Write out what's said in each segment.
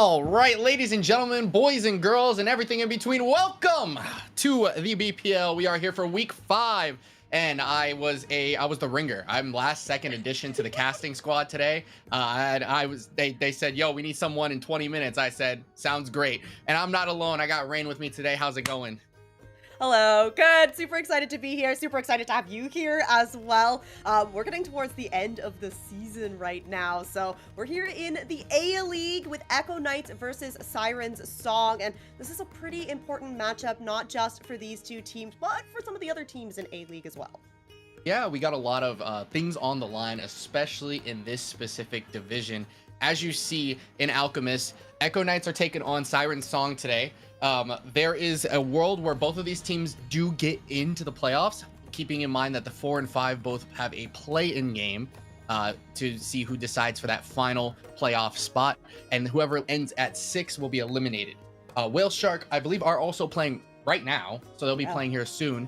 All right, ladies and gentlemen, boys and girls, and everything in between, welcome to the BPL. We are here for week 5, and I was the ringer. I'm last second addition to the casting squad today. They said, yo, we need someone in 20 minutes. I said, sounds great. And I'm not alone. I got Rain with me today. How's it going? Hello, good. Super excited to be here. Super excited to have you here as well. We're getting towards the end of the season right now. So we're here in the A League with Echo Knights versus Siren's Song. And this is a pretty important matchup, not just for these two teams, but for some of the other teams in A League as well. Yeah, we got a lot of things on the line, especially in this specific division. As you see in Alchemist, Echo Knights are taking on Siren Song today. There is a world where both of these teams do get into the playoffs, keeping in mind that the 4 and 5 both have a play-in game to see who decides for that final playoff spot, and whoever ends at 6 will be eliminated. Whale Shark, I believe, are also playing right now, so they'll be playing here soon.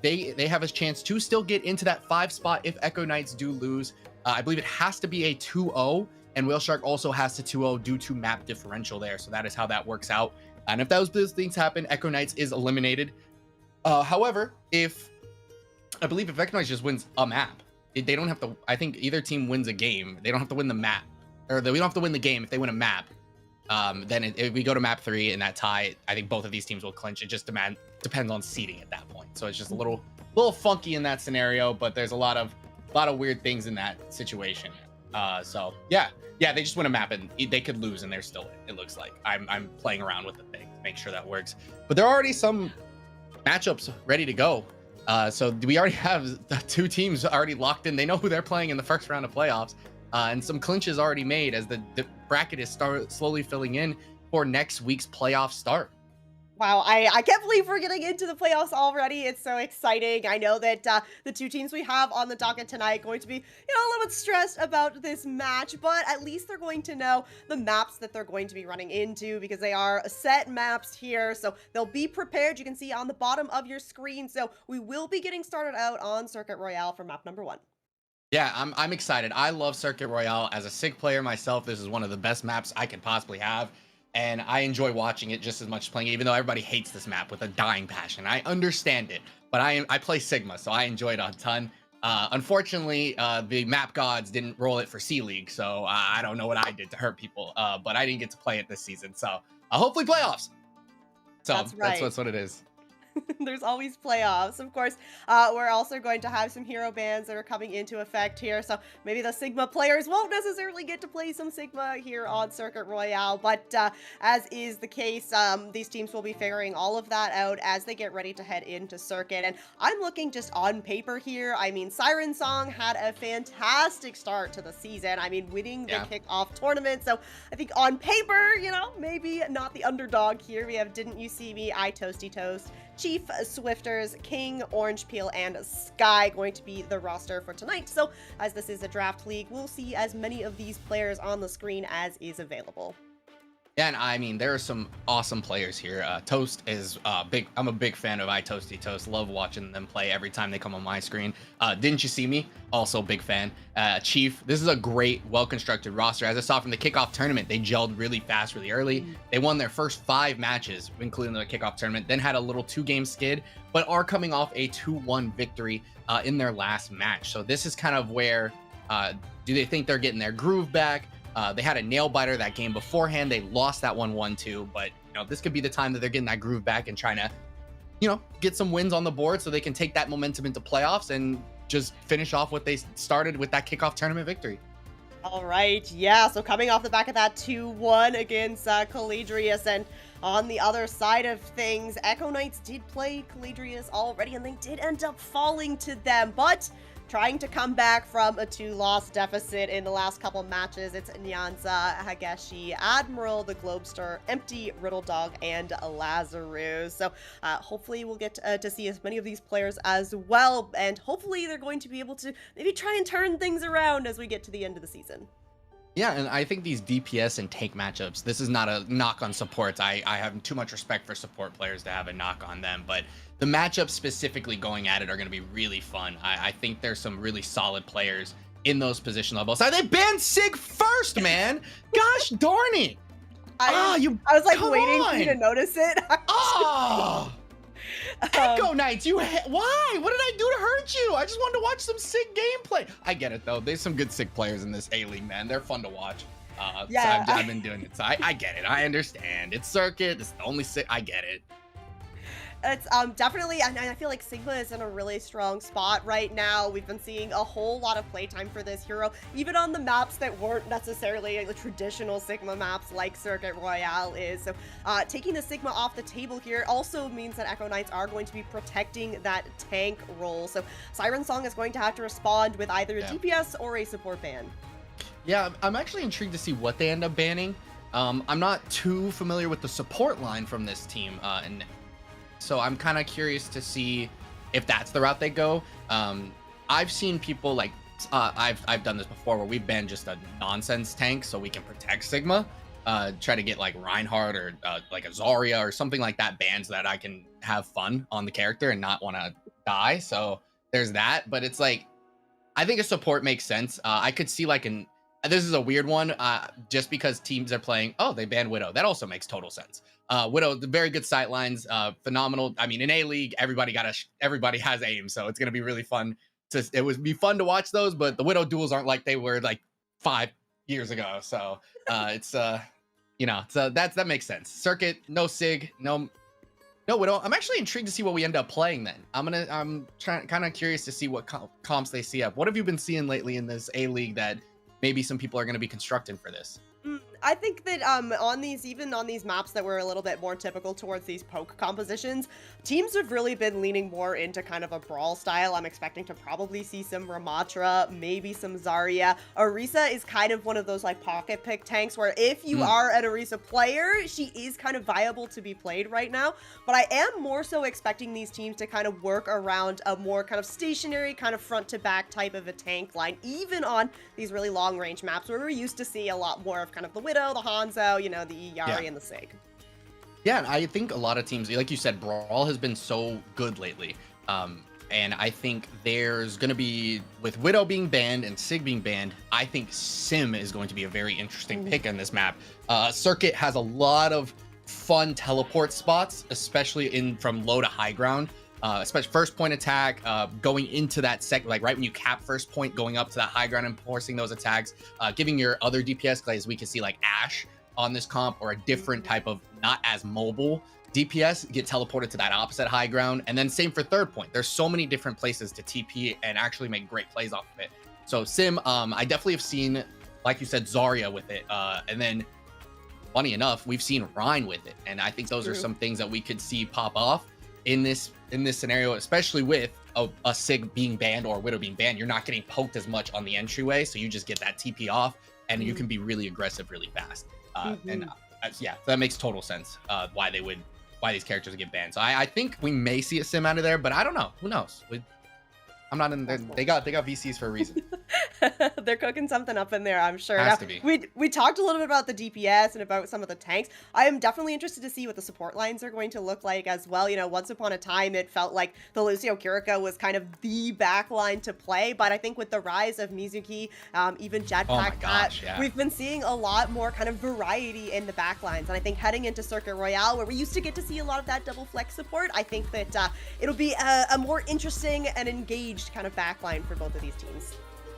They have a chance to still get into that 5 spot if Echo Knights do lose. I believe it has to be a 2-0, and Whale Shark also has to 2-0 due to map differential there, so that is how that works out. And if those things happen, Echo Knights is eliminated. However, I believe if Echo Knights just wins a map, they don't have to, I think either team wins a game. They don't have to win the map, or we don't have to win the game if they win a map. Then if we go to map 3 and that tie, I think both of these teams will clinch. It just depends on seeding at that point. So it's just a little funky in that scenario, but there's a lot of weird things in that situation. So yeah, they just win a map and they could lose and they're still in. It looks like I'm playing around with the thing to make sure that works, but there are already some matchups ready to go. So we already have the 2 teams already locked in. They know who they're playing in the first round of playoffs, and some clinches already made as the bracket is slowly filling in for next week's playoff start. Wow, I can't believe we're getting into the playoffs already. It's so exciting. I know that the 2 teams we have on the docket tonight going to be, a little bit stressed about this match, but at least they're going to know the maps that they're going to be running into because they are set maps here. So they'll be prepared. You can see on the bottom of your screen. So we will be getting started out on Circuit Royale for map number 1. Yeah, I'm excited. I love Circuit Royale. As a SIG player myself, this is one of the best maps I could possibly have. And I enjoy watching it just as much as playing it, even though everybody hates this map with a dying passion. I understand it, but I play Sigma, so I enjoy it a ton. Unfortunately, the map gods didn't roll it for C League, so I don't know what I did to hurt people, but I didn't get to play it this season. So hopefully playoffs. So That's right. that's what it is. There's always playoffs. Of course, we're also going to have some hero bans that are coming into effect here. So maybe the Sigma players won't necessarily get to play some Sigma here on Circuit Royale. But as is the case, these teams will be figuring all of that out as they get ready to head into Circuit. And I'm looking just on paper here. I mean, Siren Song had a fantastic start to the season. I mean, winning the kickoff tournament. So I think on paper, maybe not the underdog here. We have Didn't You See Me, I Toasty Toast, Chief, Swifters, King, Orange Peel, and Sky going to be the roster for tonight. So as this is a draft league, we'll see as many of these players on the screen as is available. Yeah, and I mean, there are some awesome players here. Toast is big. I'm a big fan of I Toasty Toast. Love watching them play every time they come on my screen. Didn't You See Me? Also big fan. Chief, this is a great, well-constructed roster. As I saw from the kickoff tournament, they gelled really fast, really early. They won their first 5 matches, including the kickoff tournament, then had a little 2-game skid, but are coming off a 2-1 victory in their last match. So this is kind of where, do they think they're getting their groove back? They had a nail biter that game beforehand. They lost that 1-1-2, but this could be the time that they're getting that groove back and trying to, get some wins on the board so they can take that momentum into playoffs and just finish off what they started with that kickoff tournament victory. All right, yeah, so coming off the back of that 2-1 against Caladrius, and on the other side of things, Echo Knights did play Caladrius already, and they did end up falling to them, but trying to come back from a 2-loss deficit in the last couple matches. It's Nyanza, Hageshi, Admiral, the Globestar, Empty, Riddle Dog, and Lazarus. So hopefully we'll get to see as many of these players as well, and hopefully they're going to be able to maybe try and turn things around as we get to the end of the season. Yeah, and I think these DPS and tank matchups, this is not a knock on supports. I have too much respect for support players to have a knock on them, but the matchups specifically going at it are going to be really fun. I think there's some really solid players in those position levels. They banned Sig first, man! Gosh darn it! I was like come waiting for you to on. notice it. Oh, Echo Knights, why? What did I do to hurt you? I just wanted to watch some sick gameplay. I get it though. There's some good sick players in this A-League, man. They're fun to watch. Yeah, so I've been doing it. So I get it. I understand. It's Circuit. It's the only sick. I get it. It's definitely, and I feel like Sigma is in a really strong spot right now. We've been seeing a whole lot of playtime for this hero, even on the maps that weren't necessarily the traditional Sigma maps like Circuit Royale is. So taking the Sigma off the table here also means that Echo Knights are going to be protecting that tank role. So Siren Song is going to have to respond with either a DPS or a support ban. Yeah, I'm actually intrigued to see what they end up banning. I'm not too familiar with the support line from this team, and so I'm kind of curious to see if that's the route they go. I've seen people like I've done this before where we've banned just a nonsense tank so we can protect Sigma. Try to get like Reinhardt or like a Zarya or something like that banned so that I can have fun on the character and not want to die. So there's that. But it's like I think a support makes sense. I could see like this is a weird one, just because teams are playing. Oh, they banned Widow. That also makes total sense. Widow, very good sight lines, phenomenal. I mean, in A-League, everybody has aim, so it's gonna be really fun. It would be fun to watch those, but the Widow duels aren't like they were like 5 years ago. So it's so that makes sense. Circuit, no Sig, no Widow. I'm actually intrigued to see what we end up playing then. I'm kind of curious to see what comps they see up. What have you been seeing lately in this A-League that maybe some people are going to be constructing for this? I think that on these maps that were a little bit more typical towards these poke compositions, teams have really been leaning more into kind of a brawl style. I'm expecting to probably see some Ramatra, maybe some Zarya. Orisa is kind of one of those like pocket pick tanks where if you are an Orisa player, she is kind of viable to be played right now. But I am more so expecting these teams to kind of work around a more kind of stationary, kind of front to back type of a tank line, even on these really long range maps where we're used to see a lot more of kind of the Widow, the Hanzo, the Yari, and the Sig. Yeah, and I think a lot of teams, like you said, Brawl has been so good lately. And I think there's going to be, with Widow being banned and Sig being banned, I think Sim is going to be a very interesting pick on this map. Circuit has a lot of fun teleport spots, especially from low to high ground. Especially first point attack, going into that like right when you cap first point, going up to that high ground and forcing those attacks, giving your other DPS guys, we can see like Ashe on this comp or a different type of not as mobile DPS get teleported to that opposite high ground. And then same for third point. There's so many different places to TP and actually make great plays off of it. So Sim, I definitely have seen, like you said, Zarya with it. And then funny enough, we've seen Rein with it. And I think those are some things that we could see pop off in this scenario, especially with a Sig being banned or Widow being banned. You're not getting poked as much on the entryway, so you just get that TP off and you can be really aggressive really fast. And yeah, that makes total sense why these characters get banned. So I think we may see a Sim out of there, but I don't know. Who knows? I'm not in there. They got VCs for a reason. They're cooking something up in there, I'm sure. Has to be. We talked a little bit about the DPS and about some of the tanks. I am definitely interested to see what the support lines are going to look like as well. Once upon a time, it felt like the Lucio Kirika was kind of the backline to play, but I think with the rise of Mizuki, even Jetpack Pat, we've been seeing a lot more kind of variety in the backlines. And I think heading into Circuit Royale, where we used to get to see a lot of that double flex support, I think that it'll be a more interesting and engaged kind of backline for both of these teams.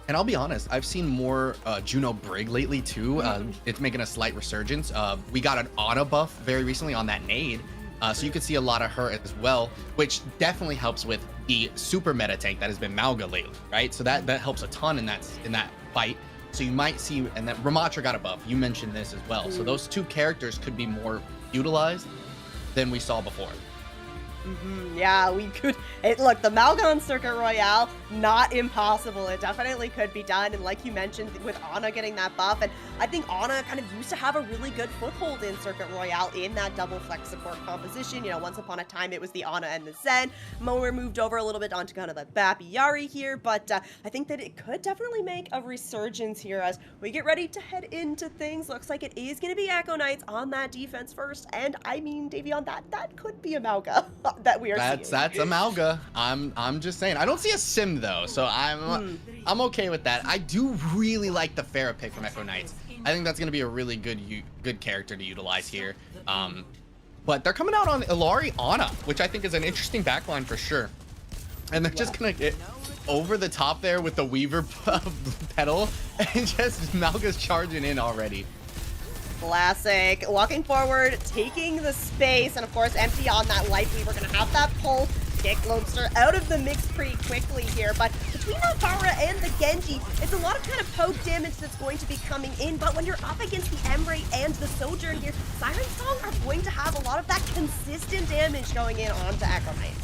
And I'll be honest, I've seen more Juno Brig lately too. It's making a slight resurgence. We got an Ana buff very recently on that nade. So you could see a lot of her as well, which definitely helps with the super meta tank that has been Malga lately, right? So that helps a ton in that fight. So you might see, and that Ramatra got a buff. You mentioned this as well. So those two characters could be more utilized than we saw before. Yeah, we could. Look, the Malgon Circuit Royale, not impossible. It definitely could be done. And like you mentioned, with Ana getting that buff, and I think Ana kind of used to have a really good foothold in Circuit Royale in that double flex support composition. Once upon a time, it was the Ana and the Zen. Mower moved over a little bit onto kind of the Bappy Yari here, but I think that it could definitely make a resurgence here as we get ready to head into things. Looks like it is going to be Echo Knights on that defense first, and I mean, Davion, that could be a Malga. That we are seeing. That's a Malga. I'm just saying. I don't see a Sim though, so I'm okay with that. I do really like the Pharah pick from Echo Knights. I think that's going to be a really good character to utilize here. But they're coming out on Illari Ana, which I think is an interesting backline for sure. And they're just going to get over the top there with the Weaver pedal, and just Malga's charging in already. Classic. Walking forward, taking the space, and of course, empty on that life weaver. Gonna have that pull, get Globster out of the mix pretty quickly here. But between Alvara and the Genji, it's a lot of kind of poke damage that's going to be coming in. But when you're up against the Emray and the Sojourn here, Siren Song are going to have a lot of that consistent damage going in onto Echo Knight.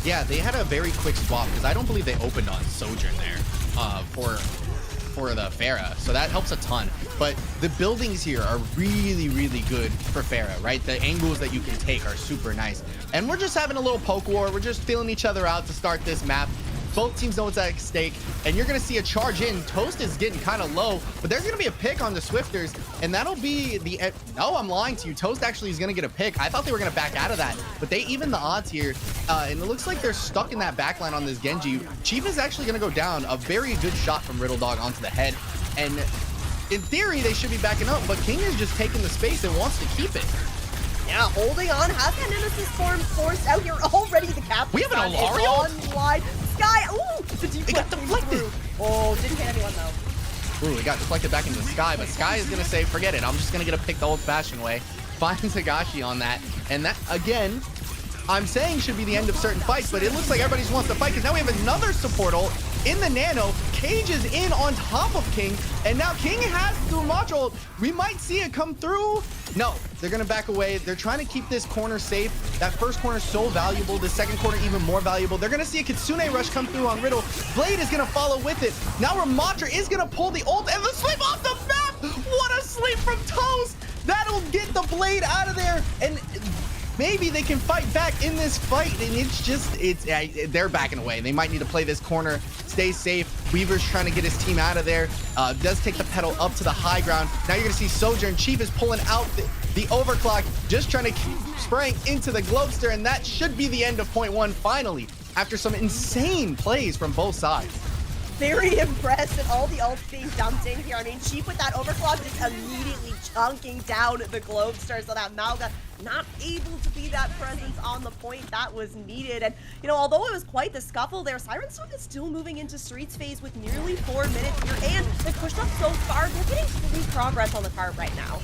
Yeah, they had a very quick swap because I don't believe they opened on Sojourn there for the Pharah, so that helps a ton. But the buildings here are really, really good for Pharah, right? The angles that you can take are super nice. And we're just having a little poke war. We're just feeling each other out to start this map. Both teams know what's at stake, and you're going to see a charge in. Toast is getting kind of low, but there's going to be a pick on the Swifters, and that'll be the... No, I'm lying to you. Toast actually is going to get a pick. I thought they were going to back out of that, but they even the odds here, and it looks like they're stuck in that backline on this Genji. Chief is actually going to go down. A very good shot from Riddle Dog onto the head, and in theory, they should be backing up, but King is just taking the space and wants to keep it. Yeah, holding on. Has that Nemesis form forced out here already? The cap. We have an Alario online. Sky. Ooh, the deep it got deflected. Oh, didn't hit anyone though. Ooh, it got deflected back into Sky, but Sky is gonna say, forget it. I'm just gonna get a pick the old-fashioned way. Finds Higashi on that, and that again, I'm saying should be the end of certain fights, but it looks like everybody just wants to fight because now we have another support ult in the Nano. Cage is in on top of King, and now King has the Matra ult. We might see it come through. No, they're gonna back away. They're trying to keep this corner safe. That first corner is so valuable. The second corner even more valuable. They're gonna see a Kitsune rush come through on Riddle. Blade is gonna follow with it. Now Ramatra is gonna pull the ult and the sleep off the map. What a sleep from Toast. That'll get the Blade out of there, and maybe they can fight back in this fight. And it's just, they're backing away. They might need to play this corner, stay safe. Weaver's trying to get his team out of there. Does take the pedal up to the high ground. Now you're gonna see Sojourn. Chief is pulling out the overclock, just trying to keep spraying into the Globster, and that should be the end of point one finally, after some insane plays from both sides. Very impressed at all the ults being dumped in here. I mean, Chief with that overclock just immediately chunking down the Globester, so that Malga not able to be that presence on the point that was needed. And, you know, although it was quite the scuffle there, Siren Song is still moving into Streets phase with nearly 4 minutes here, and they've pushed up so far. They're getting great progress on the card right now.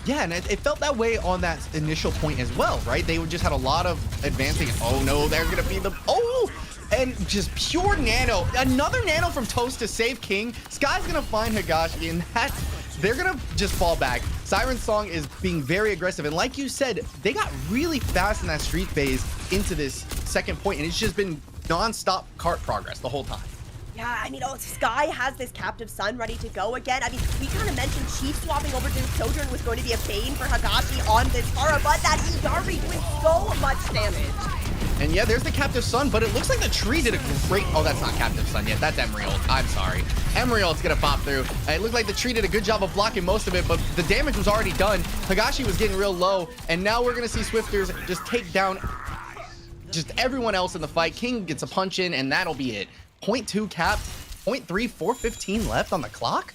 Yeah, and it felt that way on that initial point as well, right? They just had a lot of advancing. Oh no, they're gonna be the... Oh! And just pure nano. Another nano from Toast to save King. Sky's gonna find Higashi, and that they're gonna just fall back. Siren Song is being very aggressive, and like you said, they got really fast in that street phase into this second point, and it's just been non-stop cart progress the whole time. Yeah, I mean, Sky has this Captive Sun ready to go again. I mean, we kind of mentioned Chief swapping over to Sojourn was going to be a bane for Higashi on this Pharah, but that Igari doing so much damage. And yeah, there's the Captive Sun, but it looks like the tree did a great... Oh, that's not Captive Sun yet. That's Emerald. I'm sorry. Emerald's gonna pop through. It looked like the tree did a good job of blocking most of it, but the damage was already done. Higashi was getting real low, and now we're gonna see Swifters just take down just everyone else in the fight. King gets a punch in, and that'll be it. 0.2 cap, 0.3, 4:15 left on the clock.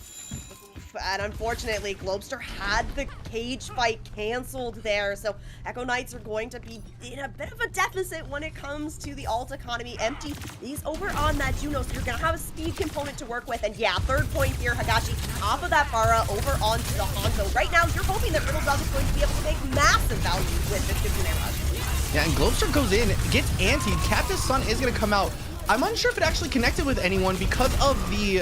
And unfortunately, Globster had the cage fight canceled there, so Echo Knights are going to be in a bit of a deficit when it comes to the alt economy. Empty is over on that Juno, so you're going to have a speed component to work with. And yeah, third point here, Higashi off of that Pharah over onto the Hanzo. Right now, you're hoping that Riddle Dog is going to be able to make massive value with this Kitsune rush. Yeah, and Globster goes in, gets antied. Captive Sun is going to come out. I'm unsure if it actually connected with anyone because of the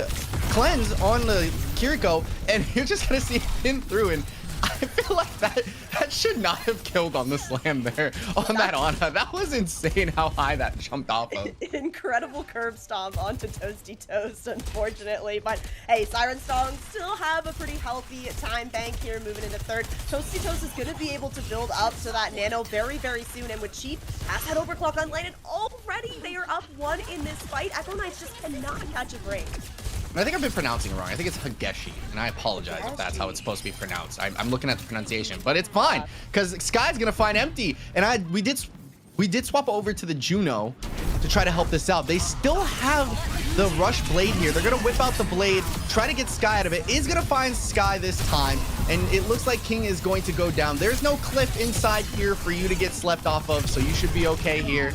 cleanse on the Kiriko, and you're just gonna see it pin through, and I feel like that should not have killed on the slam there on that Ana. That was insane how high that jumped off of. Incredible curb stomp onto Toasty Toast, unfortunately. But hey, Siren Song still have a pretty healthy time bank here moving into third. Toasty Toast is going to be able to build up to that nano very, very soon. And with Chief has that overclock unlanded already, they are up 1 in this fight. Echo Knights just cannot catch a break. I think I've been pronouncing it wrong. I think it's Higashi, and I apologize if that's how it's supposed to be pronounced. I'm looking at the pronunciation, but it's fine because Sky's gonna find Empty, and we did swap over to the Juno to try to help this out. They still have the rush blade here. They're gonna whip out the blade, try to get Sky out of it. Is gonna find Sky this time, and it looks like King is going to go down. There's no cliff inside here for you to get slept off of, so you should be okay here.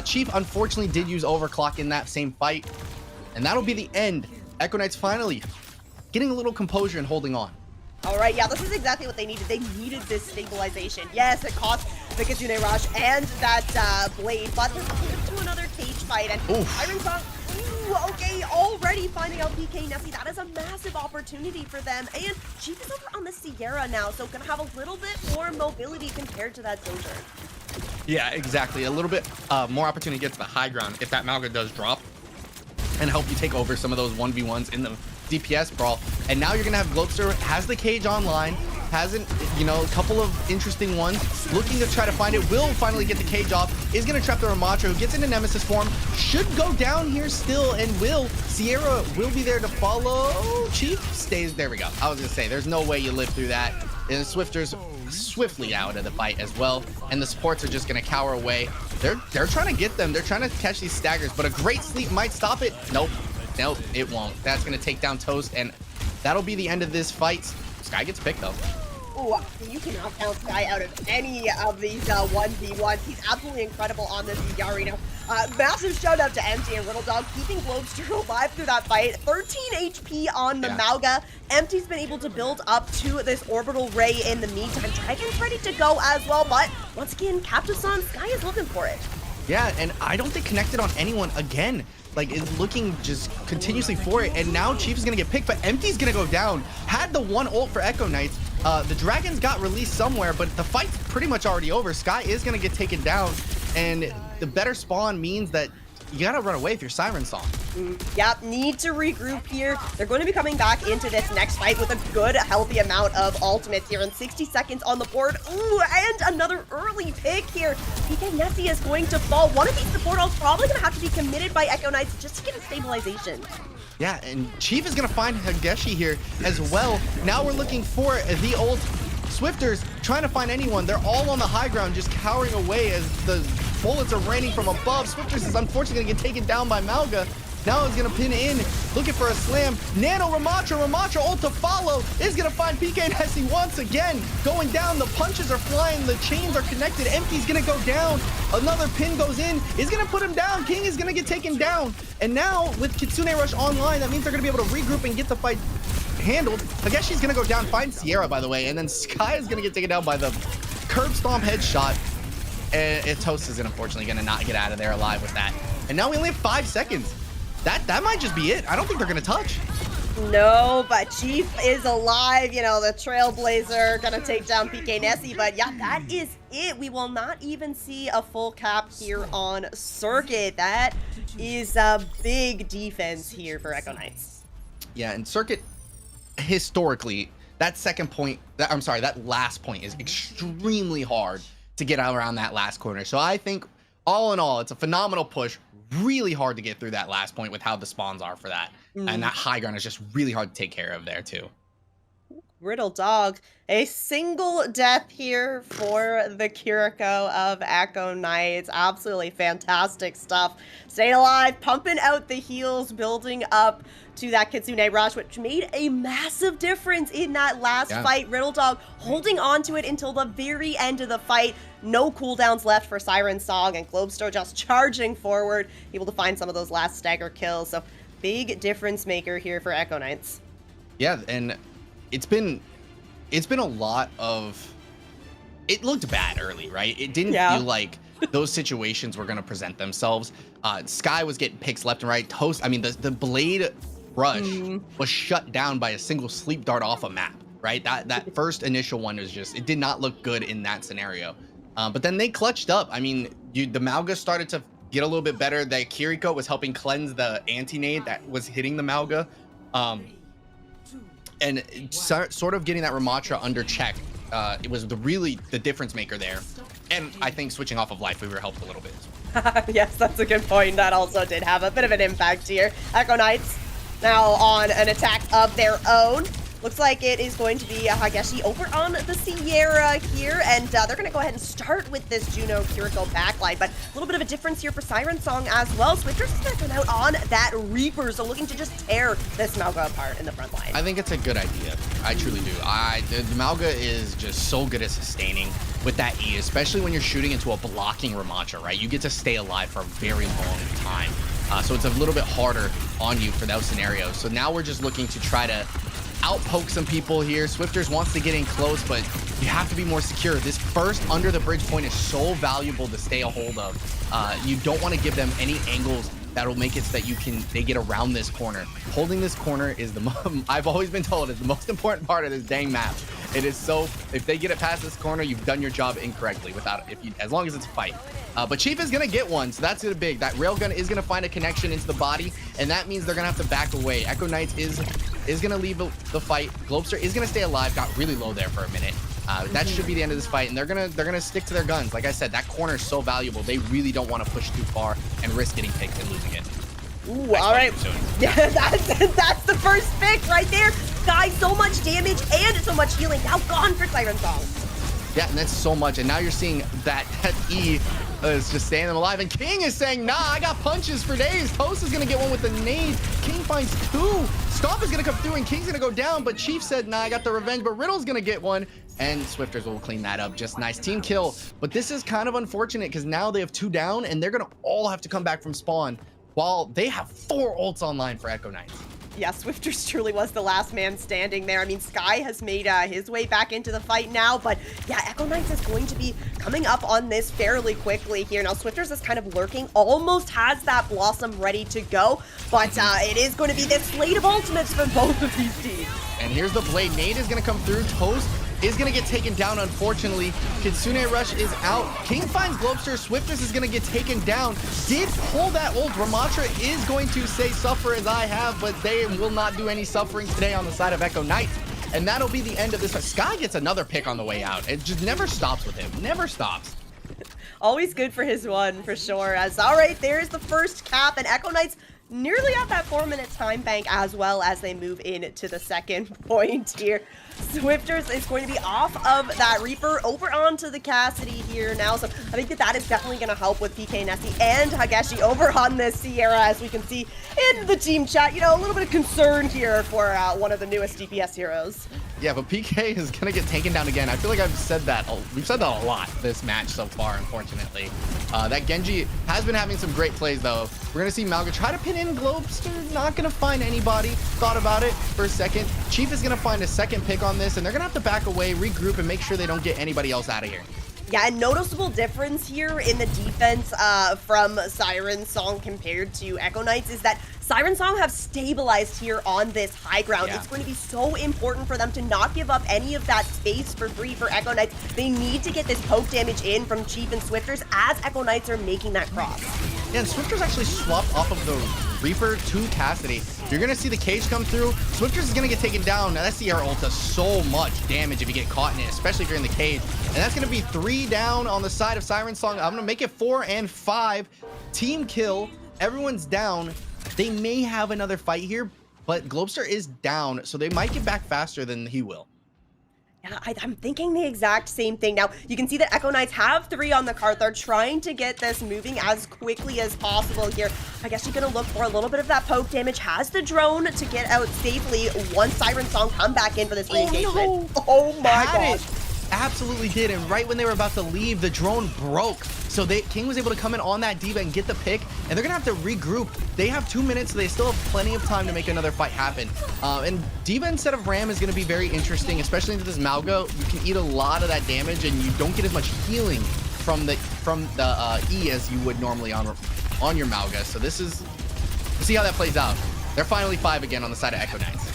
Chief unfortunately did use overclock in that same fight, and that'll be the end. Echo Knights finally getting a little composure and holding on. All right, yeah, this is exactly what they needed. They needed this stabilization. Yes, it cost the Kitsune Rush and that blade, but they're going into another cage fight. And Siren Song, okay, already finding out PK Nessie. That is a massive opportunity for them. And Chief is over on the Sierra now, so gonna have a little bit more mobility compared to that Sojourn. Yeah, exactly. A little bit more opportunity to get to the high ground if that Malga does drop and help you take over some of those 1v1s in the DPS brawl. And now you're gonna have Globster has the cage online, hasn't, you know, a couple of interesting ones, looking to try to find it, will finally get the cage off, is gonna trap the Ramatra, who gets into Nemesis form, should go down here still, and Sierra will be there to follow. Chief stays, there we go. I was gonna say, there's no way you live through that. And Swifters swiftly out of the fight as well, and the supports are just gonna cower away. They're trying to get them, they're trying to catch these staggers, but a great sleep might stop it. Nope, it won't. That's gonna take down Toast, and that'll be the end of this fight. Sky gets picked though. Ooh, you cannot count Sky out of any of these 1v1s. He's absolutely incredible on this Yarino. Massive shout out to Empty and Little Dog, keeping Globster alive through that fight. 13 HP on the Mauga. Empty's been able to build up to this orbital ray in the meantime. Dragon's ready to go as well, but once again, Captain-san, Sky is looking for it. Yeah, and I don't think connected on anyone again. Like, is looking just continuously for it, and now Chief is gonna get picked, but Empty's gonna go down. Had the one ult for Echo Knights. The Dragons got released somewhere, but the fight's pretty much already over. Sky is gonna get taken down, and the better spawn means that you gotta run away if you're Siren Song. Yep, need to regroup here. They're going to be coming back into this next fight with a good, healthy amount of ultimates here, and 60 seconds on the board. Ooh, and another early pick here. PK Nessie is going to fall. One of these support ults probably going to have to be committed by Echo Knights just to get a stabilization. Yeah, and Chief is gonna find Hageshi here as well. Now we're looking for the ult. Swifters trying to find anyone. They're all on the high ground, just cowering away as the bullets are raining from above. Swifters is unfortunately gonna get taken down by Malga. Now he's gonna pin in, looking for a slam. Nano Ramatra ult to follow, is gonna find PK Nessie once again. Going down, the punches are flying, the chains are connected. Empty's gonna go down. Another pin goes in, is gonna put him down. King is gonna get taken down. And now with Kitsune Rush online, that means they're gonna be able to regroup and get the fight handled. Hageshi's gonna go down, find Sierra, by the way, and then Sky is gonna get taken down by the curb stomp headshot. And Toast is unfortunately gonna not get out of there alive with that. And now we only have 5 seconds. That might just be it. I don't think they're gonna touch. No, but Chief is alive. You know, the Trailblazer gonna take down PK Nessie, but yeah, that is it. We will not even see a full cap here on Circuit. That is a big defense here for Echo Knights. Yeah, and Circuit, historically, that that last point is extremely hard to get around that last corner. So I think, all in all, it's a phenomenal push. Really hard to get through that last point with how the spawns are for that. And that high ground is just really hard to take care of there too. Riddle Dog, a single death here for the Kiriko of Echo Knights. Absolutely fantastic stuff. Staying alive, pumping out the heals, building up to that Kitsune Rush, which made a massive difference in that last fight. Riddle Dog holding on to it until the very end of the fight. No cooldowns left for Siren Song, and Globster just charging forward, able to find some of those last stagger kills. So big difference maker here for Echo Knights. Yeah, and it's been a lot of, it looked bad early, right? It didn't feel like those situations were going to present themselves. Sky was getting picks left and right. Toast, I mean, the blade rush was shut down by a single sleep dart off a map, right? That first initial one was just, it did not look good in that scenario. But then they clutched up. I mean, the Malga started to get a little bit better. That Kiriko was helping cleanse the anti-nade that was hitting the Malga. And sort of getting that Ramatra under check, it was really the difference maker there. And I think switching off of Life Weaver helped a little bit. Yes, that's a good point. That also did have a bit of an impact here. Echo Knights now on an attack of their own. Looks like it is going to be Hageshi over on the Sierra here, and they're going to go ahead and start with this Juno Kiriko backline, but a little bit of a difference here for Siren Song as well. Swifters is going to come out on that Reaper, so looking to just tear this Mauga apart in the front line. I think it's a good idea. I truly do. The Mauga is just so good at sustaining with that E, especially when you're shooting into a blocking Ramattra, right? You get to stay alive for a very long time. So it's a little bit harder on you for those scenarios. So now we're just looking to try to outpoke some people here. Swifters wants to get in close, but you have to be more secure. This first under the bridge point is so valuable to stay a hold of. You don't want to give them any angles that'll make it so that they get around this corner. Holding this corner is I've always been told is the most important part of this dang map. It is so, if they get it past this corner, you've done your job incorrectly as long as it's a fight. But Chief is gonna get one, so that's gonna big. That railgun is gonna find a connection into the body, and that means they're gonna have to back away. Echo Knights is gonna leave the fight. Globster is gonna stay alive. Got really low there for a minute. That should be the end of this fight, and they're gonna stick to their guns. Like I said, that corner is so valuable. They really don't want to push too far and risk getting picked and losing it. Ooh, all right. Yeah, that's the first pick right there. Guys, so much damage and so much healing. Now gone for Siren Song. Yeah, and that's so much. And now you're seeing that E is just staying them alive. And King is saying, nah, I got punches for days. Toast is going to get one with the nade. King finds two. Stomp is going to come through and King's going to go down. But Chief said, nah, I got the revenge. But Riddle's going to get one. And Swifters will clean that up. Just nice team kill. But this is kind of unfortunate because now they have 2 down and they're going to all have to come back from spawn while they have 4 ults online for Echo Knights. Yeah, Swifters truly was the last man standing there. I mean, Sky has made his way back into the fight now, but yeah, Echo Knights is going to be coming up on this fairly quickly here. Now, Swifters is kind of lurking, almost has that Blossom ready to go, but it is going to be this slate of ultimates for both of these teams. And here's the blade. Nade is going to come through. Toast is going to get taken down, unfortunately. Kitsune Rush is out. King finds Globster. Swifters is going to get taken down. Did pull that ult. Ramattra is going to say suffer as I have, but they will not do any suffering today on the side of Echo Knights. And that'll be the end of this. Sky gets another pick on the way out. It just never stops with him. Never stops. Always good for his one, for sure. As all right, there's the first cap, and Echo Knights nearly at that 4-minute time bank as well as they move into the second point here. Swifters is going to be off of that Reaper over onto the Cassidy here now, so I think that is definitely going to help with PK Nessie and Hageshi over on this Sierra, as we can see in the team chat. You know, a little bit of concern here for one of the newest DPS heroes. Yeah, but PK is going to get taken down again. I feel like we've said that a lot this match so far, unfortunately. That Genji has been having some great plays, though. We're going to see Mauga try to pin in Globster. Not going to find anybody. Thought about it for a second. Chief is going to find a second pick on this, and they're going to have to back away, regroup, and make sure they don't get anybody else out of here. Yeah, a noticeable difference here in the defense from Siren Song compared to Echo Knights is that Siren Song have stabilized here on this high ground. Yeah. It's going to be so important for them to not give up any of that space for free for Echo Knights. They need to get this poke damage in from Chief and Swifters as Echo Knights are making that cross. Yeah, and Swifters actually swapped off of the Reaper to Cassidy. You're going to see the cage come through. Swifters is going to get taken down. Now, that CR ult does so much damage if you get caught in it, especially if you're in the cage. And that's going to be 3 down on the side of Siren Song. I'm going to make it 4 and 5. Team kill. Everyone's down. They may have another fight here, but Globster is down, so they might get back faster than he will. Yeah, I'm thinking the exact same thing. Now, you can see that Echo Knights have 3 on the cart. They're trying to get this moving as quickly as possible here. I guess you're going to look for a little bit of that poke damage. Has the drone to get out safely once Siren Song come back in for this re-engagement. Oh my gosh. Absolutely did, and right when they were about to leave, the drone broke. So King was able to come in on that D.Va and get the pick, and they're gonna have to regroup. They have 2 minutes, so they still have plenty of time to make another fight happen. And D.Va instead of Ram is gonna be very interesting, especially into this Mauga. You can eat a lot of that damage, and you don't get as much healing from the E as you would normally on your Mauga. So we'll see how that plays out. They're finally 5 again on the side of Echo Knights.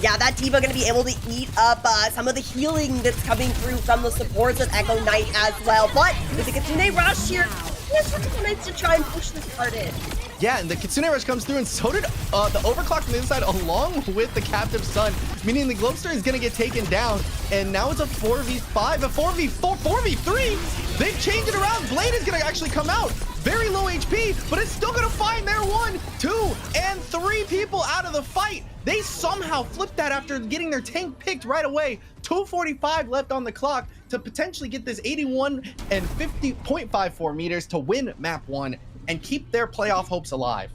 Yeah, that D.Va going to be able to eat up some of the healing that's coming through from the supports of Echo Knight as well. But with the Kitsune Rush here, yes, Echo Knights to try and push this card in. Yeah, and the Kitsune Rush comes through, and so did the Overclock from the inside along with the Captive Sun, meaning the Globster is going to get taken down, and now it's a 4v5, a 4v4, 4v3. They've changed it around. Blade is going to actually come out. Very low HP, but it's still going to find their 1, 2, and 3 people out of the fight. They somehow flipped that after getting their tank picked right away. 2:45 left on the clock to potentially get this 81 and 50.54 meters to win map 1 and keep their playoff hopes alive.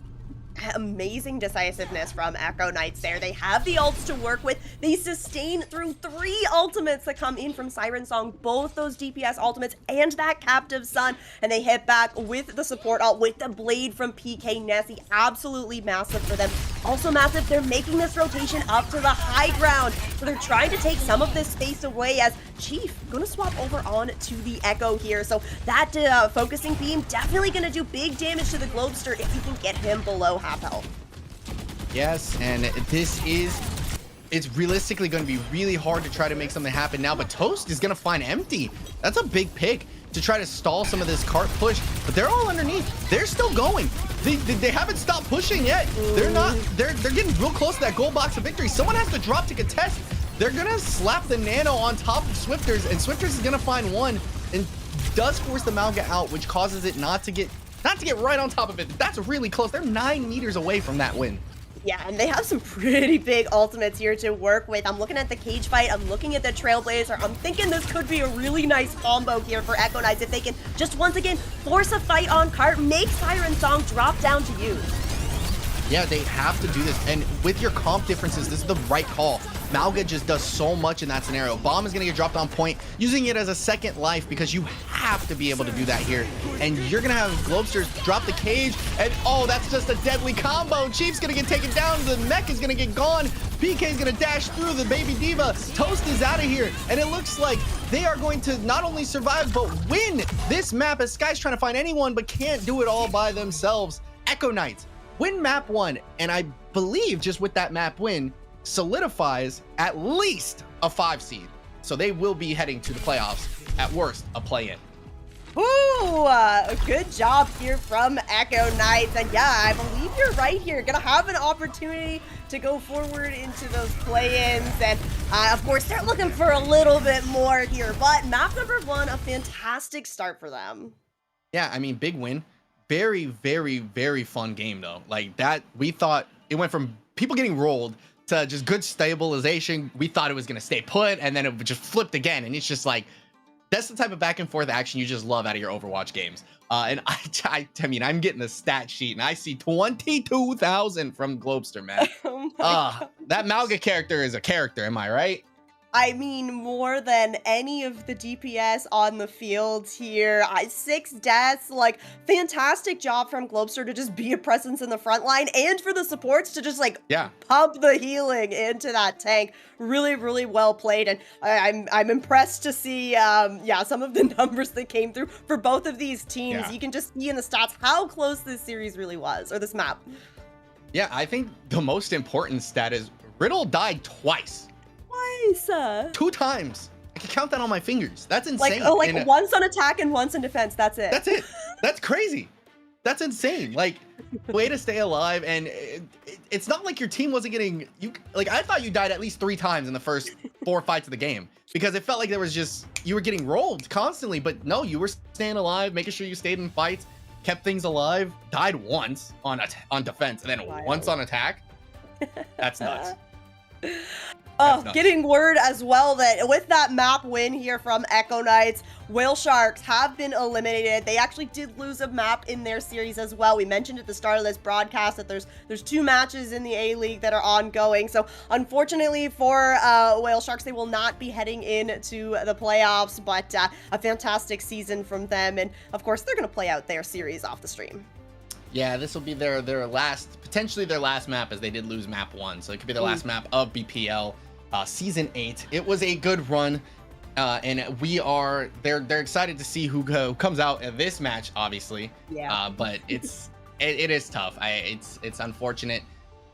Amazing decisiveness from Echo Knights there. They have the ults to work with. They sustain through 3 ultimates that come in from Siren Song, both those DPS ultimates and that Captive Sun, and they hit back with the support ult, with the blade from PK Nessie. Absolutely massive for them. Also massive, they're making this rotation up to the high ground, so they're trying to take some of this space away as Chief gonna swap over on to the Echo here. So that focusing beam definitely gonna do big damage to the Globster if you can get him below half health. Yes, and it's realistically going to be really hard to try to make something happen now, but Toast is going to find Empty. That's a big pick to try to stall some of this cart push, but they're all underneath. They're still going. They haven't stopped pushing yet. They're getting real close to that gold box of victory. Someone has to drop to contest. They're going to slap the Nano on top of Swifters, and Swifters is going to find one and does force the Malga out, which causes it not to get right on top of it. That's really close. They're 9 meters away from that win. Yeah, and they have some pretty big ultimates here to work with. I'm looking at the cage fight. I'm looking at the Trailblazer. I'm thinking this could be a really nice combo here for Echo Knights if they can just once again force a fight on cart, make Siren Song drop down to use. Yeah, they have to do this. And with your comp differences, this is the right call. Malga just does so much in that scenario. Bomb is going to get dropped on point, using it as a second life because you have to be able to do that here. And you're going to have Globsters drop the cage. And oh, that's just a deadly combo. Chief's going to get taken down. The mech is going to get gone. PK is going to dash through the Baby Diva. Toast is out of here. And it looks like they are going to not only survive, but win this map as Sky's trying to find anyone, but can't do it all by themselves. Echo Knights win map 1, and I believe just with that map win solidifies at least a 5 seed. So they will be heading to the playoffs, at worst a play-in. Ooh, good job here from Echo Knights. And yeah, I believe you're right here. Gonna have an opportunity to go forward into those play-ins. And of course, they're looking for a little bit more here. But map number 1, a fantastic start for them. Yeah, I mean, big win. Very, very, very fun game, though. Like that, we thought it went from people getting rolled to just good stabilization. We thought it was going to stay put, and then it just flipped again. And it's just like, that's the type of back and forth action you just love out of your Overwatch games. And I mean, I'm getting the stat sheet, and I see 22,000 from Globster, man. Oh that Malga character is a character, am I right? I mean, more than any of the DPS on the field here. 6 deaths, like, fantastic job from Globster to just be a presence in the front line, and for the supports to just, like, pump the healing into that tank. Really, really well played, and I'm impressed to see, some of the numbers that came through for both of these teams. Yeah. You can just see in the stats how close this series really was, or this map. Yeah, I think the most important stat is Riddle died twice. 2 times. I can count that on my fingers. That's insane. Like once on attack and once in defense. That's it. That's it. That's crazy. That's insane. Like, way to stay alive. And it's not like your team wasn't getting you. Like, I thought you died at least 3 times in the first 4 fights of the game because it felt like there was just you were getting rolled constantly. But no, you were staying alive, making sure you stayed in fights, kept things alive. Died once on defense and then once on attack. That's nuts. Oh, getting word as well that with that map win here from Echo Knights, Whale Sharks have been eliminated. They actually did lose a map in their series as well. We mentioned at the start of this broadcast that there's 2 matches in the A-League that are ongoing. So unfortunately for Whale Sharks, they will not be heading into the playoffs, but a fantastic season from them. And of course, they're going to play out their series off the stream. Yeah, this will be their last, potentially their last map, as they did lose map 1. So it could be the last map of BPL. Season 8. It was a good run, and they're excited to see who comes out in this match, obviously. Yeah. But it is tough. It's unfortunate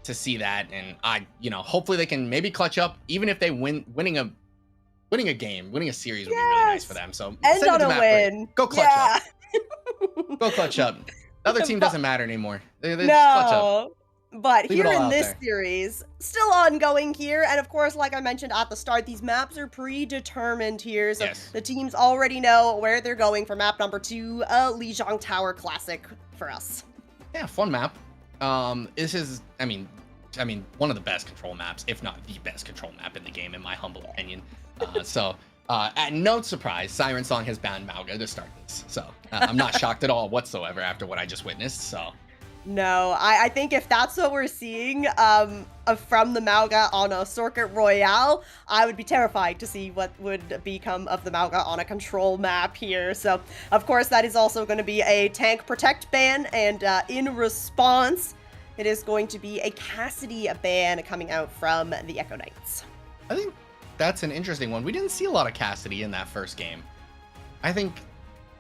to see that, and hopefully they can maybe clutch up, even if they winning a game, winning a series would be really nice for them. So end on a win. Go clutch up. Go clutch up. The other team doesn't matter anymore. They clutch up. But here in this series, still ongoing here, and of course, like I mentioned at the start, these maps are predetermined here, so the teams already know where they're going for map number 2, Lijiang Tower Classic for us. Yeah, fun map. This is, I mean, one of the best control maps, if not the best control map in the game, in my humble opinion. At no surprise, Siren Song has banned Mauga to start this. So I'm not shocked at all whatsoever after what I just witnessed. So. No, I think if that's what we're seeing from the Mauga on a Circuit Royale, I would be terrified to see what would become of the Mauga on a control map here. So, of course, that is also going to be a tank protect ban, and in response, it is going to be a Cassidy ban coming out from the Echo Knights. I think that's an interesting one. We didn't see a lot of Cassidy in that first game. I think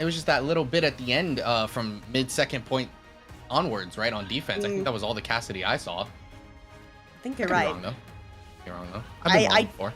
it was just that little bit at the end from mid-second point onwards, right, on defense. I think that was all the Cassidy I saw. I think you're right. You're wrong though. I've been wrong before.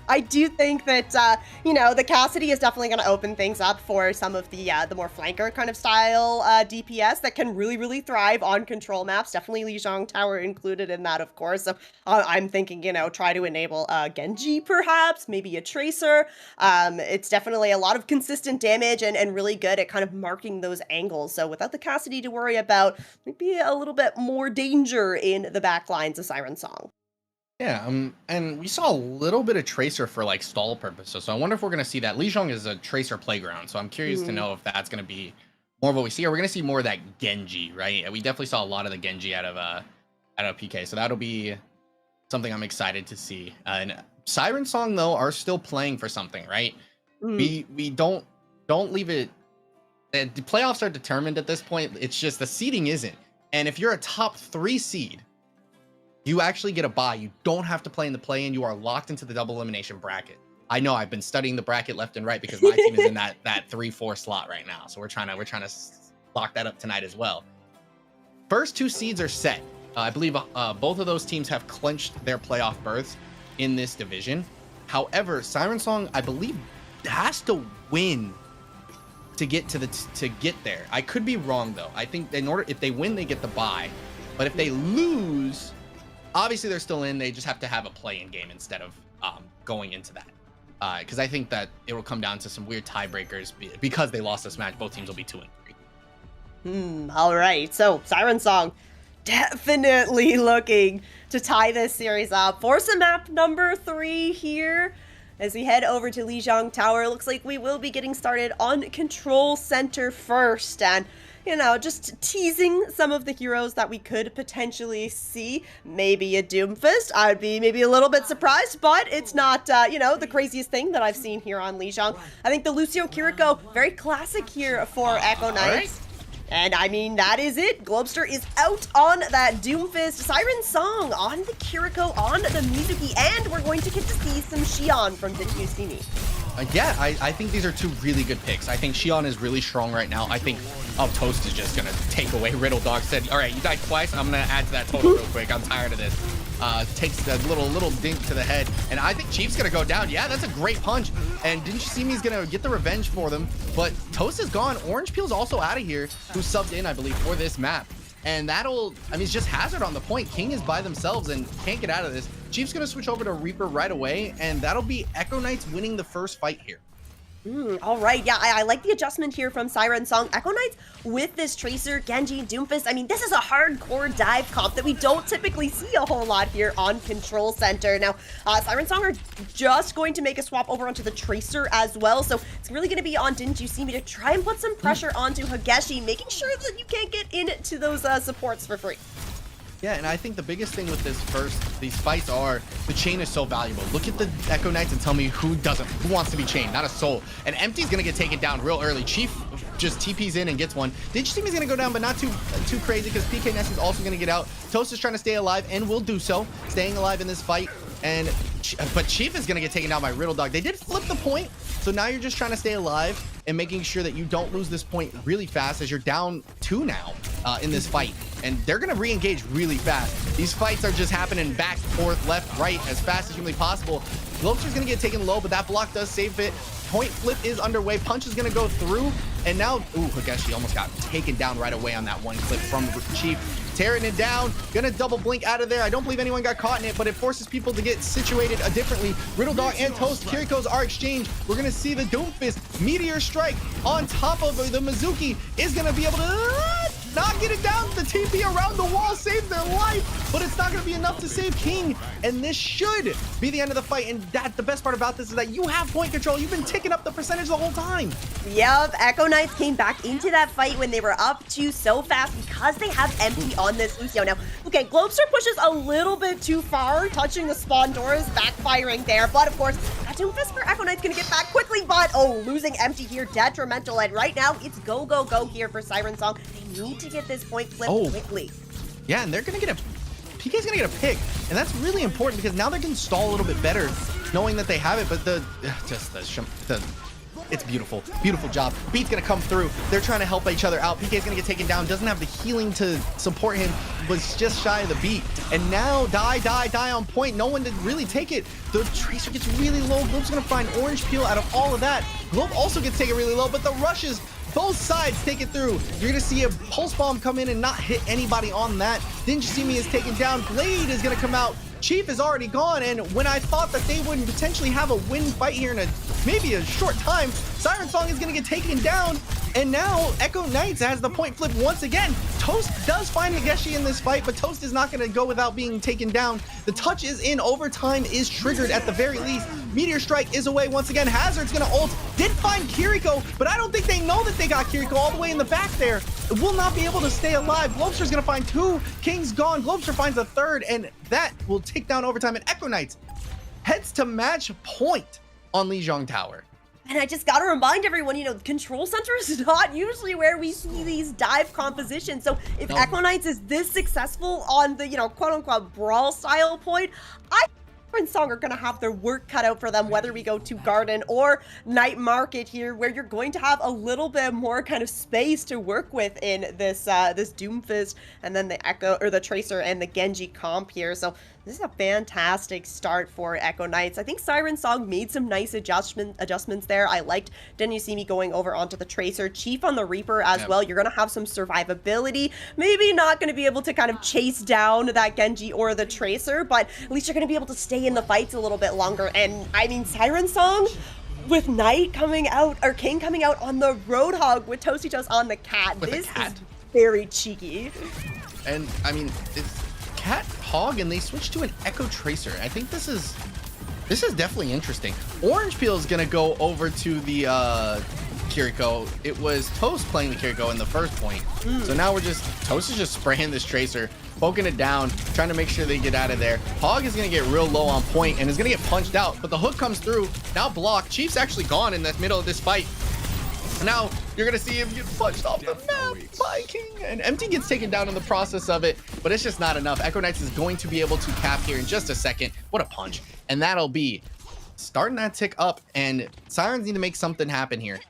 I do think that, you know, the Cassidy is definitely going to open things up for some of the more flanker kind of style DPS that can really, really thrive on control maps. Definitely Lijiang Tower included in that, of course. So I'm thinking, you know, try to enable Genji perhaps, maybe a Tracer. It's definitely a lot of consistent damage and really good at kind of marking those angles. So without the Cassidy to worry about, maybe a little bit more danger in the back lines of Siren Song. Yeah, and we saw a little bit of Tracer for like stall purposes, so I wonder if we're going to see that. Lijiang is a Tracer playground, so I'm curious to know if that's going to be more of what we see, or we're going to see more of that Genji, right? We definitely saw a lot of the Genji out of PK, so that'll be something I'm excited to see. And Siren Song though are still playing for something, right? We don't leave it. The playoffs are determined at this point. It's just the seeding isn't, and if you're a top 3 seed. You actually get a bye. You don't have to play in the play-in. You are locked into the double elimination bracket. I know I've been studying the bracket left and right because my team is in that 3-4 slot right now. So we're trying to lock that up tonight as well. First 2 seeds are set. I believe both of those teams have clinched their playoff berths in this division. However, Siren Song, I believe, has to win to get get there. I could be wrong though. I think if they win, they get the bye. But if they lose, obviously they're still in. They just have to have a play-in game instead of going into that. Because I think that it will come down to some weird tiebreakers because they lost this match. Both teams will be 2-3. All right. So Siren Song definitely looking to tie this series up. Force a map number 3 here. As we head over to Lijiang Tower, looks like we will be getting started on Control Center first. And you know, just teasing some of the heroes that we could potentially see. Maybe a Doomfist. I would be maybe a little bit surprised, but it's not, you know, the craziest thing that I've seen here on Lijiang. I think the Lucio Kiriko, very classic here for Echo Knights. And I mean, that is it. Globster is out on that Doomfist. Siren Song on the Kiriko, on the Mizuki, and we're going to get to see some Xion from Didn't You See Me? Yeah, I think these are 2 really good picks. I think Xion is really strong right now. I think Toast is just going to take away. Riddle Dog said, all right, you died twice. I'm going to add to that total real quick. I'm tired of this. Takes the little dink to the head. And I think Chief's going to go down. Yeah, that's a great punch. And Didn't You See Me is going to get the revenge for them. But Toast is gone. Orange Peel's also out of here, who subbed in, I believe, for this map. And it's just Hazard on the point. King is by themselves and can't get out of this. Chief's going to switch over to Reaper right away, and that'll be Echo Knights winning the first fight here. All right, yeah, I like the adjustment here from Siren Song. Echo Knights with this Tracer, Genji, Doomfist. I mean, this is a hardcore dive comp that we don't typically see a whole lot here on Control Center. Now, Siren Song are just going to make a swap over onto the Tracer as well, so it's really going to be on Didn't You See Me to try and put some pressure onto Hageshi, making sure that you can't get into those supports for free. Yeah, and I think the biggest thing with these fights are the chain is so valuable. Look at the Echo Knights and tell me who wants to be chained, not a soul. And Empty's gonna get taken down real early. Chief just TP's in and gets one. Did you see he's gonna go down, but not too crazy because PK Ness is also gonna get out. Toast is trying to stay alive and will do so, staying alive in this fight. But Chief is gonna get taken down by Riddle Dog. They did flip the point, so now you're just trying to stay alive and making sure that you don't lose this point really fast as you're down 2 now in this fight. And they're gonna re-engage really fast. These fights are just happening back, forth, left, right as fast as humanly possible. Globster's gonna get taken low, but that block does save it. Point flip is underway. Punch is gonna go through, and now, Hageshi almost got taken down right away on that one clip from Chief. Tearing it down, gonna double blink out of there. I don't believe anyone got caught in it, but it forces people to get situated differently. Riddle Dog and Toast, Kiriko's are exchanged. We're gonna see the Doomfist Meteor Strike on top of the Mizuki is gonna be able to not get it down. The TP around the wall saved their life, but it's not going to be enough to save King. And this should be the end of the fight. And the best part about this is that you have point control. You've been ticking up the percentage the whole time. Yep, Echo Knights came back into that fight when they were up 2 so fast because they have empty on this Lucio. Now, okay, Globster pushes a little bit too far, touching the spawn doors, backfiring there. But of course, that Doomfist for Echo Knight's gonna get back quickly, but oh, losing empty here, detrimental. And right now, it's go, go, go here for Siren Song. They need to get this point flipped quickly. Yeah, and they're gonna get PK's gonna get a pick, and that's really important because now they can stall a little bit better, knowing that they have it. But it's beautiful, beautiful job. Beat's gonna come through. They're trying to help each other out. PK's gonna get taken down. Doesn't have the healing to support him. Was just shy of the beat. And now die on point. No one to really take it. The Tracer gets really low. Globe's gonna find Orange Peel out of all of that. Globe also gets taken really low, but the rushes, both sides take it through. You're gonna see a Pulse Bomb come in and not hit anybody on that. Didn't you see me is taken down. Blade is gonna come out. Chief is already gone, and when I thought that they would potentially have a win fight here in maybe a short time, Siren Song is gonna get taken down, and now Echo Knights has the point flip once again. Toast does find Nageshi in this fight, but Toast is not gonna go without being taken down. The touch is in, overtime is triggered at the very least. Meteor Strike is away once again. Hazard's gonna ult, did find Kiriko, but I don't think they know that they got Kiriko all the way in the back there. It will not be able to stay alive. Globster's gonna find 2, King's gone, Globster finds a 3rd, and that will take down overtime, and Echo Knights heads to match point on Lijiang Tower. And I just gotta remind everyone, you know, Control Center is not usually where we see these dive compositions. So if Echo Knights is this successful on the, you know, quote-unquote brawl style point, Siren Song are gonna have their work cut out for them, whether we go to Garden or Night Market here, where you're going to have a little bit more kind of space to work with in this this Doomfist, and then the Echo or the Tracer and the Genji comp here. So this is a fantastic start for Echo Knights. I think Siren Song made some nice adjustments there. I liked Danu see me going over onto the Tracer, Chief on the Reaper as well. You're gonna have some survivability. Maybe not gonna be able to kind of chase down that Genji or the Tracer, but at least you're gonna be able to stay in the fights a little bit longer. And I mean, Siren Song with Knight coming out, or King coming out on the Roadhog with Toasty Toast on the Cat. This is very cheeky. And I mean, it's Cat Hog, and they switched to an Echo Tracer. I think this is definitely interesting. Orange Peel is gonna go over to the Kiriko. It was Toast playing the Kiriko in the first point. So now Toast is just spraying this Tracer, poking it down, trying to make sure they get out of there. Hog is gonna get real low on point and is gonna get punched out, but the hook comes through, now blocked. Chief's actually gone in the middle of this fight. Now you're gonna see him get punched off the map by King, and Empty gets taken down in the process of it, but it's just not enough. Echo Knights is going to be able to cap here in just a second. What a punch. And that'll be starting that tick up, and Sirens need to make something happen here.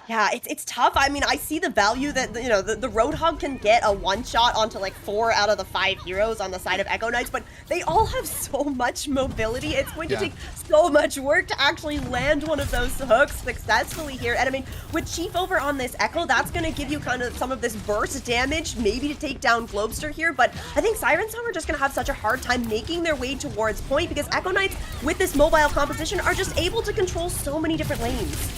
Yeah, it's tough. I mean, I see the value that, you know, the Roadhog can get a one-shot onto like 4 out of the 5 heroes on the side of Echo Knights, but they all have so much mobility. It's going to take so much work to actually land one of those hooks successfully here. And I mean, with Chief over on this Echo, that's going to give you kind of some of this burst damage, maybe to take down Globster here, but I think Siren Song are just going to have such a hard time making their way towards point because Echo Knights, with this mobile composition, are just able to control so many different lanes.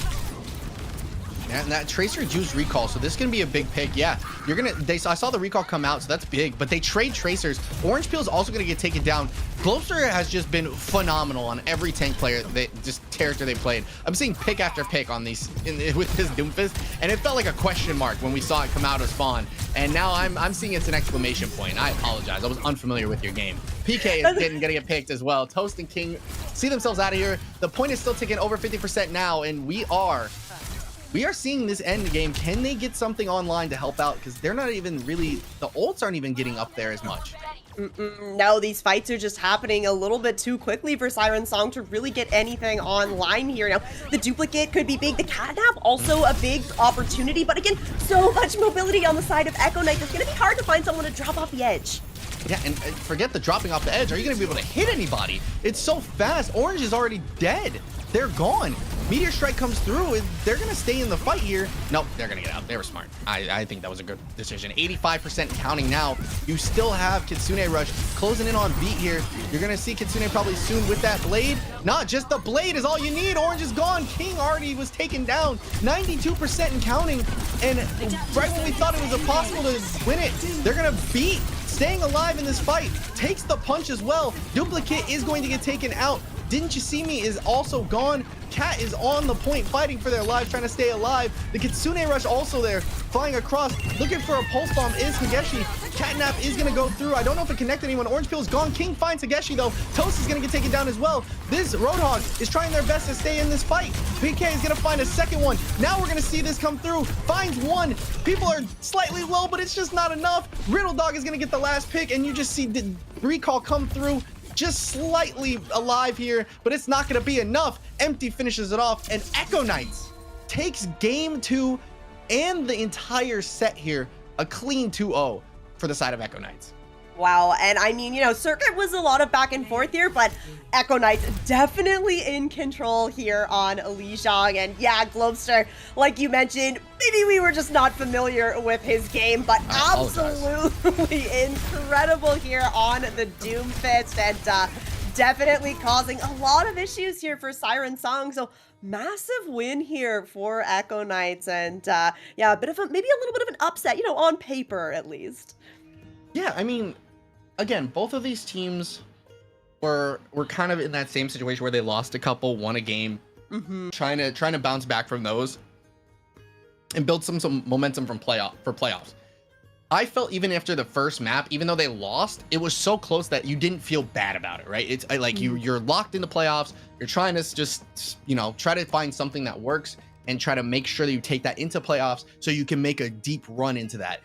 Yeah, and that Tracer juice recall, so this can be a big pick. Yeah, I saw the recall come out, so that's big, but they trade Tracers. Orange Peel is also gonna get taken down. Globster has just been phenomenal on every tank player, character they played. I'm seeing pick after pick on these with his Doomfist, and it felt like a question mark when we saw it come out of spawn. And now I'm seeing it's an exclamation point. I apologize, I was unfamiliar with your game. PK is gonna get picked as well. Toast and King see themselves out of here. The point is still ticking over 50% now, and we are seeing this end game. Can they get something online to help out? Because they're not even really, the ults aren't even getting up there as much. No, these fights are just happening a little bit too quickly for Siren Song to really get anything online here. Now, the duplicate could be big. The catnap, also a big opportunity. But again, so much mobility on the side of Echo Knight. It's going to be hard to find someone to drop off the edge. Yeah, and forget the dropping off the edge. Are you going to be able to hit anybody? It's so fast. Orange is already dead. They're gone. Meteor Strike comes through, and they're going to stay in the fight here. Nope, they're going to get out. They were smart. I think that was a good decision. 85% counting now. You still have Kitsune Rush closing in on beat here. You're going to see Kitsune probably soon with that blade. Not just the blade is all you need. Orange is gone. King already was taken down. 92% in counting. And right when we thought it was impossible to win it, they're going to beat staying alive in this fight. Takes the punch as well. Duplicate is going to get taken out. Didn't You See Me is also gone. Cat is on the point fighting for their lives, trying to stay alive. The Kitsune Rush also there, flying across, looking for a pulse bomb is Higeshi. Catnap is gonna go through. I don't know if it connected anyone. Orange Peel is gone. King finds Higeshi though. Toast is gonna get taken down as well. This Roadhog is trying their best to stay in this fight. BK is gonna find a second one. Now we're gonna see this come through. Finds one. People are slightly low, but it's just not enough. Riddle Dog is gonna get the last pick, and you just see the recall come through. Just slightly alive here, but it's not going to be enough. Empty finishes it off, and Echo Knights takes game 2 and the entire set here, a clean 2-0 for the side of Echo Knights. Wow, and I mean, you know, Circuit was a lot of back and forth here, but Echo Knights definitely in control here on Lijiang. And yeah, Globster, like you mentioned, maybe we were just not familiar with his game, but absolutely incredible here on the Doom Fist, and definitely causing a lot of issues here for Siren Song. So massive win here for Echo Knights, and yeah, maybe a little bit of an upset, you know, on paper at least. Yeah, I mean, again, both of these teams were kind of in that same situation where they lost a couple, won a game, trying to bounce back from those and build some momentum for playoffs. I felt even after the first map, even though they lost, it was so close that you didn't feel bad about it, right? It's like you're locked in the playoffs. You're trying to just, you know, try to find something that works and try to make sure that you take that into playoffs so you can make a deep run into that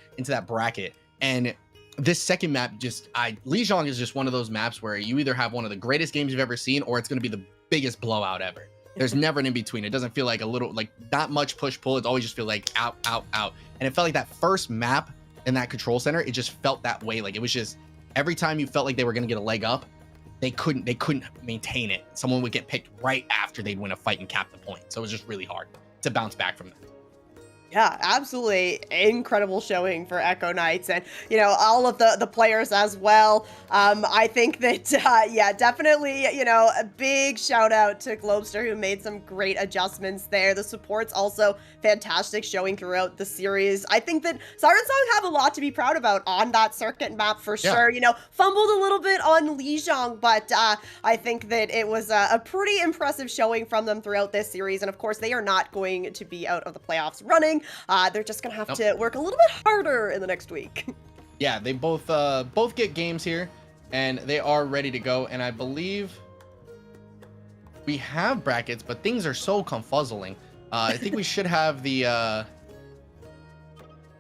bracket. And this second map, Lijiang is just one of those maps where you either have one of the greatest games you've ever seen, or it's going to be the biggest blowout ever. There's never an in-between. It doesn't feel like not much push-pull. It always just feels like out, out, out. And it felt like that first map in that control center, it just felt that way. Like it was just, every time you felt like they were going to get a leg up, they couldn't maintain it. Someone would get picked right after they'd win a fight and cap the point. So it was just really hard to bounce back from that. Yeah, absolutely incredible showing for Echo Knights, and you know, all of the players as well. I think that yeah, definitely, you know, a big shout out to Globster, who made some great adjustments there. The support's also fantastic showing throughout the series. I think that Siren Song have a lot to be proud about on that circuit map for sure. You know, fumbled a little bit on Lijiang, but I think that it was a pretty impressive showing from them throughout this series. And of course, they are not going to be out of the playoffs running. They're just gonna have to work a little bit harder in the next week. Yeah, they both get games here, and they are ready to go. And I believe we have brackets, but things are so confuzzling. I think we should have the.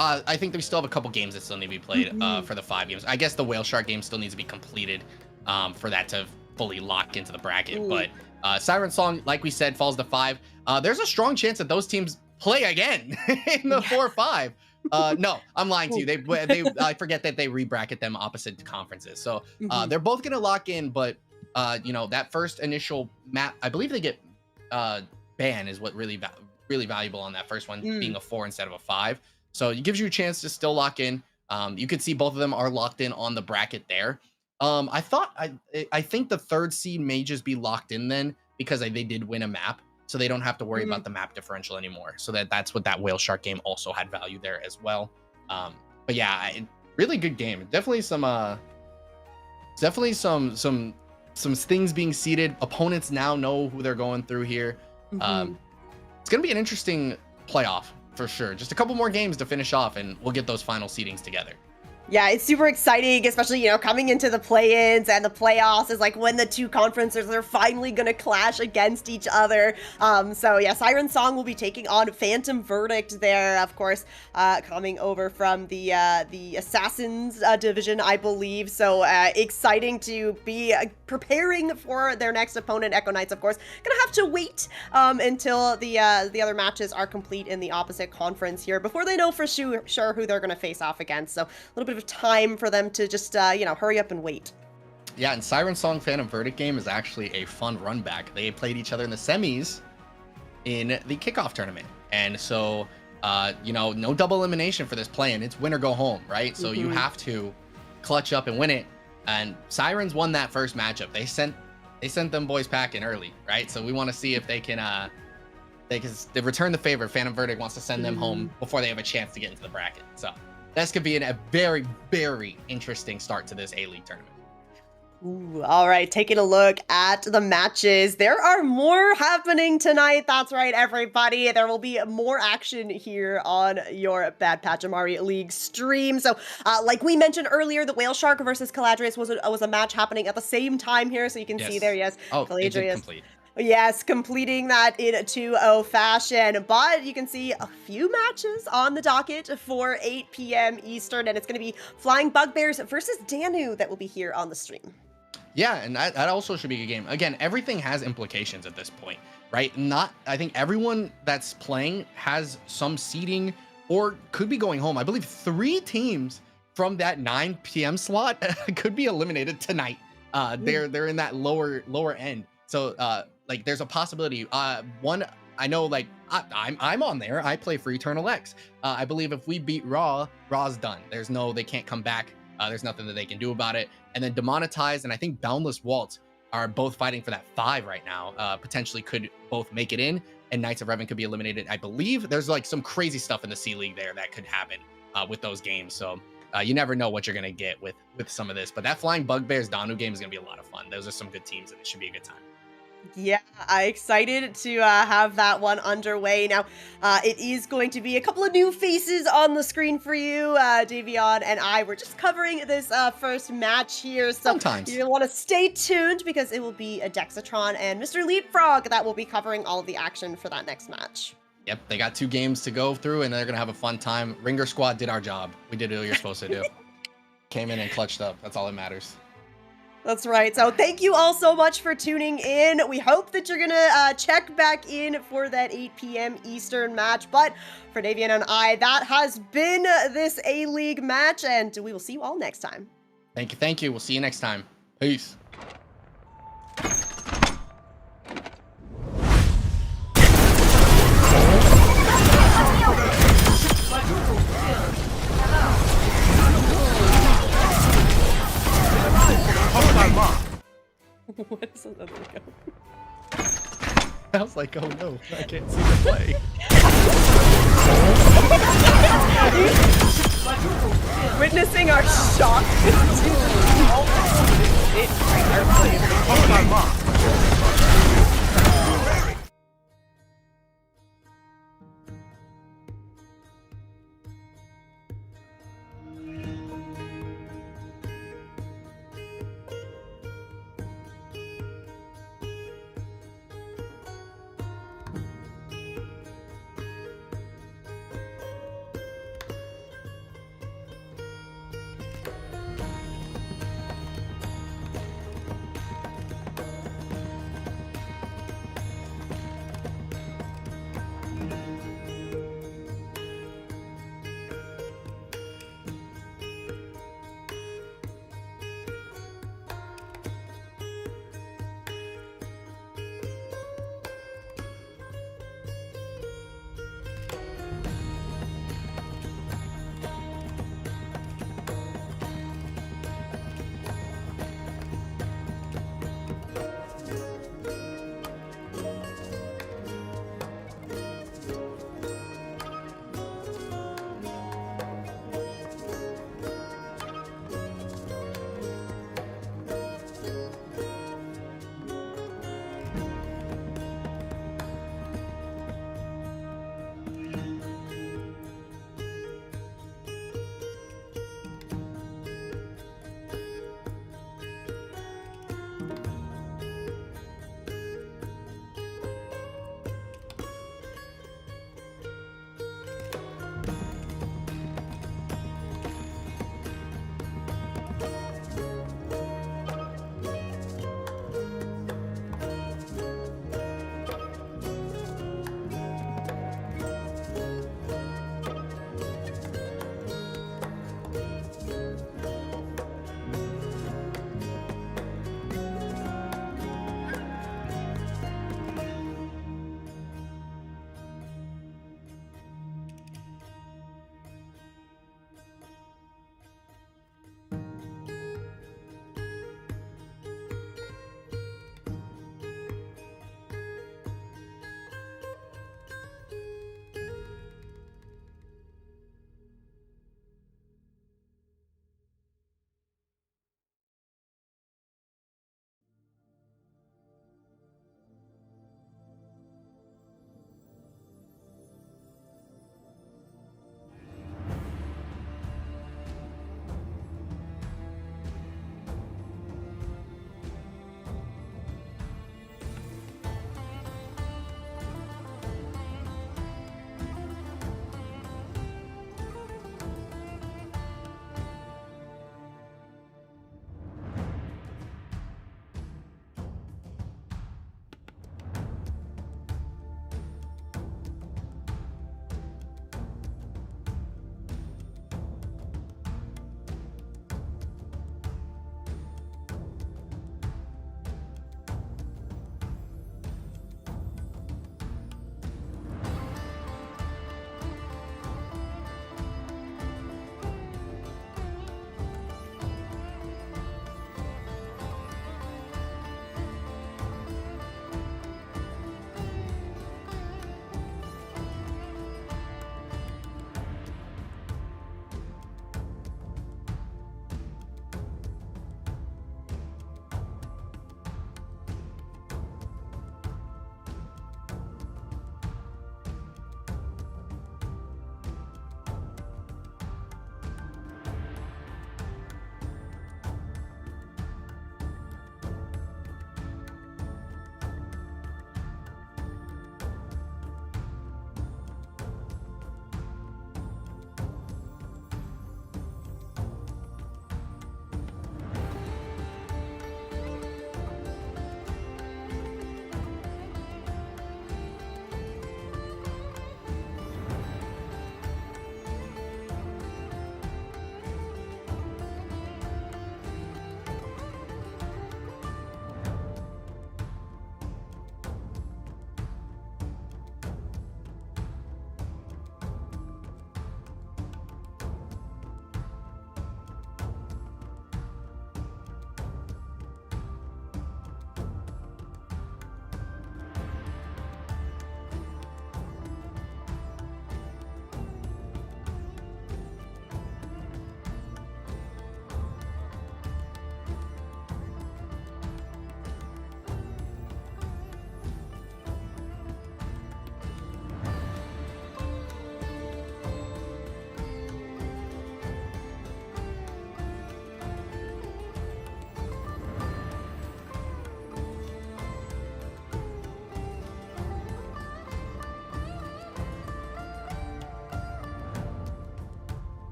I think we still have a couple games that still need to be played for the 5 games. I guess the Whale Shark game still needs to be completed for that to fully lock into the bracket. Ooh. But Siren Song, like we said, falls to 5. There's a strong chance that those teams play again in the 4-5. No, I'm lying to you. They I forget that they re-bracket them opposite conferences. So they're both gonna lock in, but you know, that first initial map, I believe they get ban is what really valuable on that first one, being a 4 instead of a 5. So it gives you a chance to still lock in. You could see both of them are locked in on the bracket there. I think the 3rd seed may just be locked in then, because they did win a map. So they don't have to worry about the map differential anymore. So that's what that Whale Shark game also had value there as well. But yeah, really good game. Definitely some things being seeded. Opponents now know who they're going through here. It's gonna be an interesting playoff for sure. Just a couple more games to finish off, and we'll get those final seedings together. Yeah, it's super exciting, especially, you know, coming into the play-ins and the playoffs is like when the 2 conferences are finally going to clash against each other. So yeah, Siren Song will be taking on Phantom Verdict there, of course, coming over from the Assassins division, I believe. So exciting to be preparing for their next opponent. Echo Knights, of course, gonna have to wait until the other matches are complete in the opposite conference here before they know for sure who they're gonna face off against. So a little bit of time for them to just you know, hurry up and wait. Yeah, and Siren Song Phantom Verdict game is actually a fun run back. They played each other in the semis in the kickoff tournament. And so, you know, no double elimination for this play, and it's win or go home, right? So you have to clutch up and win it. And Sirens won that first matchup. They sent them boys packing early, right? So we want to see if they can they return the favor. Phantom Verdict wants to send them home before they have a chance to get into the bracket. So this could be a very, very interesting start to this A-League tournament. Ooh, all right, taking a look at the matches. There are more happening tonight. That's right, everybody. There will be more action here on your Bad Pachimari League stream. So, like we mentioned earlier, the Whale Shark versus Caladrius was a match happening at the same time here. So you can see there, yes, Caladrius. Complete. Yes, completing that in 2-0 fashion. But you can see a few matches on the docket for 8 p.m. Eastern, and it's going to be Flying Bugbears versus Danu that will be here on the stream. Yeah, and that also should be a game. Again, everything has implications at this point, right? I think everyone that's playing has some seeding or could be going home. I believe 3 teams from that 9 p.m. slot could be eliminated tonight. They're in that lower end. So like there's a possibility. One, I know, like I'm on there. I play for Eternal X. I believe if we beat Raw's done. They can't come back. There's nothing that they can do about it. And then Demonetized and I think Boundless Waltz are both fighting for that 5 right now. Potentially could both make it in, and Knights of Revan could be eliminated. I believe there's like some crazy stuff in the C League there that could happen with those games. So you never know what you're gonna get with some of this. But that Flying Bugbears Danu game is gonna be a lot of fun. Those are some good teams, and it should be a good time. Yeah, I'm excited to have that one underway. Now, it is going to be a couple of new faces on the screen for you. Davion and I were just covering this first match here. So Sometimes. You'll want to stay tuned because it will be a Dexatron and Mr. Leapfrog that will be covering all of the action for that next match. Yep, they got 2 games to go through, and they're going to have a fun time. Ringer Squad did our job. We did what you're supposed to do. Came in and clutched up. That's all that matters. That's right. So thank you all so much for tuning in. We hope that you're going to check back in for that 8 p.m. Eastern match. But for Davian and I, that has been this A-League match, and we will see you all next time. Thank you. We'll see you next time. Peace. What is another go? I was like, oh no, I can't see the play. Witnessing our shock to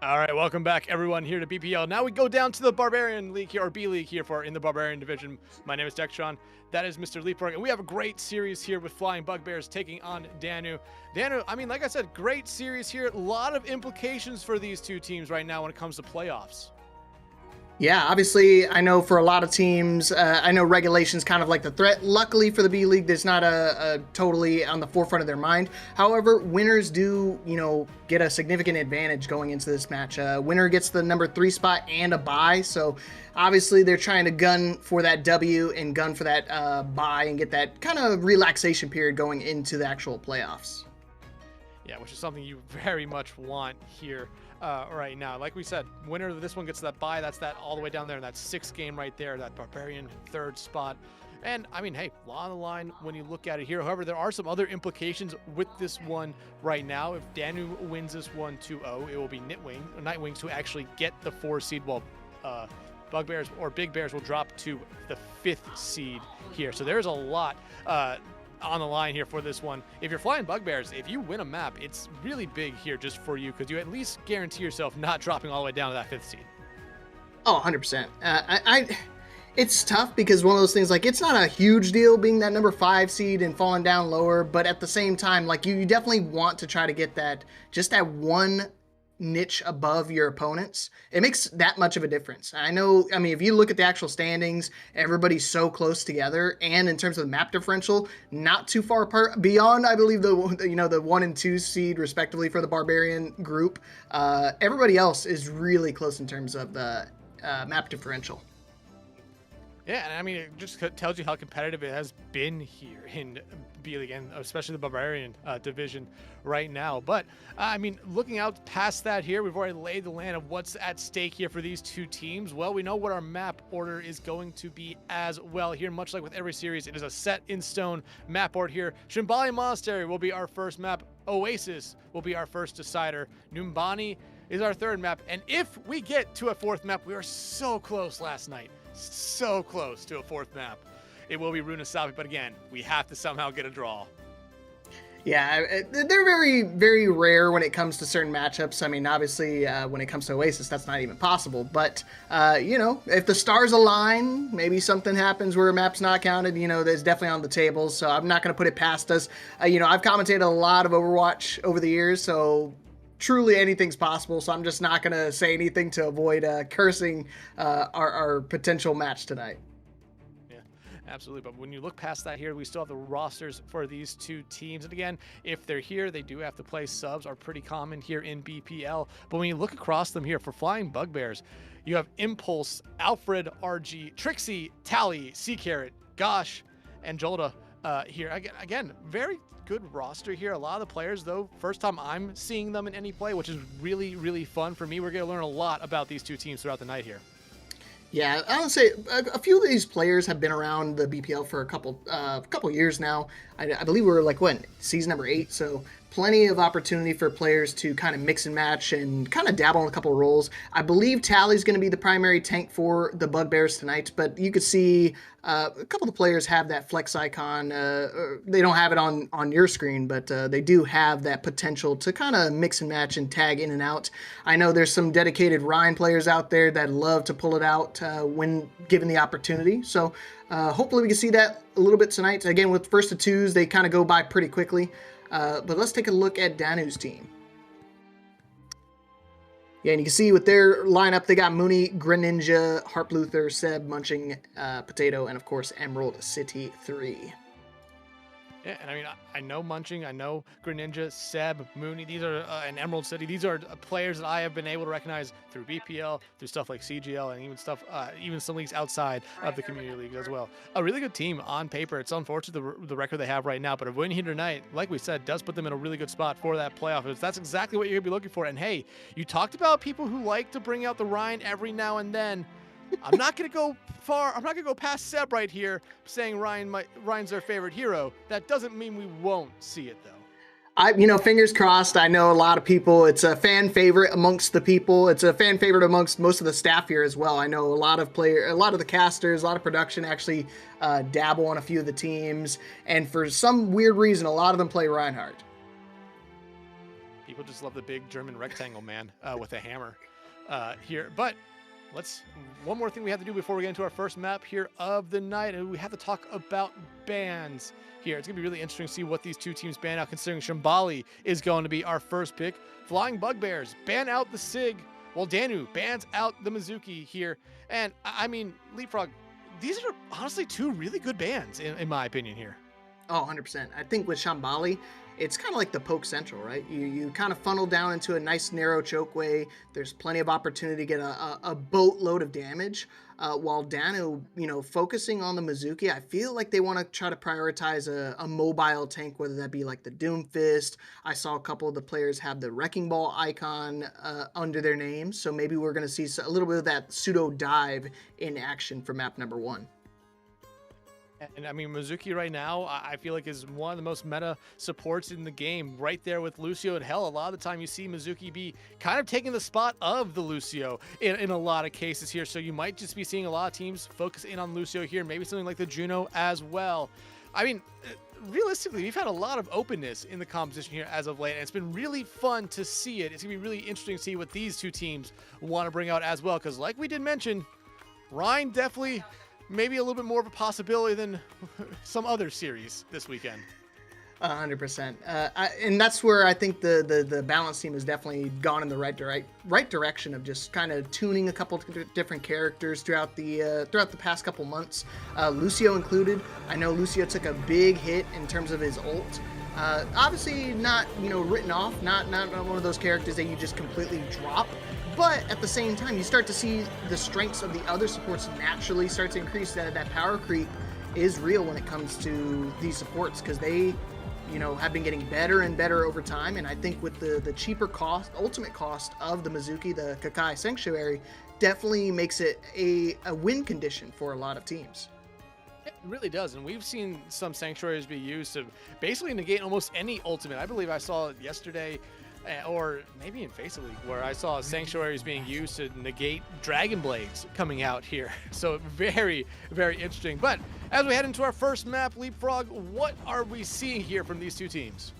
All right, welcome back, everyone, here to BPL. Now we go down to the Barbarian League here, or B League here, for in the Barbarian division. My name is Dextron. That is Mr. Leapfrog, and we have a great series here with Flying Bugbears taking on Danu. Danu, I mean, like I said, great series here. A lot of implications for these two teams right now when it comes to playoffs. Yeah, obviously, I know for a lot of teams, I know regulation's kind of like the threat. Luckily for the B League, there's not a totally on the forefront of their mind. However, winners do, get a significant advantage going into this match. Winner gets the number 3 spot and a bye, so obviously they're trying to gun for that W and gun for that bye and get that kind of relaxation period going into the actual playoffs. Yeah, which is something you very much want here. Right now, like we said, winner of this one gets that bye. That's that all the way down there in that 6th game right there, that Barbarian 3rd spot. And I mean, hey, law on the line when you look at it here. However, there are some other implications with this one right now. If Danu wins this one 2-0, it will be Nightwings who actually get the 4 seed, while Bugbears or Big Bears will drop to the 5th seed here. So there's a lot on the line here for this one. If you're Flying Bugbears, if you win a map, it's really big here just for you, because you at least guarantee yourself not dropping all the way down to that 5th seed. Oh, 100%. It's tough because one of those things, like, it's not a huge deal being that number 5 seed and falling down lower, but at the same time, like, you definitely want to try to get that, just that one niche above your opponents. It makes that much of a difference. I mean, if you look at the actual standings, everybody's so close together, and in terms of the map differential, not too far apart beyond, I believe, the 1 and 2 seed respectively for the Barbarian group. Everybody else is really close in terms of the map differential. Yeah, and I mean, it just tells you how competitive it has been here in B League, and especially the Barbarian division right now. But, I mean, looking out past that here, we've already laid the land of what's at stake here for these two teams. Well, we know what our map order is going to be as well here. Much like with every series, it is a set-in-stone map board here. Shimbali Monastery will be our first map. Oasis will be our first decider. Numbani is our 3rd map. And if we get to a 4th map, we were so close last night. So close to a 4th map. It will be Runasabi, but again, we have to somehow get a draw. Yeah, they're very, very rare when it comes to certain matchups. I mean, obviously, when it comes to Oasis, that's not even possible. But, if the stars align, maybe something happens where a map's not counted, that's definitely on the table. So I'm not going to put it past us. I've commentated a lot of Overwatch over the years, so truly anything's possible. So I'm just not going to say anything to avoid cursing our potential match tonight. Absolutely, but when you look past that here, we still have the rosters for these two teams. And again, if they're here, they do have to play subs, are pretty common here in BPL. But when you look across them here, for Flying Bugbears, you have Impulse, Alfred, RG, Trixie, Tally, Sea Carrot, Gosh, and Jolda here. Again, very good roster here. A lot of the players, though, first time I'm seeing them in any play, which is really, really fun for me. We're going to learn a lot about these two teams throughout the night here. Yeah, I would say a few of these players have been around the BPL for a couple years now. I believe we're season number 8, so plenty of opportunity for players to kind of mix and match and kind of dabble in a couple of roles. I believe Tally's going to be the primary tank for the Bugbears tonight, but you could see a couple of the players have that flex icon. They don't have it on your screen, but they do have that potential to kind of mix and match and tag in and out. I know there's some dedicated Rhine players out there that love to pull it out when given the opportunity. So hopefully we can see that a little bit tonight. Again, with 1st to 2s, they kind of go by pretty quickly. But let's take a look at Danu's team. Yeah, and you can see with their lineup, they got Mooney, Greninja, Harp Luther, Seb, Munching, Potato, and of course Emerald City 3. Yeah, and I mean, I know Munching, I know Greninja, Seb, Mooney. These are and Emerald City. These are players that I have been able to recognize through BPL, through stuff like CGL, and even some leagues outside of the community league as well. A really good team on paper. It's unfortunate the record they have right now, but a win here tonight, like we said, does put them in a really good spot for that playoff. That's exactly what you're gonna be looking for. And hey, you talked about people who like to bring out the Rhine every now and then. I'm not going to go far. I'm not going to go past Seb right here saying Ryan's their favorite hero. That doesn't mean we won't see it, though. Fingers crossed. I know a lot of people, it's a fan favorite amongst the people. It's a fan favorite amongst most of the staff here as well. I know a lot of the casters, a lot of production actually dabble on a few of the teams. And for some weird reason, a lot of them play Reinhardt. People just love the big German rectangle man with a hammer here. But one more thing we have to do before we get into our first map here of the night, and we have to talk about bans here. It's going to be really interesting to see what these two teams ban out, considering Shambali is going to be our first pick. Flying Bugbears ban out the Sig, while Danu bans out the Mizuki here. And I mean, Leapfrog, these are honestly two really good bans in my opinion here. Oh, 100%. I think with Shambali, it's kind of like the poke central, right? You kind of funnel down into a nice narrow chokeway. There's plenty of opportunity to get a boatload of damage. While Danu, focusing on the Mizuki, I feel like they want to try to prioritize a mobile tank, whether that be like the Doomfist. I saw a couple of the players have the Wrecking Ball icon under their name, so maybe we're going to see a little bit of that pseudo dive in action for map number 1. And I mean, Mizuki right now, I feel like is one of the most meta supports in the game, right there with Lucio. And hell, a lot of the time you see Mizuki be kind of taking the spot of the Lucio in a lot of cases here. So you might just be seeing a lot of teams focus in on Lucio here, maybe something like the Juno as well. I mean, realistically, we've had a lot of openness in the competition here as of late, and it's been really fun to see it. It's going to be really interesting to see what these two teams want to bring out as well, because like we did mention, Rhine definitely maybe a little bit more of a possibility than some other series this weekend. 100%. And that's where I think the balance team has definitely gone in the right direction of just kind of tuning a couple different characters throughout the past couple months. Lucio included. I know Lucio took a big hit in terms of his ult. Obviously not written off, not one of those characters that you just completely drop. But at the same time, you start to see the strengths of the other supports naturally start to increase. That power creep is real when it comes to these supports, because they, have been getting better and better over time. And I think with the cheaper ultimate cost of the Mizuki, the Kakai Sanctuary, definitely makes it a win condition for a lot of teams. It really does, and we've seen some Sanctuaries be used to basically negate almost any ultimate. I believe I saw it yesterday, or maybe in Face League, where I saw Sanctuaries being used to negate Dragon Blades coming out here. So very, very interesting. But as we head into our first map, Leapfrog, what are we seeing here from these two teams?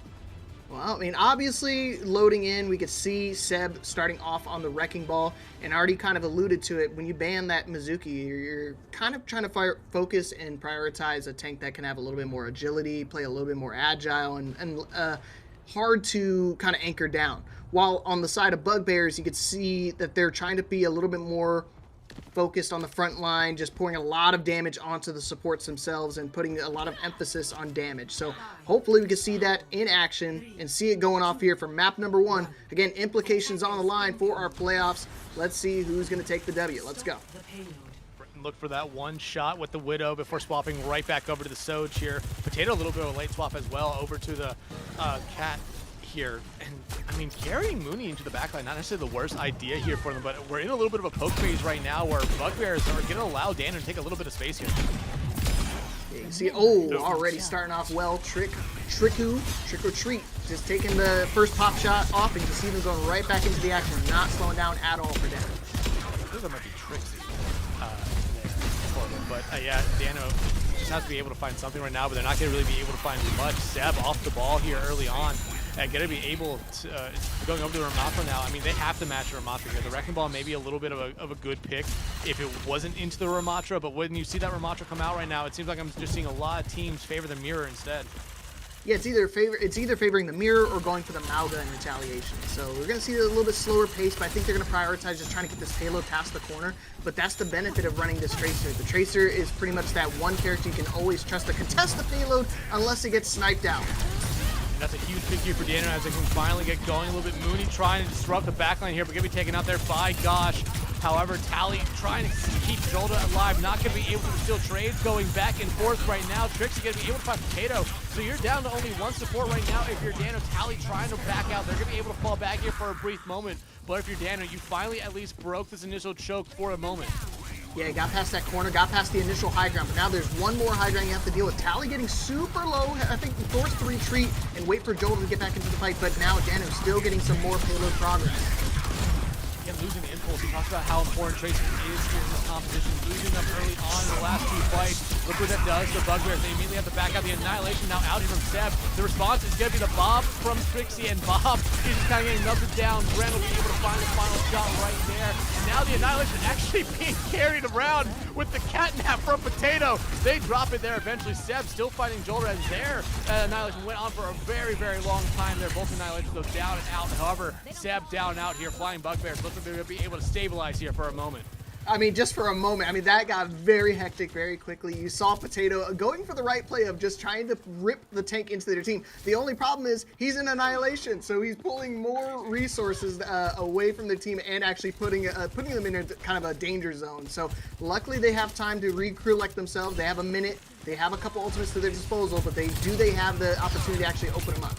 Well, I mean, obviously, loading in, we could see Seb starting off on the Wrecking Ball, and already kind of alluded to it. When you ban that Mizuki, you're kind of trying to focus and prioritize a tank that can have a little bit more agility, play a little bit more agile, and hard to kind of anchor down. While on the side of Bugbears, you could see that they're trying to be a little bit more focused on the front line, just pouring a lot of damage onto the supports themselves and putting a lot of emphasis on damage. So hopefully we can see that in action and see it going off here for map number 1. Again, implications on the line for our playoffs. Let's see who's going to take the W. Let's go. Look for that one shot with the Widow before swapping right back over to the Soj here. Potato, a little bit of a late swap as well over to the Cat here. And I mean, carrying Mooney into the backline, not necessarily the worst idea here for them, but we're in a little bit of a poke phase right now where Bugbears are going to allow Danu to take a little bit of space here. Yeah, you see, already starting off well. Trick or treat. Just taking the first pop shot off, and you can see them going right back into the action, not slowing down at all for Danu. I think that might be Trixie. But yeah, Danu just has to be able to find something right now, but they're not going to really be able to find much. Seb off the ball here early on, and going to be able to going over to the Ramatra now. I mean, they have to match the Ramatra here. The Wrecking Ball may be a little bit of a good pick if it wasn't into the Ramatra, but when you see that Ramatra come out right now, it seems like I'm just seeing a lot of teams favor the mirror instead. Yeah, it's either favoring the mirror or going for the Mauga in retaliation. So we're going to see a little bit slower pace, but I think they're going to prioritize just trying to get this payload past the corner. But that's the benefit of running this Tracer. The Tracer is pretty much that one character you can always trust to contest the payload unless it gets sniped out. And that's a huge pick here for Danu as they can finally get going a little bit. Mooney trying to disrupt the backline here, but going to be taken out there by Gosh. However, Tally trying to keep Jolda alive, not going to be able to steal trades, going back and forth right now. Trixie going to be able to find Potato. So you're down to only one support right now. If you're Danu, Tally trying to back out. They're going to be able to fall back here for a brief moment. But if you're Danu, you finally at least broke this initial choke for a moment. Yeah, got past that corner, got past the initial high ground, but now there's one more high ground you have to deal with. Tally getting super low, I think forced to retreat and wait for Joel to get back into the fight, but now Danu still getting some more payload progress. Again, losing the impulse. He talks about how important Tracer is here in this competition. Losing them early on in the last two fights. Look what that does to Bugbears. They immediately have to back out. The Annihilation now out here from Seb. The response is going to be the Bob from Trixie, and Bob is just kind of getting melted down. Gren will be able to find the final shot right there. And now the Annihilation actually being carried around with the catnap from Potato. They drop it there eventually. Seb still fighting Jolter as their Annihilation went on for a very, very long time there. Both Annihilations go down and out. However, Seb down and out here. Flying Bugbears. Looks like they're going to be able to stabilize here for a moment. I mean, just for a moment. I mean, that got very hectic very quickly. You saw Potato going for the right play of just trying to rip the tank into their team. The only problem is he's in Annihilation, so he's pulling more resources away from their team and actually putting them in a kind of a danger zone. So luckily they have time to recollect themselves. They have a minute. They have a couple ultimates to their disposal, but they have the opportunity to actually open them up.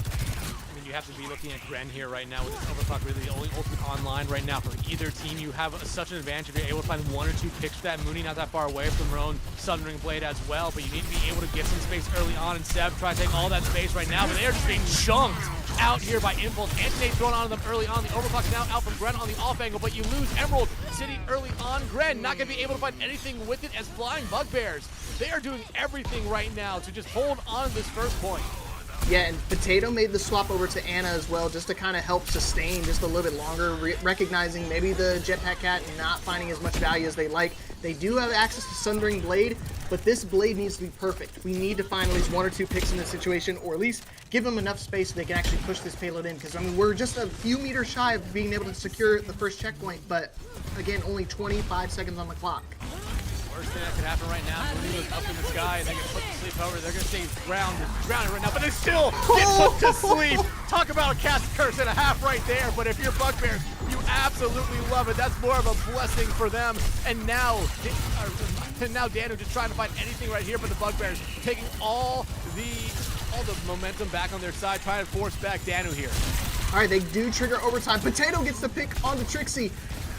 You have to be looking at Gren here right now with this overclock, really the only ultimate online right now for either team. You have such an advantage if you're able to find 1 or 2 picks for that. Mooney not that far away from their own Sundering Blade as well, but you need to be able to get some space early on, and Seb try to take all that space right now, but they are just being chunked out here by Impulse. Anti-Nade thrown on them early on. The overclock now out from Gren on the off angle, but you lose Emerald City early on. Gren not going to be able to find anything with it as Flying Bugbears. They are doing everything right now to just hold on to this first point. Yeah, and Potato made the swap over to Anna as well, just to kind of help sustain just a little bit longer, recognizing maybe the Jetpack Cat not finding as much value as they like. They do have access to Sundering Blade, but this blade needs to be perfect. We need to find at least 1 or 2 picks in this situation, or at least give them enough space so they can actually push this payload in, because I mean, we're just a few meters shy of being able to secure the first checkpoint, but again, only 25 seconds on the clock. Worst thing that could happen right now, Mooney was up in the sky and they get put to sleep. However, they're going to stay grounded right now, but they still get put to sleep. Talk about a cast curse and a half right there, but if you're Bugbears, you absolutely love it. That's more of a blessing for them. And now Danu just trying to find anything right here, but the Bugbears taking all the momentum back on their side, trying to force back Danu here. All right, they do trigger overtime. Potato gets the pick on the Trixie.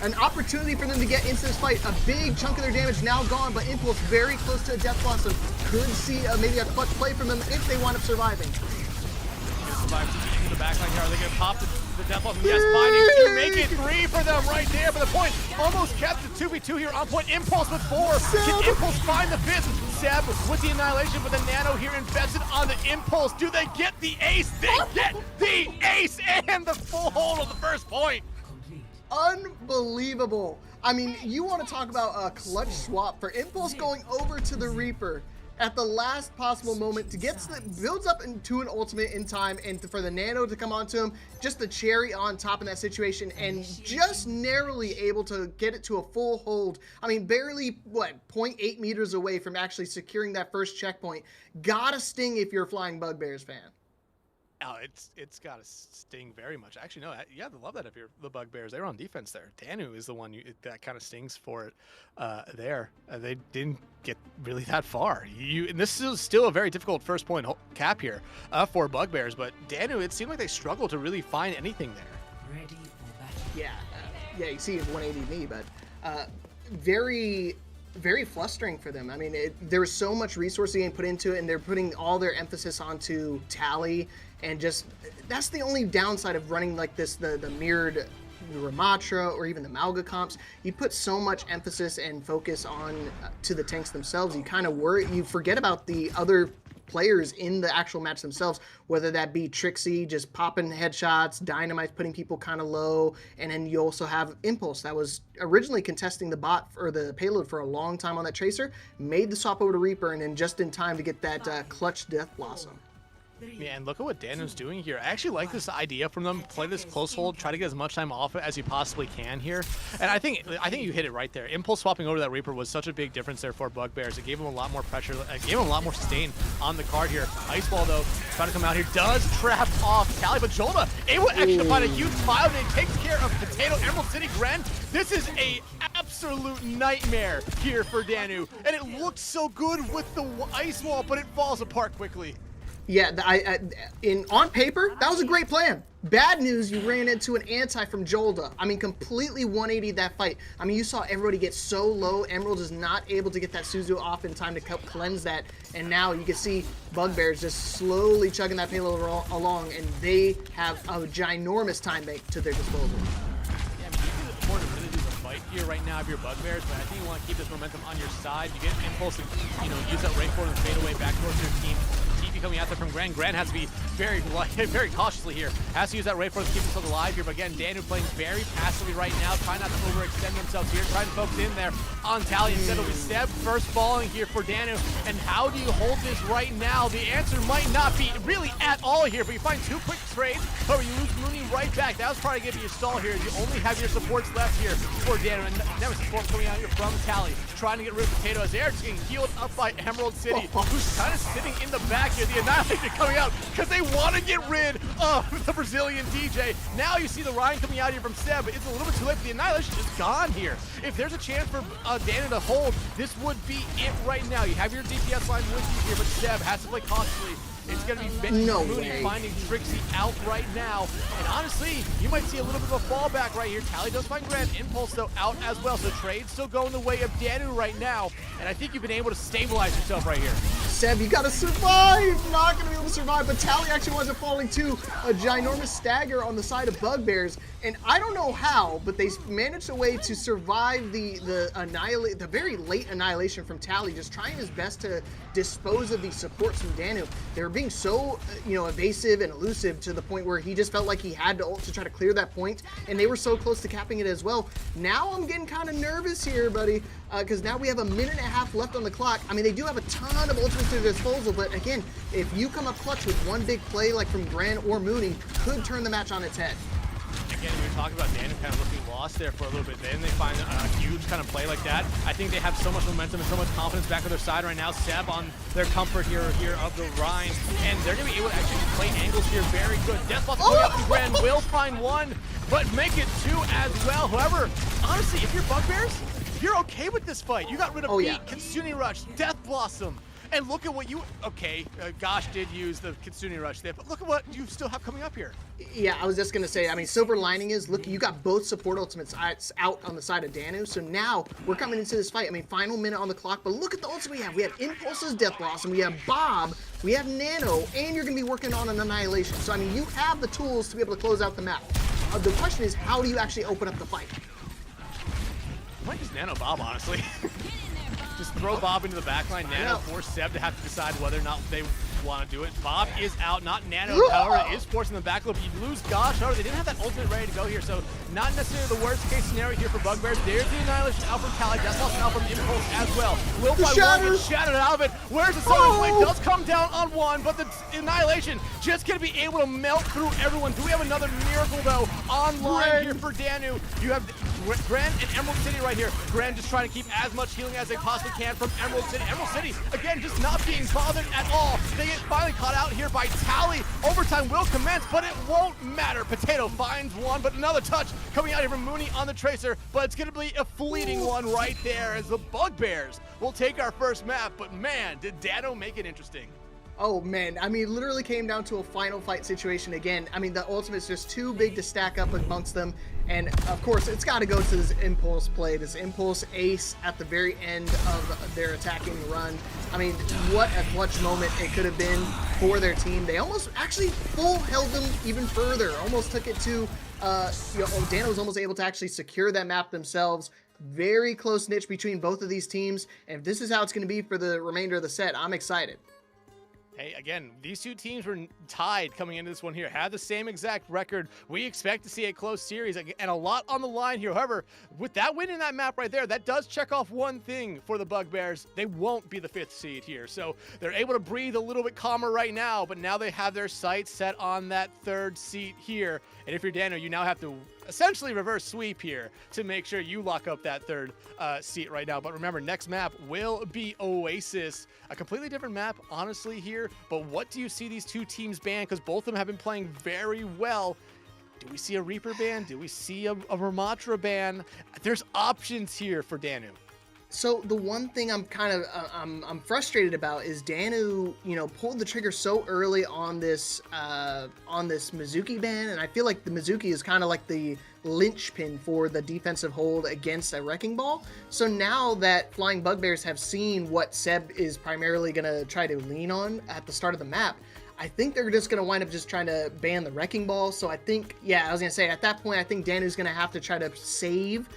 An opportunity for them to get into this fight. A big chunk of their damage now gone, but Impulse very close to a Death Blossom. Could see maybe a clutch play from them if they wind up surviving. Survive to the backline here. Are they going to pop the Death Blossom? Yes, finding 2, make it 3 for them right there. But the point almost kept the 2v2 here on point. Impulse with 4. Can Impulse find the 5th? Seb with the Annihilation, but the Nano here invested on the Impulse. Do they get the ace? They get the ace and the full hold of the first point. Unbelievable. I mean, you want to talk about a clutch swap for Impulse going over to the Reaper at the last possible moment to get builds up into an ultimate in time, and for the Nano to come onto him, just the cherry on top in that situation, and just narrowly able to get it to a full hold. I mean, barely, 0.8 meters away from actually securing that first checkpoint. Gotta sting if you're a Flying Bugbears fan. Oh, it's got to sting very much. Actually, no, you have to love that if you're the Bugbears. They were on defense there. Danu is the one that kind of stings for it there. They didn't get really that far. And this is still a very difficult first point cap here for Bugbears, but Danu, it seemed like they struggled to really find anything there. Ready or battle. Yeah, you see it's 180 me, but very flustering for them. I mean, there was so much resource being put into it, and they're putting all their emphasis onto Tally, and just that's the only downside of running like this, the mirrored Ramatra or even the Malga comps. You put so much emphasis and focus on to the tanks themselves. You kind of you forget about the other players in the actual match themselves, whether that be Trixie just popping headshots, Dynamite putting people kind of low, and then you also have Impulse that was originally contesting the bot or the payload for a long time on that Tracer, made the swap over to Reaper, and then just in time to get that clutch Death Blossom. Yeah, and look at what Danu's doing here. I actually like this idea from them. Play this close hold, try to get as much time off it as you possibly can here. And I think you hit it right there. Impulse swapping over that Reaper was such a big difference there for Bugbears. It gave him a lot more pressure. It gave him a lot more sustain on the card here. Ice Ball, though, trying to come out here. Does trap off Tally, but Jolta able actually to find a huge pile, and it takes care of Potato. Emerald City Gren. This is a absolute nightmare here for Danu. And it looked so good with the Ice Wall, but it falls apart quickly. Yeah, on paper, that was a great plan. Bad news, you ran into an anti from Jolta. I mean, completely 180 that fight. I mean, you saw everybody get so low. Emerald is not able to get that Suzu off in time to cleanse that. And now you can see Bugbears just slowly chugging that payload along, and they have a ginormous time bank to their disposal. Yeah, I mean, you can afford to really lose a fight here right now if you're Bugbears, but I think you want to keep this momentum on your side. You get impulse to, use that right forward and fade away back towards your team. TP coming out there from Gran. Gran has to be very cautiously here. Has to use that right forward to keep himself alive here. But again, Danu playing very passively right now, trying not to overextend themselves here, trying to focus in there on Tally instead of Seb. First falling here for Danu. And how do you hold this right now? The answer might not be really at all here, but you find 2 quick trades. However, you lose Mooney right back. That was probably going to be your stall here. You only have your supports left here for Danu. And Nemesis support coming out here from Tally, trying to get rid of Potato as they're getting healed up by Emerald City, who's kind of sitting in the back here. The Annihilation coming out because they want to get rid of the Brazilian DJ. Now you see the Ryan coming out here from Seb, but it's a little bit too late. The Annihilation is gone here. If there's a chance for Danu to hold, this would be it right now. You have your DPS line with you here, but Seb has to play cautiously. It's going to be Mooney finding Trixie out right now. And honestly, you might see a little bit of a fallback right here. Tally does find Grand. Impulse, though, out as well. So trade's still going the way of Danu right now. And I think you've been able to stabilize yourself right here. Seb, you got to survive. Not going to be able to survive. But Tally actually wasn't falling to a ginormous stagger on the side of Bugbears. And I don't know how, but they managed a way to survive the very late annihilation from Tally, just trying his best to dispose of these supports from Danu. They were being so, evasive and elusive to the point where he just felt like he had to ult to try to clear that point, and they were so close to capping it as well. Now I'm getting kind of nervous here, buddy, because now we have 1.5 minutes left on the clock. I mean, they do have a ton of ultimates to their disposal, but again, if you come up clutch with one big play like from Gran or Mooney, could turn the match on its head. Again, we were talking about Danu kind of looking lost there for a little bit. Then they find a huge kind of play like that. I think they have so much momentum and so much confidence back on their side right now. Seb on their comfort here of the Rhine, and they're going to be able to actually play angles here very good. Deathbox going up to Grand will find 1, but make it 2 as well. However, honestly, if you're Bugbears, you're okay with this fight. You got rid of Beat, Kitsune Rush, Death Blossom. And look at what you, Gosh did use the Kitsune Rush there, but look at what you still have coming up here. Yeah, I was just going to say, I mean, silver lining is, look, you got both support ultimates out on the side of Danu, so now we're coming into this fight. I mean, final minute on the clock, but look at the ults we have. We have Impulse's Death Blossom, we have Bob, we have Nano, and you're going to be working on an Annihilation. So, I mean, you have the tools to be able to close out the map. The question is, how do you actually open up the fight? I might just Nano Bob, honestly. Just throw Bob into the backline. Nano force Seb to have to decide whether or not they want to do it. Bob is out, not Nano. However, it is forcing the back loop. You lose Gosh. However, they didn't have that ultimate ready to go here, so not necessarily the worst case scenario here for Bugbears. There's the Annihilation out from Tally. That's also out from Impulse as well. Will find one, but shattered out of it. Where's the Sonic Blade? Does come down on 1, but the Annihilation just going to be able to melt through everyone. Do we have another miracle, though, online here for Danu? You have Gran and Emerald City right here. Gran just trying to keep as much healing as they possibly can from Emerald City. Emerald City, again, just not being bothered at all. They get finally caught out here by Tally. Overtime will commence, but it won't matter. Potato finds 1, but another touch coming out here from Mooney on the Tracer, but it's going to be a fleeting one right there as the Bugbears will take our first map. But man, did Danu make it interesting. Oh man, I mean, it literally came down to a final fight situation again. I mean, the ultimate's just too big to stack up amongst them. And of course, it's got to go to this Impulse play, this Impulse ace at the very end of their attacking run. I mean, what a clutch moment it could have been for their team. They almost actually full held them even further, almost took it to, Danu was almost able to actually secure that map themselves. Very close niche between both of these teams. And if this is how it's going to be for the remainder of the set, I'm excited. Hey, again, these two teams were tied coming into this one here, had the same exact record. We expect to see a close series and a lot on the line here. However, with that win in that map right there, that does check off one thing for the Bugbears. They won't be the 5th seed here. So they're able to breathe a little bit calmer right now, but now they have their sights set on that 3rd seat here. And if you're Danu, you now have to essentially reverse sweep here to make sure you lock up that 3rd seat right now. But remember, next map will be Oasis. A completely different map, honestly, here. But what do you see these two teams ban? Because both of them have been playing very well. Do we see a Reaper ban? Do we see a Ramatra ban? There's options here for Danu. So the one thing I'm kind of I'm frustrated about is Danu, pulled the trigger so early on this Mizuki ban, and I feel like the Mizuki is kind of like the linchpin for the defensive hold against a Wrecking Ball. So now that Flying Bugbears have seen what Seb is primarily going to try to lean on at the start of the map, I think they're just going to wind up just trying to ban the Wrecking Ball. So I think, I was going to say, at that point, I think Danu's going to have to try to save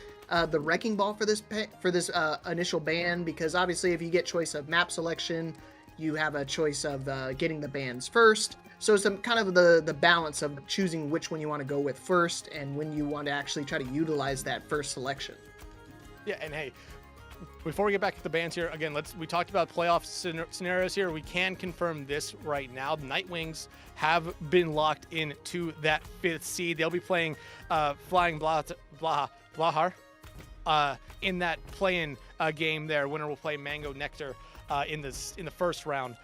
the Wrecking Ball for this initial ban, because obviously if you get choice of map selection, you have a choice of getting the bans first. So it's kind of the balance of choosing which one you want to go with first and when you want to actually try to utilize that first selection. Yeah, and hey, before we get back to the bans here, again, we talked about playoff scenarios here. We can confirm this right now. The Nightwings have been locked into that 5th seed. They'll be playing Flying Blahar in that play-in game there. Winner will play Mango Nectar in the first round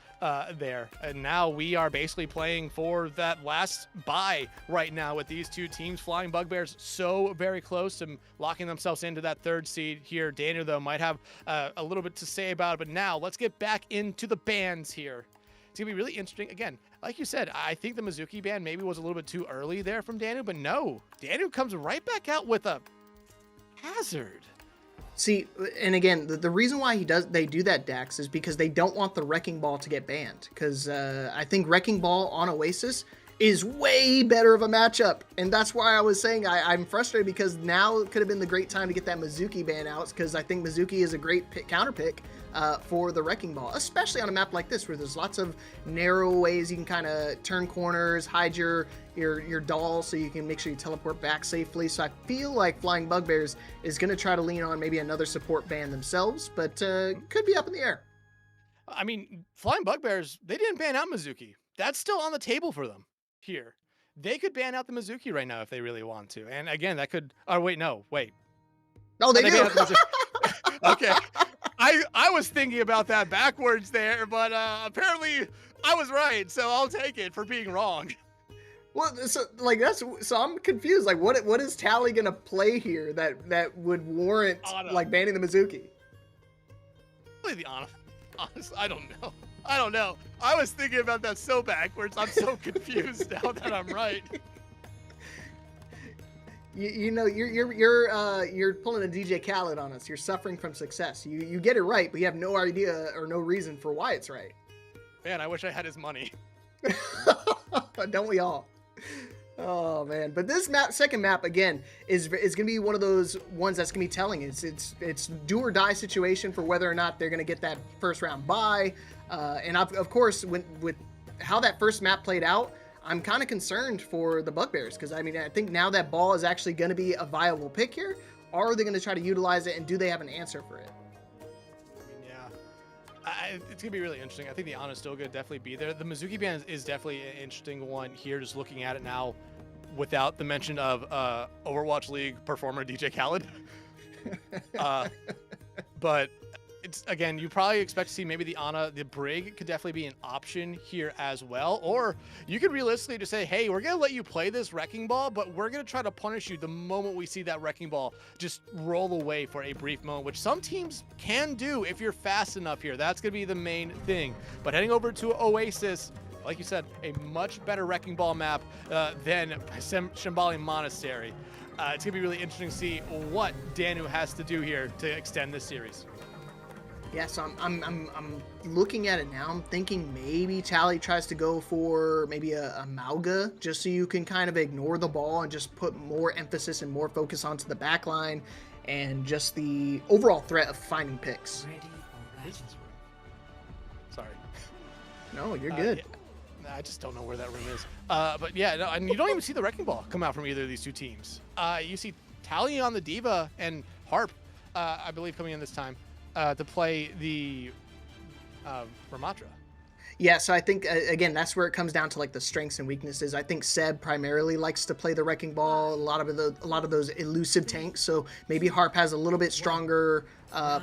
there. And now we are basically playing for that last bye right now with these two teams. Flying Bugbears so very close to locking themselves into that 3rd seed here. Danu, though, might have a little bit to say about it. But now let's get back into the bans here. It's going to be really interesting. Again, like you said, I think the Mizuki ban maybe was a little bit too early there from Danu. But no, Danu comes right back out with a hazard. See, and again, the reason why they do that, Dax, is because they don't want the Wrecking Ball to get banned. Because I think Wrecking Ball on Oasis is way better of a matchup. And that's why I was saying I'm frustrated, because now could have been the great time to get that Mizuki ban out, because I think Mizuki is a great counter pick for the Wrecking Ball, especially on a map like this where there's lots of narrow ways you can kind of turn corners, hide your doll so you can make sure you teleport back safely. So I feel like Flying Bugbears is going to try to lean on maybe another support ban themselves, but could be up in the air. I mean, Flying Bugbears, they didn't ban out Mizuki. That's still on the table for them here. They could ban out the Mizuki right now if they really want to. And again, that could... Oh, wait, no. Wait. Oh, they do? Okay. I was thinking about that backwards there, but apparently I was right, so I'll take it for being wrong. Well, so I'm confused. Like, what is Tally gonna play here that would warrant like banning the Mizuki? Really, the honest, I don't know. I was thinking about that so backwards. I'm so confused now that I'm right. You know, you're pulling a DJ Khaled on us. You're suffering from success. You get it right, but you have no idea or no reason for why it's right. Man, I wish I had his money. Don't we all? Oh man! But this second map again is gonna be one of those ones that's gonna be telling. It's do or die situation for whether or not they're gonna get that first round bye. And of course, with how that first map played out, I'm kind of concerned for the Bugbears, because I mean, I think now that ball is actually going to be a viable pick here. Are they going to try to utilize it, and do they have an answer for it? I mean, yeah, it's going to be really interesting. I think the Ana's still going to definitely be there. The Mizuki ban is definitely an interesting one here, just looking at it now without the mention of Overwatch League performer DJ Khaled. But it's, again, you probably expect to see maybe the Ana, the Brig could definitely be an option here as well. Or you could realistically just say, hey, we're going to let you play this Wrecking Ball, but we're going to try to punish you the moment we see that Wrecking Ball just roll away for a brief moment, which some teams can do if you're fast enough here. That's going to be the main thing. But heading over to Oasis, like you said, a much better Wrecking Ball map than Shambali Monastery. It's going to be really interesting to see what Danu has to do here to extend this series. Yeah, so I'm looking at it now. I'm thinking maybe Tally tries to go for maybe a Mauga, just so you can kind of ignore the ball and just put more emphasis and more focus onto the back line and just the overall threat of finding picks. Sorry. No, you're good. Yeah. I just don't know where that room is. But yeah, no, and you don't even see the Wrecking Ball come out from either of these two teams. You see Tally on the Diva and Harp, I believe, coming in this time. To play the Ramatra. Yeah, so I think again that's where it comes down to like the strengths and weaknesses. I think Seb primarily likes to play the Wrecking Ball, a lot of those elusive tanks. So maybe Harp has a little bit stronger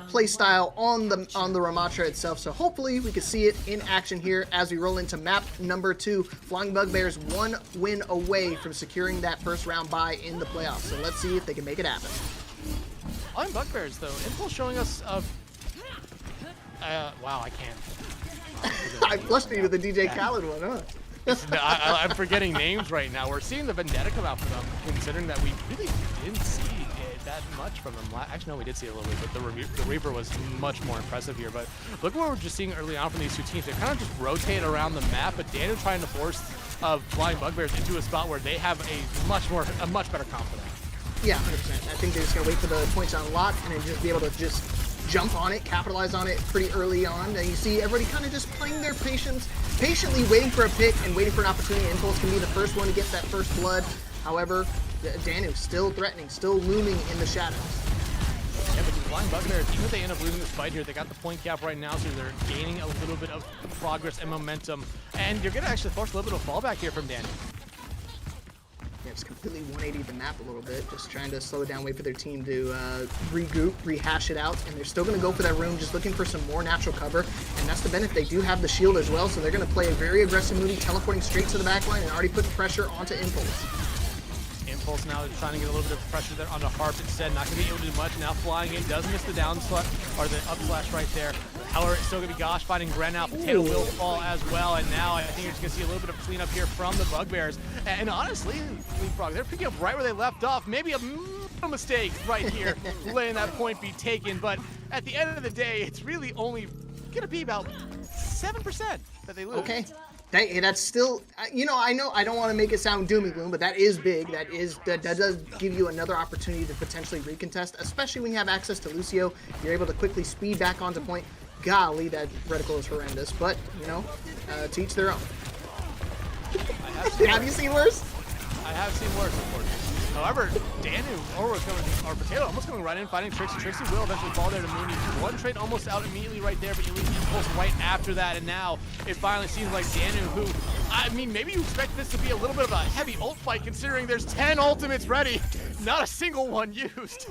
play style on the Ramatra itself. So hopefully we can see it in action here as we roll into map number 2. Flying Bugbears 1 win away from securing that first round bye in the playoffs. So let's see if they can make it happen. On Bugbears though, Impulse showing us wow, I can't. I flushed you with the DJ Khaled one, huh? I'm forgetting names right now. We're seeing the Vendetta come out for them, considering that we really didn't see that much from them. Actually, no, we did see a little bit, but the Reaper was much more impressive here. But look what we're just seeing early on from these two teams. They kind of just rotate around the map, but Danu trying to force Flying Bugbears into a spot where they have a much better confidence. Yeah, 100%. I think they're just going to wait for the points to unlock and then just be able to just jump on it, capitalize on it pretty early on. And you see everybody kind of just playing their patience, patiently waiting for a pick and waiting for an opportunity. Impulse can be the first one to get that first blood. However, Danu still threatening, still looming in the shadows. Yeah, but the Flying Bugbears, even if they end up losing this fight here, they got the point cap right now, so they're gaining a little bit of progress and momentum. And you're going to actually force a little bit of fallback here from Danu. Yeah, it's completely 180 the map a little bit, just trying to slow it down, wait for their team to regroup, rehash it out, and they're still going to go for that room, just looking for some more natural cover, and that's the benefit. They do have the shield as well, so they're going to play a very aggressive movie, teleporting straight to the backline and already put pressure onto Impulse. Impulse now is trying to get a little bit of pressure there onto Harp instead, not going to be able to do much. Now flying in, does miss the down slash, or the up slash right there. However, it's still going to be Gosh fighting Gren out. Potato will fall as well, and now I think you're just going to see a little bit of cleanup here from the Bugbears. And honestly, Leapfrog, they're picking up right where they left off. Maybe a mistake right here, letting that point be taken. But at the end of the day, it's really only going to be about 7% that they lose. Okay. That's still, you know I don't want to make it sound doom and gloom, but that is big. That does give you another opportunity to potentially recontest, especially when you have access to Lucio. You're able to quickly speed back onto point. Golly, that reticle is horrendous, but, you know, to each their own. Have you seen worse? I have seen worse, unfortunately. However, Danu, or Potato, almost coming right in, fighting Trixie. Trixie will eventually fall there to Mooney. One trade almost out immediately right there, but you lose Impulse right after that, and now it finally seems like Danu, who, I mean, maybe you expect this to be a little bit of a heavy ult fight, considering there's 10 ultimates ready, not a single one used.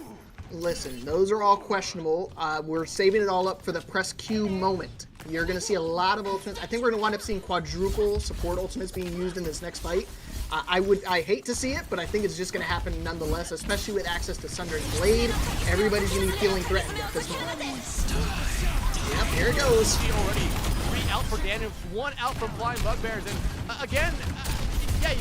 Listen, those are all questionable. We're saving it all up for the press Q moment. You're going to see a lot of ultimates. I think we're going to wind up seeing quadruple support ultimates being used in this next fight. I hate to see it, but I think it's just going to happen nonetheless, especially with access to Sundering Blade. Everybody's going to be feeling threatened at this moment. Yep, here it goes. Already 3 out for Danu, 1 out from Flying Bugbears, and again, yeah, you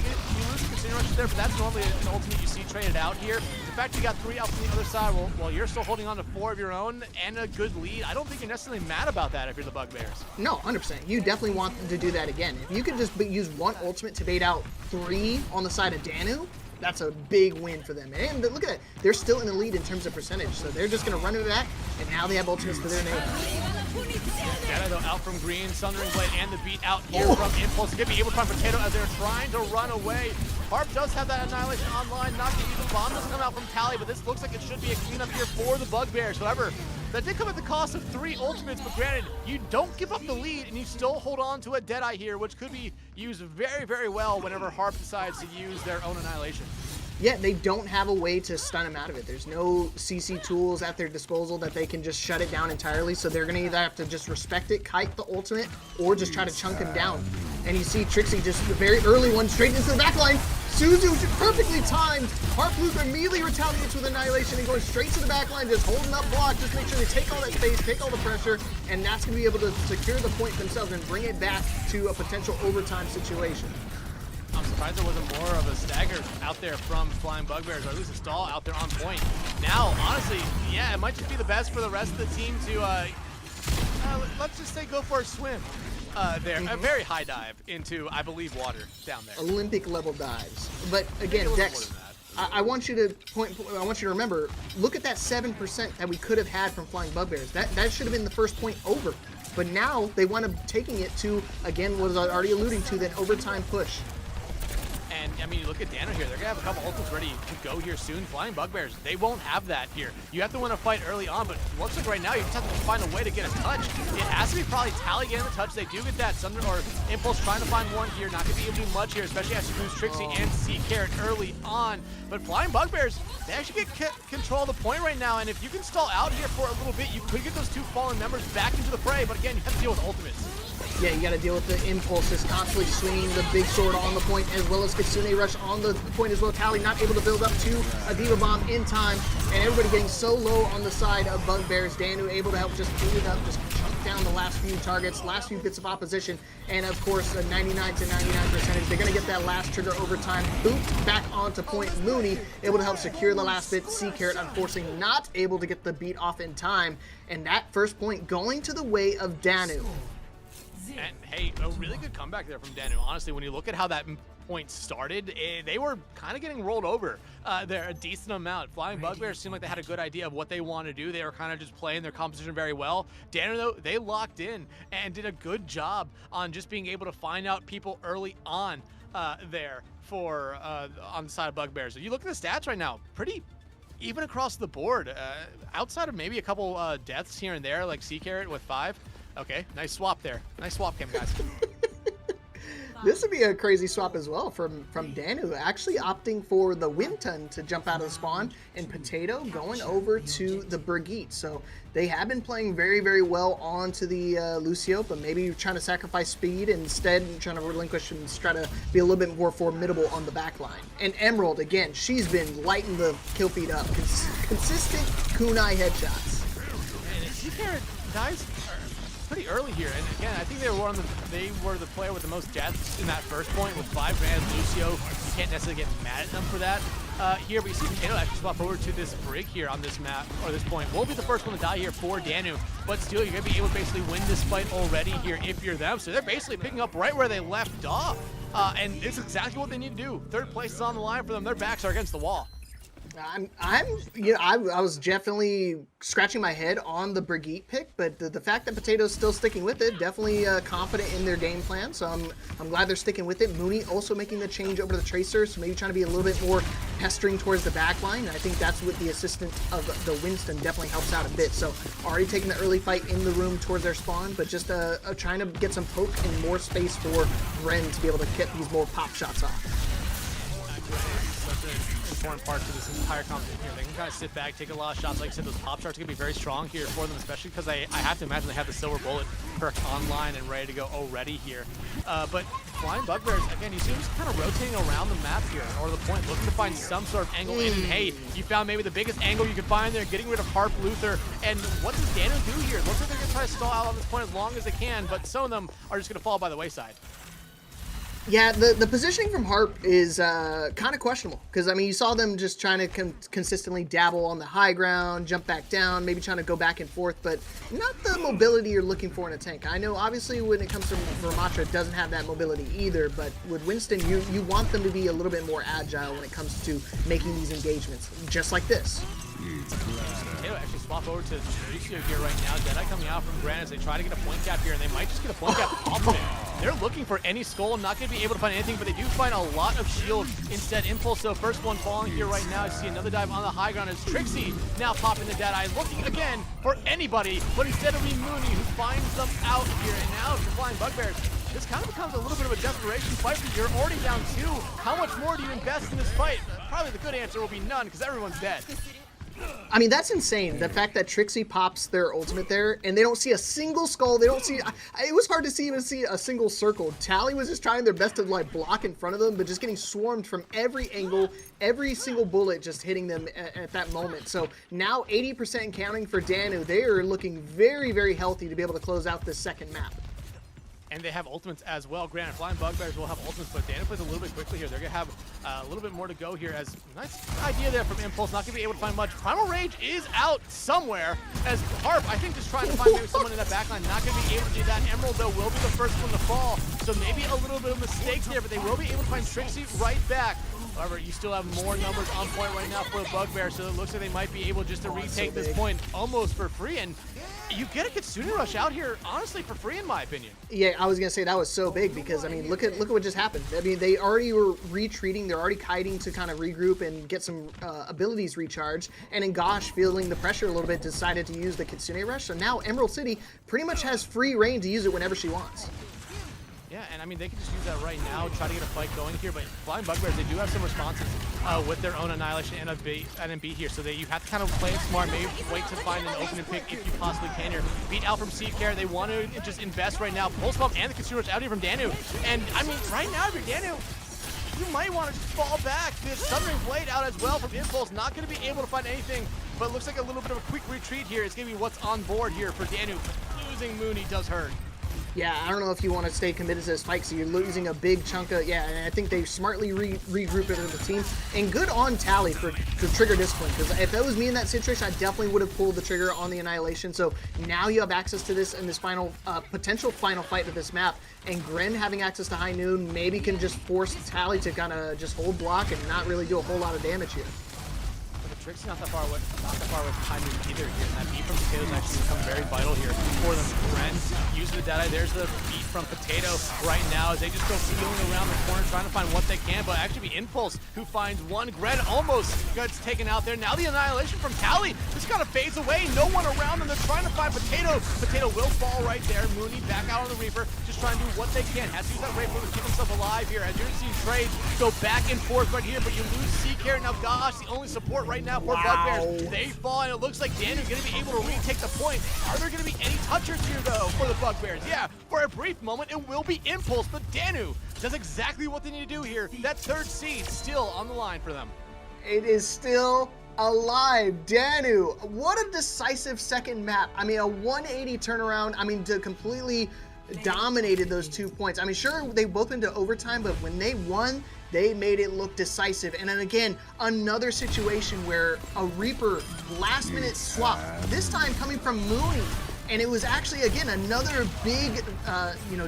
lose the Consumer Rush there, but that's normally an ultimate you see traded out here. The fact you got 3 out from the other side while you're still holding on to 4 of your own and a good lead, I don't think you're necessarily mad about that if you're the Bugbears. No, 100%. You definitely want to do that again. If you could just use 1 ultimate to bait out 3 on the side of Danu, that's a big win for them. And look at that. They're still in the lead in terms of percentage, so they're just going to run into that, and now they have ultimates for their name. Jedi though out from Green, Sundering Blade, and the beat out here from Impulse. Going to be able to find Potato as they're trying to run away. Harp does have that Annihilation online, not going to use the bomb does come out from Tally, but this looks like it should be a cleanup here for the Bugbears. However, that did come at the cost of 3 ultimates, but granted, you don't give up the lead, and you still hold on to a Deadeye here, which could be used very, very well whenever Harp decides to use their own Annihilation. Yeah, they don't have a way to stun him out of it. There's no CC tools at their disposal that they can just shut it down entirely, so they're going to either have to just respect it, kite the ultimate, or just try to chunk him down. And you see Trixie just the very early one straight into the backline. Suzu perfectly timed. Harp Luther immediately retaliates with Annihilation and going straight to the backline, just holding up block, just make sure they take all that space, take all the pressure, and that's going to be able to secure the point themselves and bring it back to a potential overtime situation. I'm surprised there wasn't more of a stagger out there from Flying Bugbears, or at least a stall out there on point. Now, honestly, yeah, it might just be the best for the rest of the team to, let's just say go for a swim there. A very high dive into, I believe, water down there. Olympic level dives. But again, Dex, I want you to remember, look at that 7% that we could have had from Flying Bugbears. That should have been the first point over. But now they wind up taking it to, again, what I was already alluding to, that overtime push. And, I mean, you look at Danu here. They're going to have a couple ultimates ready to go here soon. Flying Bugbears, they won't have that here. You have to win a fight early on, but it looks like right now you just have to find a way to get a touch. It has to be probably Tally getting the touch. They do get that. Or Impulse trying to find one here. Not going to be able to do much here, especially as you lose Trixie and C-Carrot early on. But Flying Bugbears, they actually get control of the point right now, and if you can stall out here for a little bit, you could get those 2 fallen members back into the fray, but again, you have to deal with ultimates. Yeah, you got to deal with the impulses, constantly swinging the big sword on the point, as well as Kitsune Rush on the point as well. Tally not able to build up to a Diva Bomb in time, and everybody getting so low on the side of Bugbears. Danu able to help just clean it up, just chunk down the last few targets, last few bits of opposition, and of course, a 99 to 99 percentage. They're going to get that last trigger overtime, boot back onto point. Mooney able to help secure the last bit. C-Carrot, unfortunately, not able to get the beat off in time, and that first point going to the way of Danu. And hey, a really good comeback there from Danu. Honestly, when you look at how that point started, they were kind of getting rolled over there a decent amount. Flying Bugbears seemed like they had a good idea of what they want to do. They were kind of just playing their composition very well. Danu, though, they locked in and did a good job on just being able to find out people early on there for on the side of Bugbears. So you look at the stats right now, pretty even across the board, outside of maybe a couple deaths here and there, like Sea-Carrot with 5. Okay, nice swap there. Nice swap cam, guys. This would be a crazy swap as well from Danu, actually opting for the Winton to jump out of the spawn, and Potato going over to the Brigitte. So they have been playing very, very well onto the Lucio, but maybe trying to sacrifice speed instead and trying to relinquish and try to be a little bit more formidable on the back line. And Emerald, again, she's been lighting the kill feed up. Consistent kunai headshots. And Sea-Carrot dies pretty early here, and again, I think they were the player with the most deaths in that first point with 5 grand. Lucio, you can't necessarily get mad at them for that here, but you see Potato actually swap over to this Brig here on this map, or this point. Will be the first one to die here for Danu, but still, you're going to be able to basically win this fight already here if you're them, so they're basically picking up right where they left off, and it's exactly what they need to do. Third place is on the line for them. Their backs are against the wall. I was definitely scratching my head on the Brigitte pick, but the fact that Potato's still sticking with it, definitely confident in their game plan. So I'm glad they're sticking with it. Mooney also making the change over to the Tracer, so maybe trying to be a little bit more pestering towards the back line. And I think that's with the assistant of the Winston definitely helps out a bit. So already taking the early fight in the room towards their spawn, but just trying to get some poke and more space for Ren to be able to get these more pop shots off. Important part to this entire competition here. They can kind of sit back, take a lot of shots. Like I said, those pop shots are going to be very strong here for them, especially because I have to imagine they have the silver bullet perk online and ready to go already here. But Flying Bugbears, again, you see them just kind of rotating around the map here, or the point, looking to find some sort of angle in. And hey, you found maybe the biggest angle you could find there, getting rid of Harp Luther. And what does Danu do here? Looks like they're going to try to stall out on this point as long as they can, but some of them are just going to fall by the wayside. Yeah, the positioning from Harp is kind of questionable, because, I mean, you saw them just trying to consistently dabble on the high ground, jump back down, maybe trying to go back and forth, but not the mobility you're looking for in a tank. I know, obviously, when it comes to Ramatra, it doesn't have that mobility either, but with Winston, you want them to be a little bit more agile when it comes to making these engagements, just like this. Potato actually swap over to Lucio here right now. Deadeye coming out from Grand as they try to get a point cap here, and they might just get a point cap off of it. They're looking for any skull, not going to be able to find anything, but they do find a lot of shield instead. Impulse, so first one falling here right now. You see another dive on the high ground as Trixie now popping the Deadeye, looking again for anybody, but instead of Mooney, who finds them out here. And now if you're Flying Bugbears, this kind of becomes a little bit of a desperation fight for you. You're already down 2. How much more do you invest in this fight? Probably the good answer will be none, because everyone's dead. I mean, that's insane. The fact that Trixie pops their ultimate there, and they don't see a single skull. They don't see. It was hard to even see a single circle. Tally was just trying their best to like block in front of them, but just getting swarmed from every angle, every single bullet just hitting them at that moment. So now 80% counting for Danu. They are looking very, very healthy to be able to close out this second map. And they have ultimates as well. Granted, Flying Bugbears will have ultimates, but Danu plays a little bit quickly here. They're going to have a little bit more to go here. As nice idea there from Impulse. Not going to be able to find much. Primal Rage is out somewhere. As Harp, I think, just trying to find maybe someone in that backline. Not going to be able to do that. Emerald, though, will be the first one to fall. So maybe a little bit of mistake there, but they will be able to find Trixie right back. However, you still have more numbers on point right now for the Bugbear, so it looks like they might be able just to retake this point almost for free. And you get a Kitsune Rush out here, honestly, for free, in my opinion. Yeah, I was gonna say that was so big because I mean, look at what just happened. I mean, they already were retreating, they're already kiting to kind of regroup and get some abilities recharged. And then Gosh, feeling the pressure a little bit, decided to use the Kitsune Rush. So now Emerald City pretty much has free reign to use it whenever she wants. Yeah, and I mean, they can just use that right now, try to get a fight going here, but Flying Bugbears, they do have some responses with their own Annihilation and MB here, so you have to kind of play it smart, maybe wait to find an open and pick if you possibly can here. Beat out from Sea-Carrot, they want to just invest right now. Pulse Bomb and the Kitsune Rush out here from Danu, and I mean, right now, if you're Danu, you might want to just fall back. The Sundering Blade out as well from Impulse, not going to be able to find anything, but it looks like a little bit of a quick retreat here. It's going to be what's on board here for Danu. Losing Mooney does hurt. Yeah, I don't know if you want to stay committed to this fight, so you're losing a big chunk of, yeah, and I think they smartly regrouped it as a team. And good on Tally for trigger discipline, because if that was me in that situation, I definitely would have pulled the trigger on the Annihilation. So now you have access to this in this final, potential final fight of this map, and Gren having access to High Noon maybe can just force Tally to kind of just hold block and not really do a whole lot of damage here. Trixie not that far away from High Noon either here. And that beat from Potato is actually become very vital here for them. Gren using the Deadeye. There's the beat from Potato right now as they just go feeling around the corner trying to find what they can, but actually be Impulse who finds one. Gren almost gets taken out there. Now the Annihilation from Tally just kind of fades away. No one around them. They're trying to find Potato. Potato will fall right there. Mooney back out on the Reaper, just trying to do what they can. Has to use that Rayful to keep himself alive here. As you're seeing trades go back and forth right here, but you lose Seacare. Now gosh, the only support right now for Bugbears. They fall, and it looks like Danu going to be able to retake the point. Are there going to be any touchers here, though, for the Bugbears? Yeah, for a brief moment, it will be Impulse, but Danu does exactly what they need to do here. That third seed still on the line for them. It is still alive. Danu, what a decisive second map. I mean, a 180 turnaround. I mean, to completely dominated those 2 points. I mean, sure, they both went to overtime, but when they won, they made it look decisive. And then again, another situation where a Reaper last minute swap, this time coming from Mooney. And it was actually, again, another big,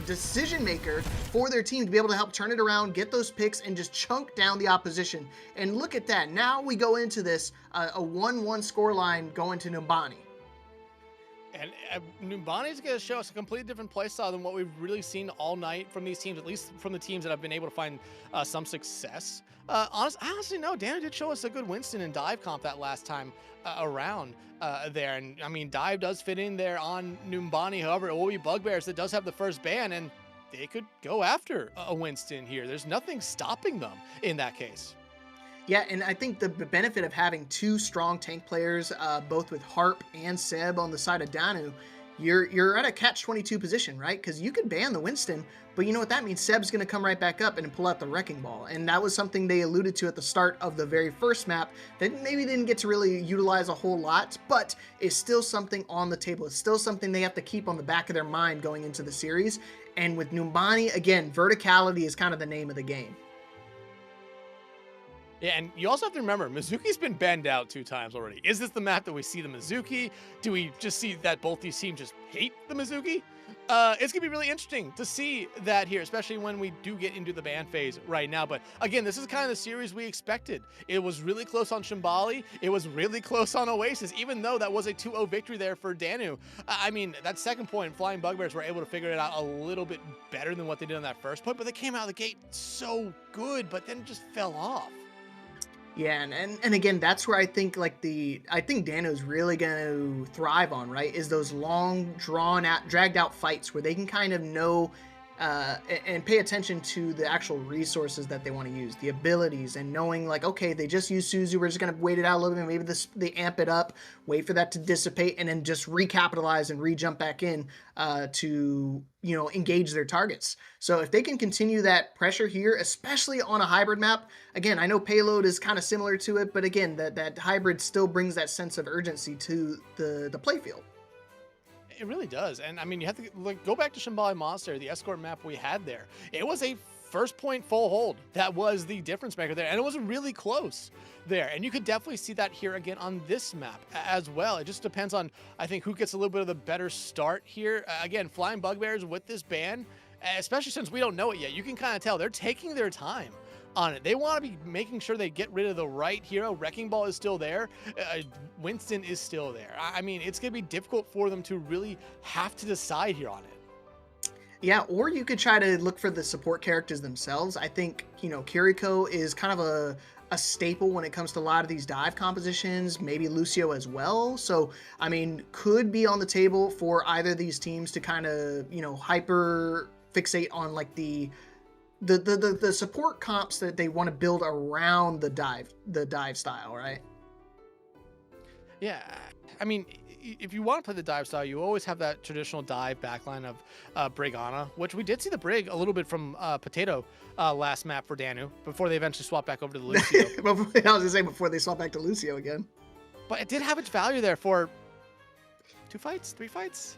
decision maker for their team to be able to help turn it around, get those picks, and just chunk down the opposition. And look at that. Now we go into this, a 1-1 scoreline going to Numbani. And Numbani's going to show us a completely different playstyle than what we've really seen all night from these teams, at least from the teams that have been able to find some success. Honestly, no, Danu did show us a good Winston and dive comp that last time around there. And I mean, dive does fit in there on Numbani. However, it will be Bugbears that does have the first ban, and they could go after a Winston here. There's nothing stopping them in that case. Yeah, and I think the benefit of having two strong tank players, both with Harp and Seb on the side of Danu, you're at a catch-22 position, right? Because you could ban the Winston, but you know what that means? Seb's going to come right back up and pull out the Wrecking Ball. And that was something they alluded to at the start of the very first map that maybe didn't get to really utilize a whole lot, but is still something on the table. It's still something they have to keep on the back of their mind going into the series. And with Numbani, again, verticality is kind of the name of the game. Yeah, and you also have to remember, Mizuki's been banned out 2 times already. Is this the map that we see the Mizuki? Do we just see that both these teams just hate the Mizuki? It's going to be really interesting to see that here, especially when we do get into the ban phase right now. But again, this is kind of the series we expected. It was really close on Shambali. It was really close on Oasis, even though that was a 2-0 victory there for Danu. I mean, that second point, Flying Bugbears were able to figure it out a little bit better than what they did on that first point, but they came out of the gate so good, but then it just fell off. Yeah, and again, that's where I think Danu's really going to thrive on, right? Is those long, dragged out fights where they can kind of know and pay attention to the actual resources that they want to use, the abilities, and knowing like, okay, they just used Suzu, we're just going to wait it out a little bit, maybe they amp it up, wait for that to dissipate, and then just recapitalize and re-jump back in to, engage their targets. So if they can continue that pressure here, especially on a hybrid map, again, I know payload is kind of similar to it, but again, that hybrid still brings that sense of urgency to the playfield. It really does. And I mean, you have to go back to Shambali Monster, the escort map we had there. It was a first point full hold. That was the difference maker there. And it was really close there. And you could definitely see that here again on this map as well. It just depends on, I think, who gets a little bit of the better start here. Again, Flying Bugbears with this ban, especially since we don't know it yet, you can kind of tell they're taking their time on it. They want to be making sure they get rid of the right hero. Wrecking Ball is still there. Winston is still there. I mean, it's going to be difficult for them to really have to decide here on it. Yeah, or you could try to look for the support characters themselves. I think, Kiriko is kind of a staple when it comes to a lot of these dive compositions, maybe Lucio as well. So, I mean, could be on the table for either of these teams to kind of, hyper fixate on like the support comps that they want to build around the dive style, right? Yeah, I mean, if you want to play the dive style, you always have that traditional dive backline of Brigana, which we did see the Brig a little bit from Potato last map for Danu before they eventually swapped back over to the Lucio. I was gonna say before they swap back to Lucio again. But it did have its value there for 2 fights, 3 fights,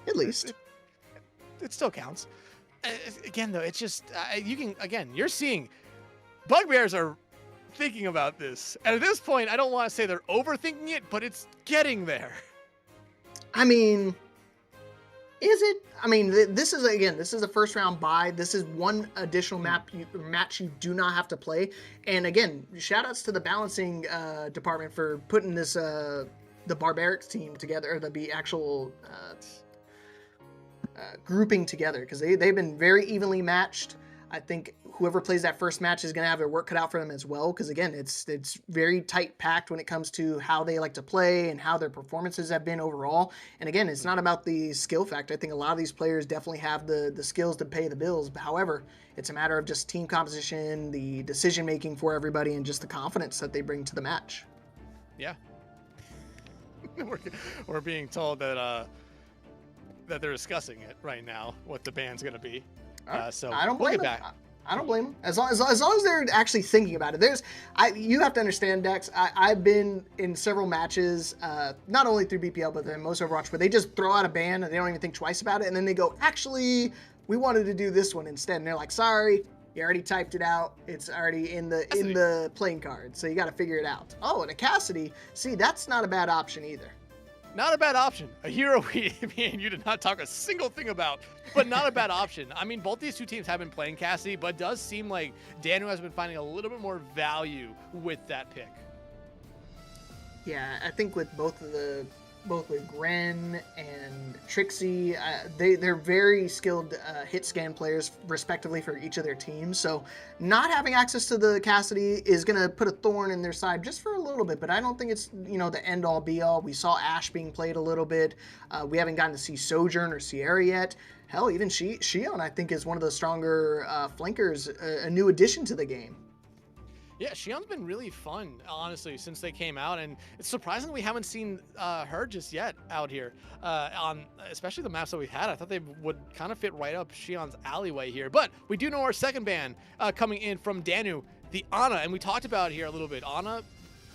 at least. it still counts. Again, though, it's just you're seeing Bugbears are thinking about this, and at this point, I don't want to say they're overthinking it, but it's getting there. I mean, is it? I mean, this is a first round bye. This is one additional match you do not have to play. And again, shout outs to the balancing department for putting this the Barbarics team together, or the actual grouping together, because they've been very evenly matched. I think whoever plays that first match is going to have their work cut out for them as well, because again, it's very tight packed when it comes to how they like to play and how their performances have been overall. And again, it's not about the skill factor. I think a lot of these players definitely have the skills to pay the bills. But however, it's a matter of just team composition, the decision making for everybody, and just the confidence that they bring to the match. Yeah. We're being told that they're discussing it right now, what the ban's going to be. So I don't we'll blame get them. back. I don't blame them. As long as they're actually thinking about it. You have to understand, Dex. I've been in several matches, not only through BPL, but then most Overwatch, where they just throw out a ban and they don't even think twice about it, and then they go, actually, we wanted to do this one instead. And they're like, sorry, you already typed it out. It's already in the playing card, so you got to figure it out. Oh, and a Cassidy. See, that's not a bad option either. Not a bad option. A hero me and you did not talk a single thing about, but not a bad option. I mean, both these two teams have been playing Cassidy, but it does seem like Danu has been finding a little bit more value with that pick. Yeah, I think with both with Gren and Trixie, they're very skilled hit scan players respectively for each of their teams. So not having access to the Cassidy is going to put a thorn in their side just for a little bit, but I don't think it's, the end all be all. We saw Ashe being played a little bit. We haven't gotten to see Sojourn or Sierra yet. Hell, even Shion, I think, is one of the stronger flankers, a new addition to the game. Yeah, Shion's been really fun, honestly, since they came out, and it's surprising we haven't seen her just yet out here on especially the maps that we've had. I thought they would kind of fit right up Shion's alleyway here, but we do know our second ban coming in from Danu, the Ana, and we talked about it here a little bit. Ana,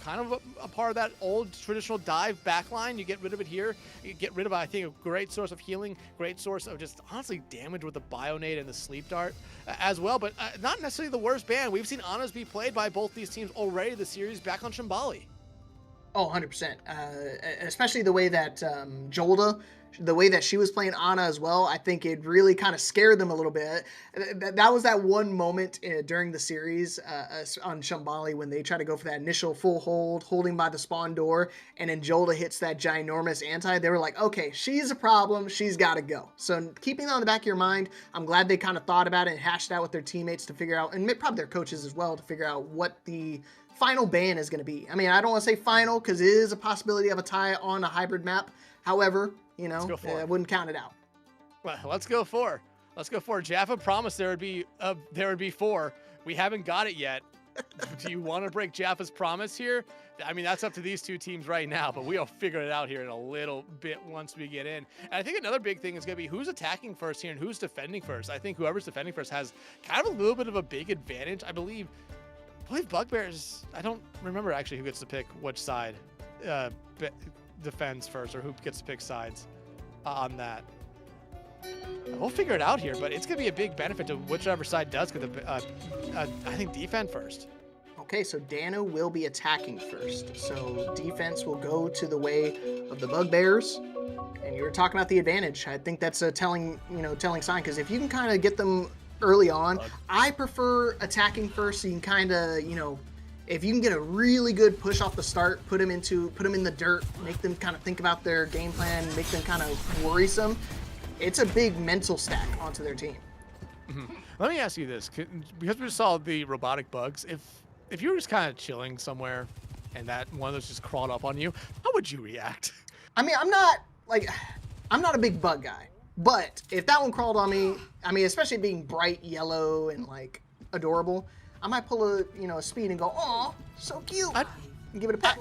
kind of a part of that old traditional dive backline. You get rid of it here. You get rid of, I think, a great source of healing, great source of just honestly damage with the Bionade and the Sleep Dart as well, but not necessarily the worst ban. We've seen Anas be played by both these teams already this series back on Shambali. Oh, 100%. Especially the way that Jolda, the way that she was playing Ana as well, I think it really kind of scared them a little bit. That was that one moment during the series on Shambali when they try to go for that initial full hold, holding by the spawn door, and then Jolda hits that ginormous anti. They were like, okay, she's a problem. She's got to go. So keeping that on the back of your mind, I'm glad they kind of thought about it and hashed out with their teammates to figure out, and probably their coaches as well, to figure out what the final ban is going to be. I mean, I don't want to say final because it is a possibility of a tie on a hybrid map. However, I wouldn't count it out. Well, let's go for. Jaffa promised there would be 4. We haven't got it yet. Do you want to break Jaffa's promise here? I mean, that's up to these two teams right now, but we'll figure it out here in a little bit once we get in. And I think another big thing is going to be who's attacking first here and who's defending first. I think whoever's defending first has kind of a little bit of a big advantage. I believe Bugbears, I don't remember actually who gets to pick which side defends first, or who gets to pick sides on that. We'll figure it out here, but it's going to be a big benefit to whichever side does get the, I think, defend first. Okay, so Danu will be attacking first. So defense will go to the way of the Bugbears. And you were talking about the advantage. I think that's a telling sign, because if you can kind of get them early on, I prefer attacking first, so you can kind of, if you can get a really good push off the start, put them in the dirt, make them kind of think about their game plan, make them kind of worrisome, it's a big mental stack onto their team. Mm-hmm. Let me ask you this, because we just saw the robotic bugs, if you were just kind of chilling somewhere and that one of those just crawled up on you, how would you react? I mean, I'm not a big bug guy, but if that one crawled on me, I mean, especially being bright yellow and like adorable, I might pull a speed and go, "Aw, so cute," and give it a pat.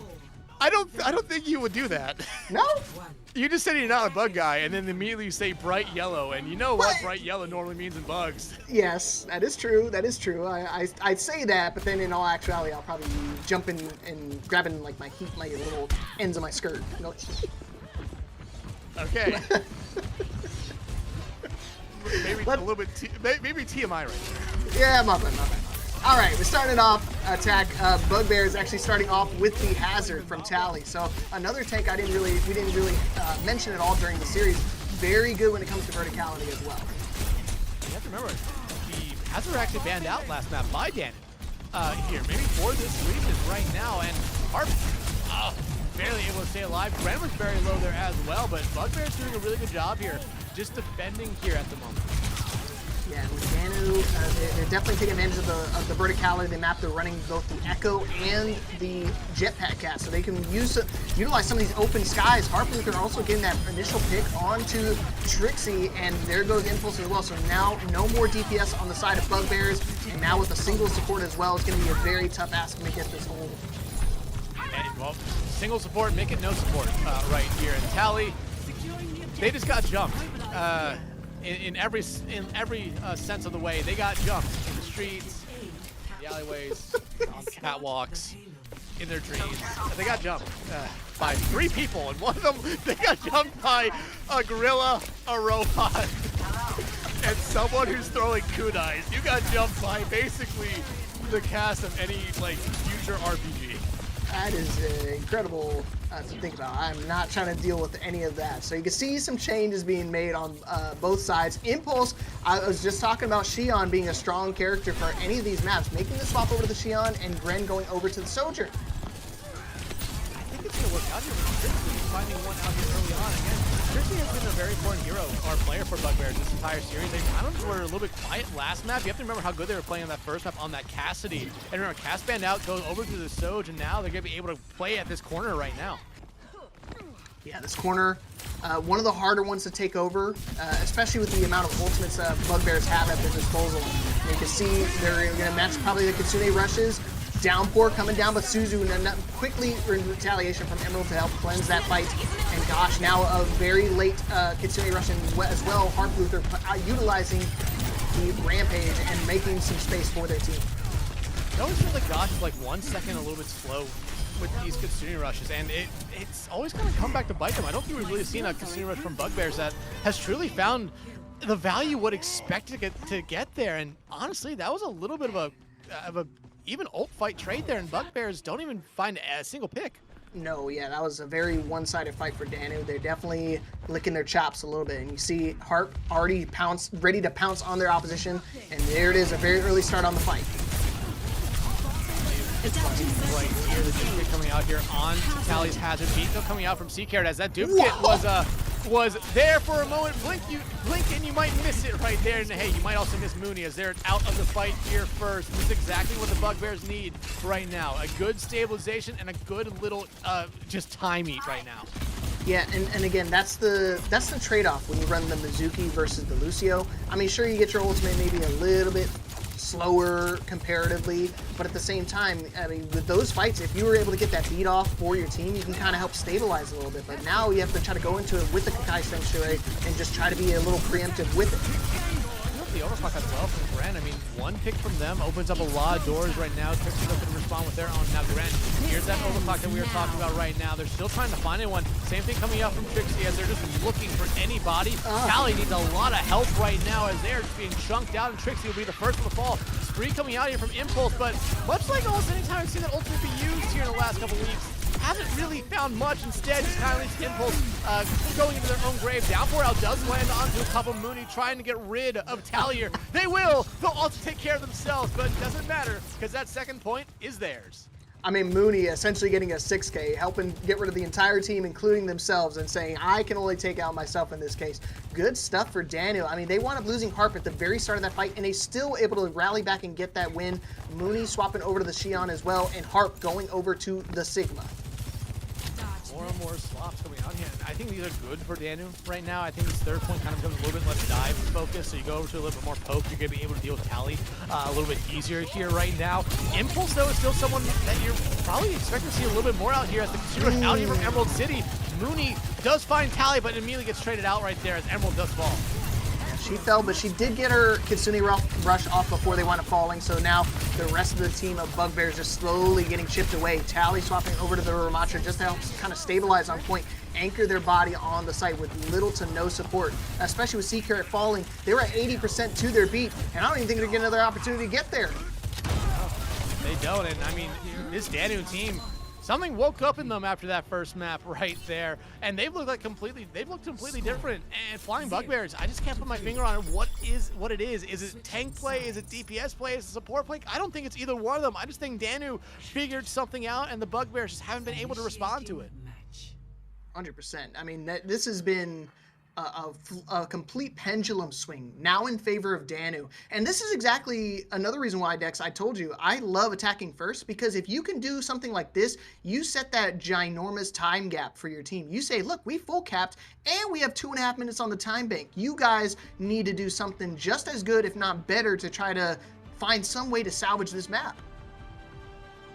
I don't think you would do that. No? You just said you're not a bug guy, and then immediately you say bright yellow, and you know what bright yellow normally means in bugs. Yes, that is true. I'd say that, but then in all actuality, I'll probably be jumping and grabbing like my little ends of my skirt. Okay. maybe a little bit, maybe TMI right there. Yeah, my bad. All right, we're starting off attack. Bugbears actually starting off with the hazard from Tally. So another tank we didn't really mention at all during the series. Very good when it comes to verticality as well. You have to remember, the hazard actually banned out last map by Danu. Here, maybe for this reason right now, and Harp barely able to stay alive. Gren was very low there as well, but Bugbear's doing a really good job here, just defending here at the moment. Yeah, with Danu, they're definitely taking advantage of the verticality of the map. They're running both the Echo and the Jetpack cast, so they can utilize some of these open skies. Harpluther also getting that initial pick onto Trixie, and there goes Impulse as well. So now no more DPS on the side of Bugbears, and now with a single support as well, it's going to be a very tough ask to get this hole. And, well, single support, make it no support right here. And Tally, they just got jumped. In every sense of the way, they got jumped in the streets, the alleyways, on catwalks, in their dreams. They got jumped by 3 people, and one of them they got jumped by a gorilla, a robot, and someone who's throwing kunais. You got jumped by basically the cast of any future RPG. That is incredible to think about. I'm not trying to deal with any of that. So you can see some changes being made on both sides. Impulse, I was just talking about Xion being a strong character for any of these maps, making the swap over to the Xion and Gren going over to the Sojourn. I think it's going to work out here with Trixie finding one out here early on. Again, Trixie has been a very important hero or player for Bugbears this entire series. They kind of were a little bit quiet last map. You have to remember how good they were playing on that first map on that Cassidy. And remember, Cass banned out, goes over to the Soj, and now they're going to be able to play at this corner right now. Yeah, this corner, one of the harder ones to take over, especially with the amount of ultimates Bugbears have at their disposal. You can see they're going to match probably the Kitsune rushes. Downpour coming down, but Suzu quickly in retaliation from Emerald to help cleanse that fight. And gosh, now a very late Kitsune rush as well. Harpluther utilizing the rampage and making some space for their team. It always feels like Gosh is 1 second a little bit slow with these Kitsune rushes, and it's always going to come back to bite them. I don't think we've really seen a Kitsune rush from Bugbears that has truly found the value would expect to get there. And honestly, that was a little bit of a even ult fight trade there, and Bugbears don't even find a single pick. No, yeah, that was a very one-sided fight for Danu. They're definitely licking their chops a little bit, and you see Harp already ready to pounce on their opposition, and there it is, a very early start on the fight. Right here, the duplicate coming out here on Tally's hazard. Beatno coming out from C-Carrot as that duplicate was there for a moment. Blink and you might miss it right there. And hey, you might also miss Mooney as they're out of the fight here first. This is exactly what the Bugbears need right now. A good stabilization and a good little just time eat right now. Yeah, and again, that's the trade-off when you run the Mizuki versus the Lucio. I mean, sure, you get your ultimate maybe a little bit slower comparatively, but at the same time, I mean, with those fights, if you were able to get that beat off for your team, you can kind of help stabilize a little bit. But now you have to try to go into it with the Kakai Senshui and just try to be a little preemptive with it. The overclock as well from Gren. I mean, one pick from them opens up a lot of doors right now. Trixie looking to respond with their own. Now Gren, here's that overclock that we were talking about right now. They're still trying to find anyone. Same thing coming out from Trixie as they're just looking for anybody. Tally needs a lot of help right now as they're just being chunked out, and Trixie will be the first one to fall. Spree coming out here from Impulse, but much like almost any time we've seen that ultimate be used here in the last couple weeks, hasn't really found much. Instead, just kind of leaves Impulse going into their own grave. Downpour out does land onto a couple. Mooney trying to get rid of Tallier. They will. They'll also take care of themselves, but it doesn't matter because that second point is theirs. I mean, Mooney essentially getting a 6K, helping get rid of the entire team, including themselves, and saying, I can only take out myself in this case. Good stuff for Danu. I mean, they wound up losing Harp at the very start of that fight, and they still able to rally back and get that win. Mooney swapping over to the Xion as well, and Harp going over to the Sigma. More and more swaps coming out here. I think these are good for Danu right now. I think this third point kind of becomes a little bit less dive focus, so you go over to a little bit more poke. You're going to be able to deal with Tally a little bit easier here right now. Impulse, though, is still someone that you're probably expecting to see a little bit more out here as the consumer out here from Emerald City. Mooney does find Tally, but immediately gets traded out right there as Emerald does fall. She fell, but she did get her Kitsune rush off before they wound up falling, so now the rest of the team of Bugbears just slowly getting chipped away. Tally swapping over to the Ramatra just to help kind of stabilize on point, anchor their body on the site with little to no support, especially with Sea Carrot falling. They were at 80% to their beat, and I don't even think they're getting another opportunity to get there. They don't, and I mean, this Danu team, something woke up in them after that first map right there, and they've looked completely different. And Flying Bugbears, I just can't put my finger on it. What it is? Is it tank play? Is it DPS play? Is it support play? I don't think it's either one of them. I just think Danu figured something out, and the Bugbears just haven't been able to respond to it. 100%. I mean, this has been a complete pendulum swing now in favor of Danu. And this is exactly another reason why, Dex, I told you, I love attacking first, because if you can do something like this, you set that ginormous time gap for your team. You say, look, we full capped and we have 2.5 minutes on the time bank. You guys need to do something just as good, if not better, to try to find some way to salvage this map.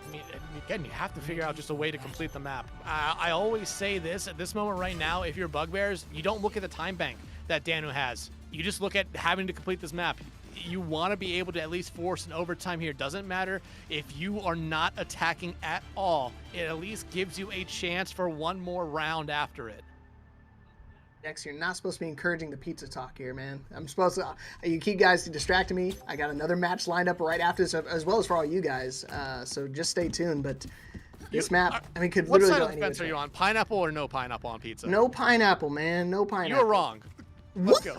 I mean, again, you have to figure out just a way to complete the map. I always say this, at this moment right now, if you're Bugbears, you don't look at the time bank that Danu has. You just look at having to complete this map. You want to be able to at least force an overtime here. Doesn't matter if you are not attacking at all. It at least gives you a chance for one more round after it. Dex, you're not supposed to be encouraging the pizza talk here, man. I'm supposed to. You keep guys distracting me. I got another match lined up right after this, as well as for all you guys. So just stay tuned. But this map, I mean, could literally go What side of the fence are you on? Pineapple or no pineapple on pizza? No pineapple, man. No pineapple. You're wrong. Let's go.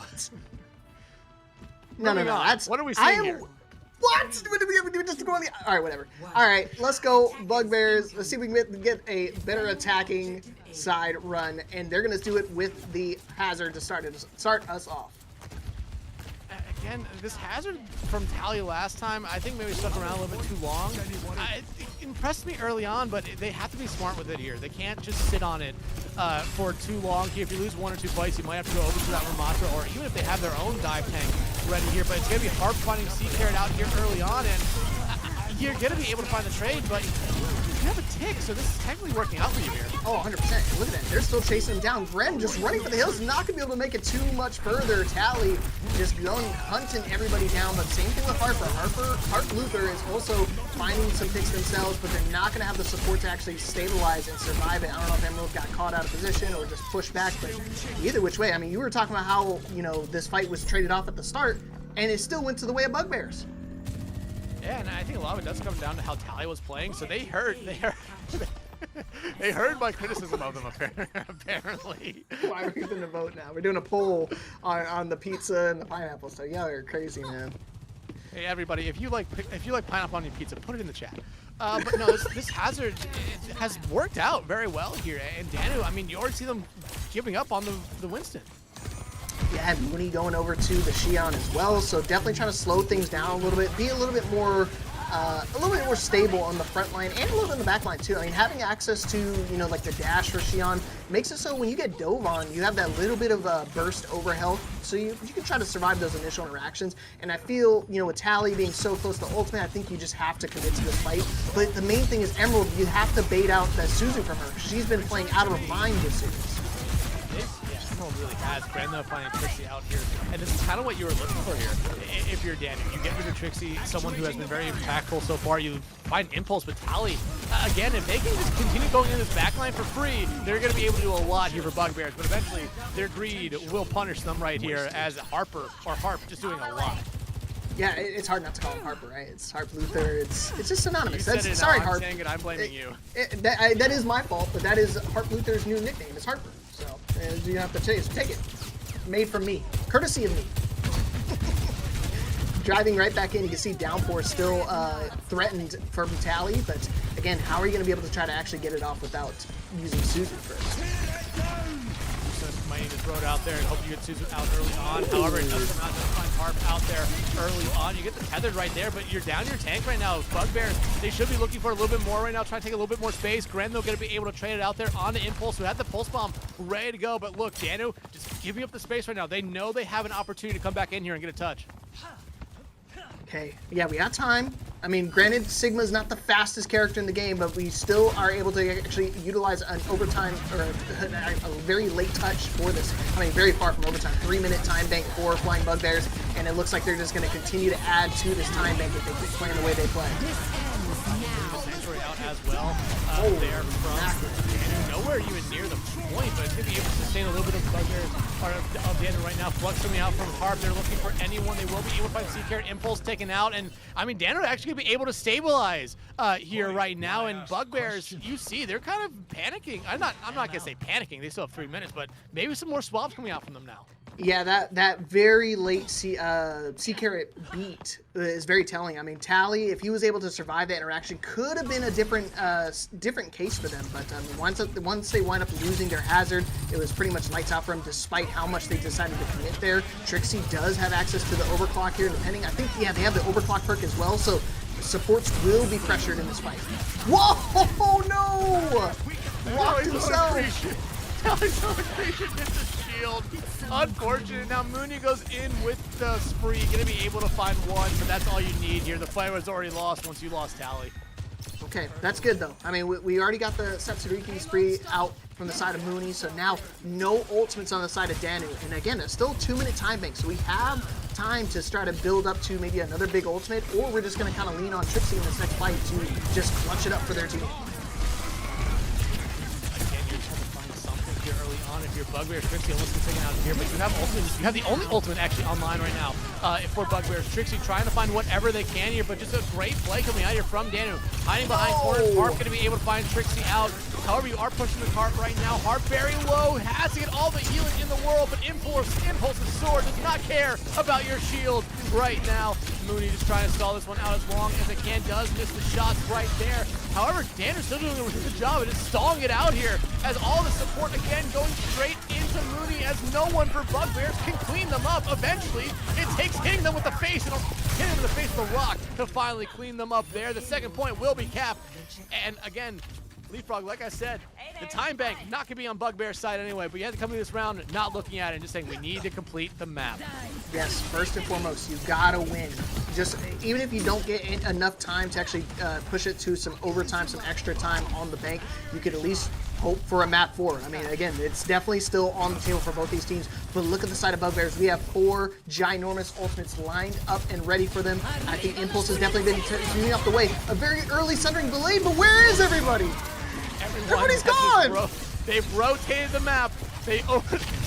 No. That's what are we saying here? What? We just go on the. All right, whatever. All right, let's go, Bugbears. Let's see if we can get a better attacking side run, and they're gonna do it with the hazard to start us off. Again, this hazard from Tally last time, I think maybe stuck around a little bit too long. It impressed me early on, but they have to be smart with it here. They can't just sit on it for too long here. If you lose 1 or 2 fights, you might have to go over to that Ramatra, or even if they have their own dive tank ready here. But it's going to be hard finding Sea Carrot out here early on, and you're going to be able to find the trade, but you have a tick, so this is technically working out for you here. Oh, 100%. Look at that. They're still chasing him down. Gren just running for the hills, not going to be able to make it too much further. Tally just going, hunting everybody down, but same thing with Harper. Harp Luther is also finding some picks themselves, but they're not going to have the support to actually stabilize and survive it. I don't know if Emerald got caught out of position or just pushed back, but either which way, I mean, you were talking about how, you know, this fight was traded off at the start, and it still went to the way of Bugbears. Yeah, and I think a lot of it does come down to how Tally was playing. So they heard my criticism of them apparently. Why are we going to vote now? We're doing a poll on the pizza and the pineapple. So yeah, you're crazy, man. Hey everybody, if you like pineapple on your pizza, put it in the chat. But no, this hazard has worked out very well here. And Danu, I mean, you already see them giving up on the Winston. Yeah, Mooney going over to the Xion as well, so definitely trying to slow things down a little bit, be a little bit more stable on the front line and a little bit in the back line too. I mean, having access to, you know, like the dash for Xion makes it so when you get dove on, you have that little bit of a burst over health, so you can try to survive those initial interactions. And I feel, you know, with Tally being so close to ultimate, I think you just have to commit to this fight. But the main thing is Emerald, you have to bait out that Suzu from her. She's been playing out of her mind with Suzu. Really has Brenda finding Trixie out here, and this is kind of what you were looking for here. If you're Danu, you get rid of Trixie, someone who has been very impactful so far. You find Impulse with Tally. Again, if they can just continue going in this backline for free, they're going to be able to do a lot here for Bugbears, but eventually their greed will punish them right here as Harp just doing a lot. Yeah, it's hard not to call him Harper, right? It's Harp Luther. It's just synonymous. You said it, sorry, I'm Harp. saying it, I'm blaming you. That is my fault, but that is Harp Luther's new nickname. It's Harper. So you have to take it. Made from me, courtesy of me. Driving right back in, you can see Downpour still threatened from Tally, but again, how are you going to be able to try to actually get it off without using Suzu first? Might need to throw it out there and hope you get Suzu out early on. However, it does come out to find Harp out there early on. You get the tethered right there, but you're down your tank right now. Bugbears, they should be looking for a little bit more right now, trying to take a little bit more space. Gren, though, going to be able to trade it out there on the Impulse, who had the Pulse Bomb ready to go. But look, Danu just giving up the space right now. They know they have an opportunity to come back in here and get a touch. Okay, yeah, we got time. I mean, granted, Sigma's not the fastest character in the game, but we still are able to actually utilize an overtime or a very late touch for this. I mean, very far from overtime. 3-minute time bank for Flying Bugbears, and it looks like they're just going to continue to add to this time bank if they keep playing the way they play. Sanctuary out as well. There from Danu. Nowhere even near the point, but it's going to be able to sustain a little bit of Bugbears of Danu right now. Flux coming out from Harp. They're looking for anyone. They will be able to find C-Carrot. Impulse taken out. And, I mean, Danu actually going to be able to stabilize here right now. And Bugbears, you see, they're kind of panicking. I'm not going to say panicking. They still have 3 minutes, but maybe some more swabs coming out from them now. Yeah, that very late C-Carrot beat is very telling. I mean, Tally, if he was able to survive that interaction, could have been a different case for them. But once they wind up losing their hazard, it was pretty much lights out for them, despite how much they decided to commit there. Trixie does have access to the overclock here, depending. I think, yeah, they have the overclock perk as well, so supports will be pressured in this fight. Whoa, no! Rocked himself. Tally's so patient hit the shield. Unfortunate. Now Mooney goes in with the spree. Gonna be able to find one, but that's all you need here. The fight was already lost once you lost Tally. Okay, that's good though. I mean, we already got the Satsuriki spree out from the side of Mooney, so now no ultimates on the side of Danu. And again, it's still a 2-minute time bank, so we have time to try to build up to maybe another big ultimate, or we're just gonna kind of lean on Trixie in this next fight to just clutch it up for their team. If you're Bugbears, Trixie almost been taken out of here, but you have ultimates. You have the only ultimate actually online right now for Bugbears. Trixie trying to find whatever they can here, but just a great play coming out here from Danu. Hiding behind corners. Harp going to be able to find Trixie out. However, you are pushing the cart right now. Harp very low, has to get all the healing in the world, but Impulse's sword does not care about your shield right now. Mooney just trying to stall this one out as long as it can. Does miss the shots right there. However, Danu's still doing a really good job of just stalling it out here as all the support again going straight into Mooney as no one for Bugbears can clean them up. Eventually, it takes hitting them with the face and hitting them in the face with a rock to finally clean them up there. The second point will be capped. And again, Leapfrog, like I said, the time bank not going to be on Bugbear's side anyway, but you have to come into this round not looking at it and just saying we need to complete the map. Yes, first and foremost, you gotta win. Just even if you don't get enough time to actually push it to some overtime, some extra time on the bank, you could at least hope for a map 4. I mean, again, it's definitely still on the table for both these teams, but look at the side of Bugbears. We have 4 ginormous ultimates lined up and ready for them. I think Impulse has definitely been shooting up the way. A very early Sundering Blade, but where is everybody? Everybody's gone! They've rotated the map.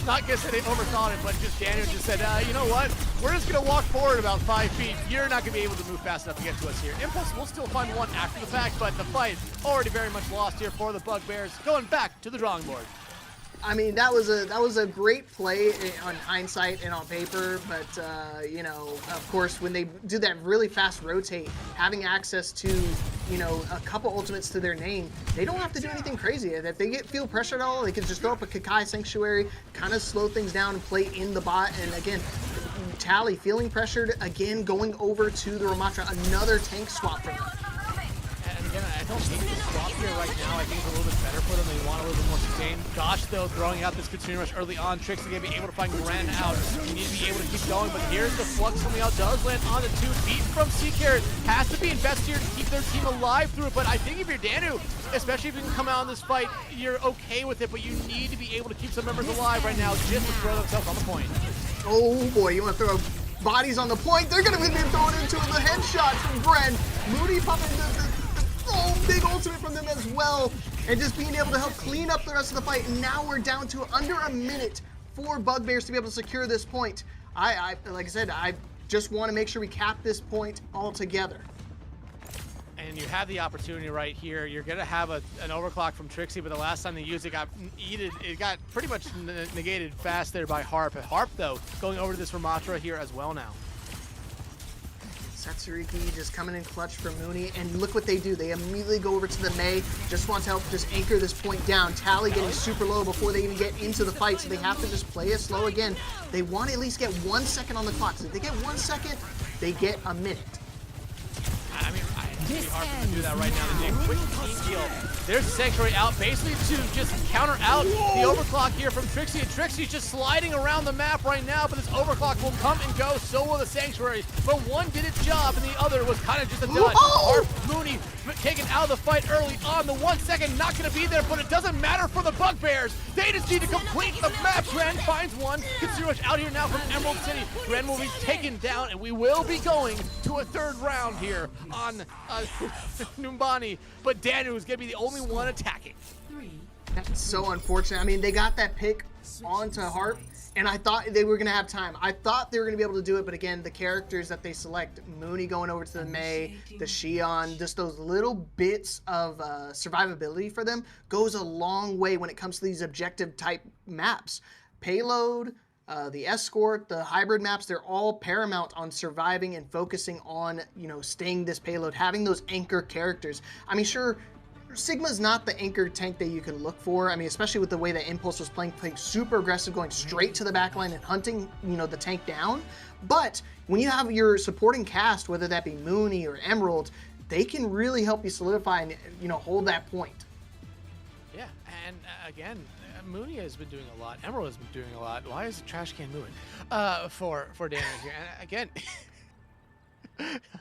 Not gonna say they overthought it, but just Daniel just said, you know what? We're just gonna walk forward about 5 feet. You're not gonna be able to move fast enough to get to us here. Impulse will still find one after the fact, but the fight already very much lost here for the Bugbears. Going back to the drawing board. I mean, that was a great play on hindsight and on paper, but you know, of course, when they do that really fast rotate, having access to, you know, a couple ultimates to their name, they don't have to do anything crazy. If they feel pressure at all, they can just throw up a Kakai Sanctuary, kind of slow things down and play in the bot. And again, Tally feeling pressured, again going over to the Ramatra, another tank swap for them. Again, I don't think the swap here right now, I think it's a little bit better for them. They want a little bit more sustain. Gosh, though, throwing out this Katsuni Rush early on. Trixie going to be able to find Gren out. You need to be able to keep going, but here's the Flux coming out. Does land on the 2. Beat from C-Carrot. Has to be invested here to keep their team alive through it, but I think if you're Danu, especially if you can come out on this fight, you're okay with it, but you need to be able to keep some members alive right now just to throw themselves on the point. Oh boy, you want to throw bodies on the point? They're going to be thrown into the headshot from Gren. Moody popping the big ultimate from them as well, and just being able to help clean up the rest of the fight. And now we're down to under a minute for Bugbears to be able to secure this point. I like I said, I just want to make sure we cap this point altogether. And you have the opportunity right here. You're gonna have an overclock from Trixie, but the last time they used it it got pretty much negated fast there by Harp. Harp though going over to this Ramatra here as well now. Satsuriki just coming in clutch for Mooney, and look what they do. They immediately go over to the Mei, just want to help just anchor this point down. Tally getting super low before they even get into the fight, so they have to just play it slow again. They want to at least get 1 second on the clock. So if they get 1 second, they get a minute. I mean, it's pretty hard for them to do that right now. They need a quick team kill There's Sanctuary out basically to just counter out the overclock here from Trixie. And Trixie's just sliding around the map right now, but this overclock will come and go. So will the Sanctuary. But one did its job and the other was kind of just a dud. Mooney taken out of the fight early on. The 1 second not going to be there, but it doesn't matter for the Bugbears. They just need to complete the map. Gren finds one. Considerush out here now from Emerald City. Gren will be taken down, and we will be going to a third round here on Numbani. But Danu is going to be the only one attacking. That's so unfortunate. I mean, they got that pick onto Harp, and I thought they were going to have time. I thought they were going to be able to do it, but again, the characters that they select, Mooney going over to the Mei, the Xion, just those little bits of survivability for them goes a long way when it comes to these objective type maps. Payload, the escort, the hybrid maps, they're all paramount on surviving and focusing on, staying this payload, having those anchor characters. I mean, sure, Sigma's not the anchor tank that you can look for. I mean, especially with the way that Impulse was playing super aggressive, going straight to the backline and hunting, the tank down. But when you have your supporting cast, whether that be Mooney or Emerald, they can really help you solidify and, hold that point. Yeah, and again, Mooney has been doing a lot. Emerald has been doing a lot. Why is the trash can moving? For Danu here, and again.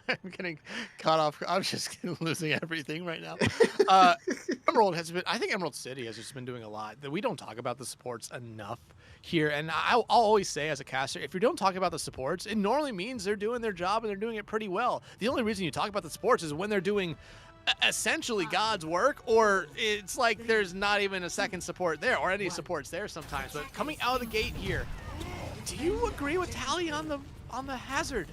I'm getting caught off. I'm just losing everything right now. Emerald has been, I think Emerald City has just been doing a lot. We don't talk about the supports enough here. And I'll always say as a caster, if you don't talk about the supports, it normally means they're doing their job and they're doing it pretty well. The only reason you talk about the supports is when they're doing essentially God's work, or it's like there's not even a second support there or any supports there sometimes. But coming out of the gate here, do you agree with Tally on the hazard?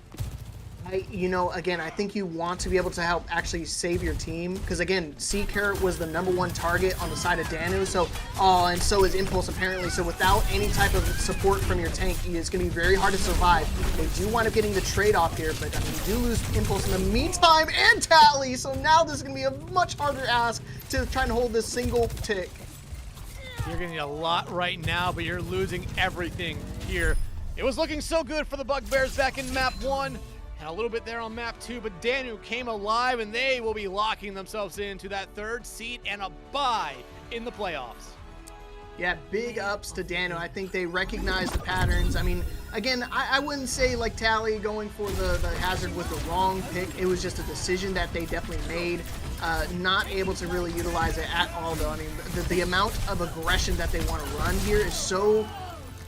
Again, I think you want to be able to help actually save your team, because again, Seaker was the #1 target on the side of Danu, so and so is Impulse apparently. So without any type of support from your tank, it's going to be very hard to survive. They do wind up getting the trade-off here, but I mean, you do lose Impulse in the meantime and Tally, so now this is going to be a much harder ask to try and hold this single tick. You're going to need a lot right now, but you're losing everything here. It was looking so good for the Bugbears back in map 1. And a little bit there on map 2, but Danu came alive, and they will be locking themselves into that 3rd seat and a bye in the playoffs. Yeah, big ups to Danu. I think they recognize the patterns. I mean, again, I wouldn't say like Tally going for the hazard was the wrong pick. It was just a decision that they definitely made. Not able to really utilize it at all, though. I mean, the amount of aggression that they want to run here is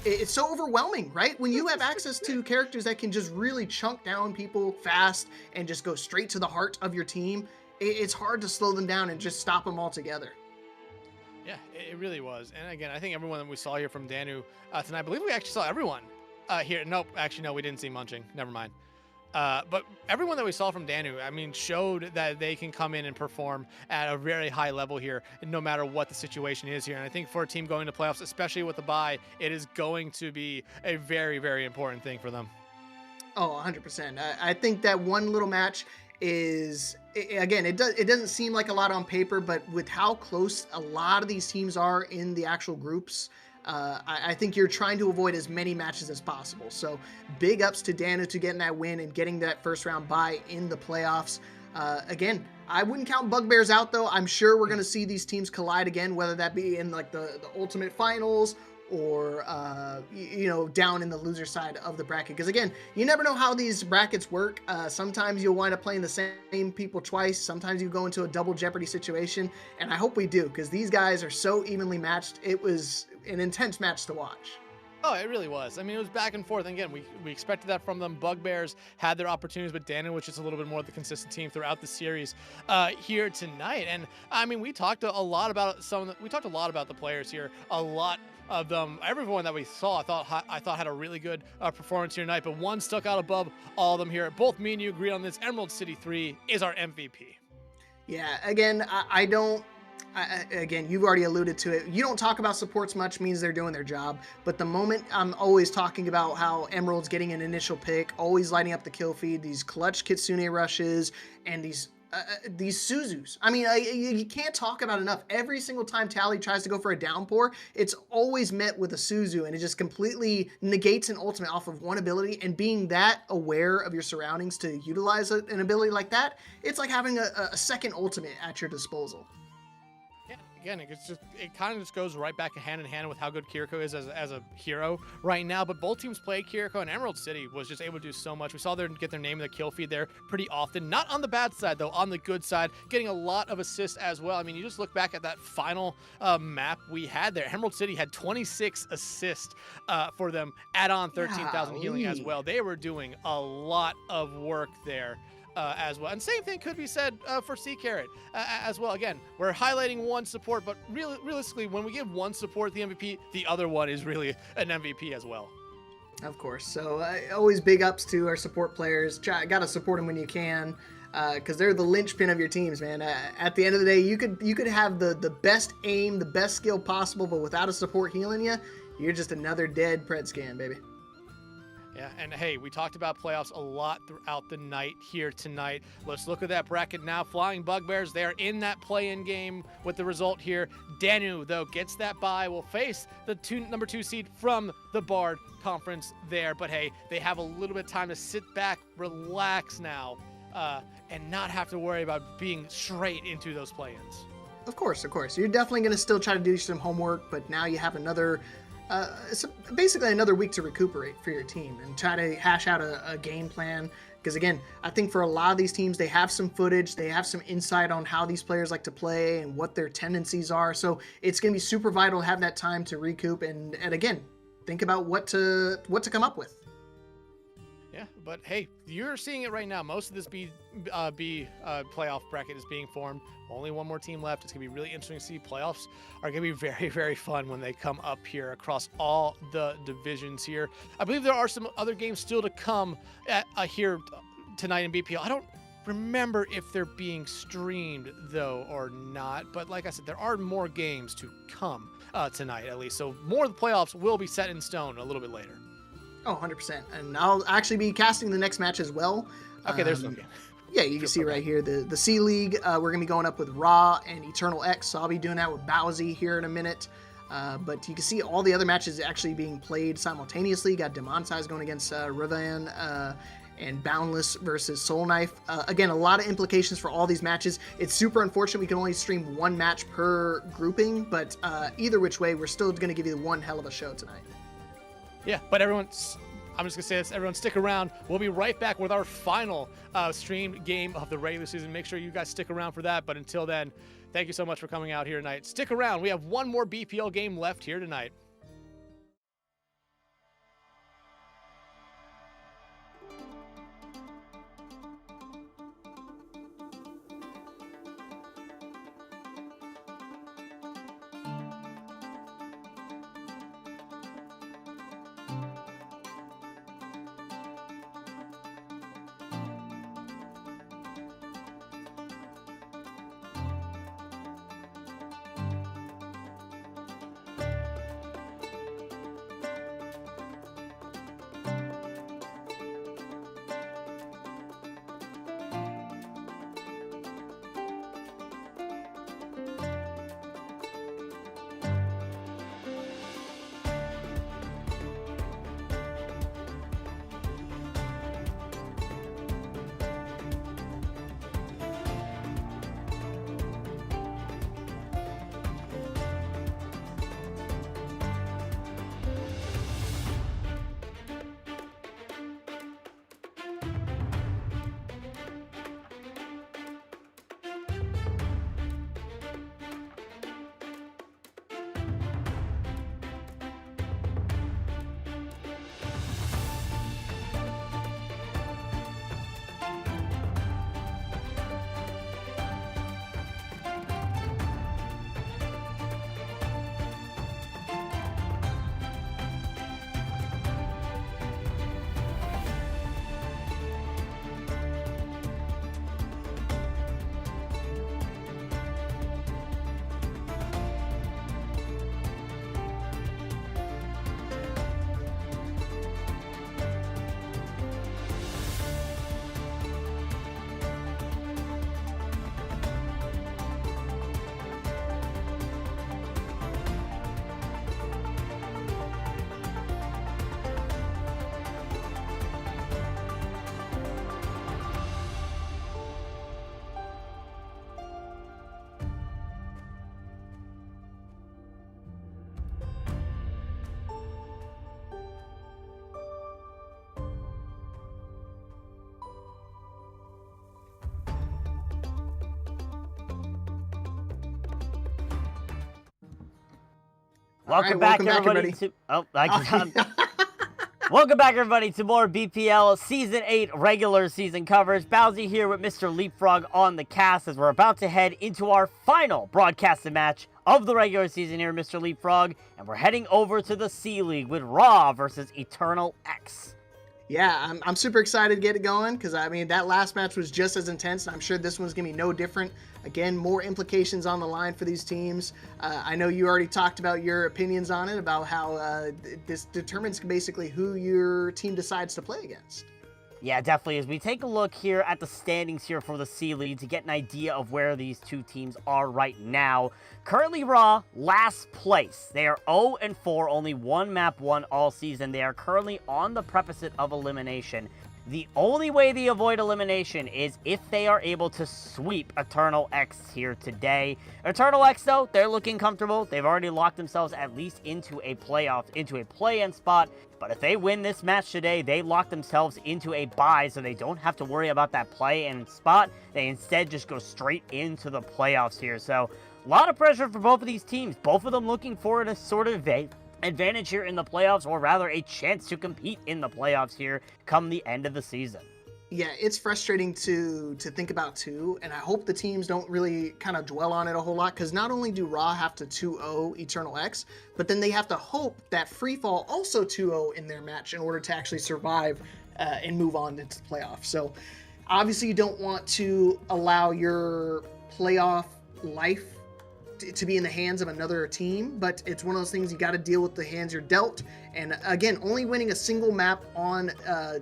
it's so overwhelming, right? When you have access to characters that can just really chunk down people fast and just go straight to the heart of your team, it's hard to slow them down and just stop them altogether. Yeah, it really was. And again, I think everyone that we saw here from Danu tonight, I believe we actually saw everyone here. Nope, actually, no, we didn't see Munching. Never mind. But everyone that we saw from Danu, I mean, showed that they can come in and perform at a very high level here, no matter what the situation is here. And I think for a team going to playoffs, especially with the bye, it is going to be a very, very important thing for them. Oh, 100%. I think that one little match is, again, it doesn't seem like a lot on paper, but with how close a lot of these teams are in the actual groups, I think you're trying to avoid as many matches as possible. So big ups to Danu to getting that win and getting that first round bye in the playoffs. Again, I wouldn't count Bugbears out, though. I'm sure we're going to see these teams collide again, whether that be in like the ultimate finals or down in the loser side of the bracket, because again, you never know how these brackets work. Sometimes you'll wind up playing the same people twice. Sometimes you go into a double jeopardy situation, and I hope we do, because these guys are so evenly matched. It was an intense match to watch. Oh, it really was. I mean, it was back and forth. And again, we expected that from them. Bugbears had their opportunities, but Danu was just a little bit more of the consistent team throughout the series here tonight. And I mean, we talked a lot about the players here. A lot of them, everyone that we saw, I thought had a really good performance here tonight. But one stuck out above all of them here. Both me and you agreed on this. Emerald City 3 is our MVP. Yeah. Again, again, you've already alluded to it. You don't talk about supports much means they're doing their job. But the moment I'm always talking about how Emerald's getting an initial pick, always lighting up the kill feed, these clutch Kitsune rushes, and these Suzus. I mean, you can't talk about enough. Every single time Tally tries to go for a downpour, it's always met with a Suzu, and it just completely negates an ultimate off of one ability. And being that aware of your surroundings to utilize an ability like that, it's like having a second ultimate at your disposal. again, it kind of just goes right back hand in hand with how good Kiriko is as a hero right now. But both teams played Kiriko, and Emerald City was just able to do so much. We saw them get their name in the kill feed there pretty often. Not on the bad side, though, on the good side, getting a lot of assists as well. I mean, you just look back at that final map we had there. Emerald City had 26 assists for them, add on 13,000 healing as well. They were doing a lot of work there. As well. And same thing could be said for Sea Carrot as well. Again, we're highlighting one support, but realistically, when we give one support the MVP, the other one is really an MVP as well. Of course. So always big ups to our support players. Got to support them when you can, because they're the linchpin of your teams, man. At the end of the day, you could have the best aim, the best skill possible, but without a support healing you, you're just another dead Pred scan, baby. Yeah, and hey, we talked about playoffs a lot throughout the night here tonight. Let's look at that bracket now. Flying Bugbears, they are in that play-in game with the result here. Danu, though, gets that bye, will face the number 2 seed from the Bard Conference there. But hey, they have a little bit of time to sit back, relax now, and not have to worry about being straight into those play-ins. Of course. You're definitely going to still try to do some homework, but now you have another... so basically another week to recuperate for your team and try to hash out a game plan. Because again, I think for a lot of these teams, they have some footage, they have some insight on how these players like to play and what their tendencies are. So it's going to be super vital to have that time to recoup and again, think about what to come up with. Yeah, but hey, you're seeing it right now. Most of this B playoff bracket is being formed. Only one more team left. It's going to be really interesting to see. Playoffs are going to be very, very fun when they come up here across all the divisions here. I believe there are some other games still to come here tonight in BPL. I don't remember if they're being streamed, though, or not. But like I said, there are more games to come tonight, at least. So more of the playoffs will be set in stone a little bit later. Oh, 100%. And I'll actually be casting the next match as well. Okay, there's no game. Yeah, you can see right here, the C League, we're going to be going up with Ra and Eternal X, so I'll be doing that with Bowsy here in a minute. But you can see all the other matches actually being played simultaneously. You got Demonetize going against Rivan and Boundless versus Soul Knife. Again, a lot of implications for all these matches. It's super unfortunate we can only stream one match per grouping, but either which way, we're still going to give you one hell of a show tonight. Yeah, but I'm just going to say this. Everyone stick around. We'll be right back with our final streamed game of the regular season. Make sure you guys stick around for that. But until then, thank you so much for coming out here tonight. Stick around. We have one more BPL game left here tonight. Welcome back, everybody. Welcome back, everybody, to more BPL Season 8 regular season coverage. Bowsy here with Mr. Leapfrog on the cast as we're about to head into our final broadcasted match of the regular season here, Mr. Leapfrog. And we're heading over to the C League with Raw versus Eternal X. Yeah, I'm super excited to get it going because, I mean, that last match was just as intense, and I'm sure this one's going to be no different. Again, more implications on the line for these teams. I know you already talked about your opinions on it, about how this determines basically who your team decides to play against. Yeah, definitely. As we take a look here at the standings here for the C League to get an idea of where these two teams are right now. Currently, Raw, last place. They are 0-4, only one map won all season. They are currently on the precipice of elimination. The only way they avoid elimination is if they are able to sweep Eternal X here today. Eternal X, though, they're looking comfortable. They've already locked themselves at least into a playoff, into a play-in spot. But if they win this match today, they lock themselves into a bye, so they don't have to worry about that play-in spot. They instead just go straight into the playoffs here. So a lot of pressure for both of these teams. Both of them looking forward to sort of advantage here in the playoffs, or rather a chance to compete in the playoffs here come the end of the season. Yeah, it's frustrating to think about too, and I hope the teams don't really kind of dwell on it a whole lot, because not only do Raw have to 2-0 Eternal X, but then they have to hope that Freefall also 2-0 in their match in order to actually survive and move on into the playoffs. So obviously you don't want to allow your playoff life to be in the hands of another team, but it's one of those things you got to deal with the hands you're dealt. And again, only winning a single map on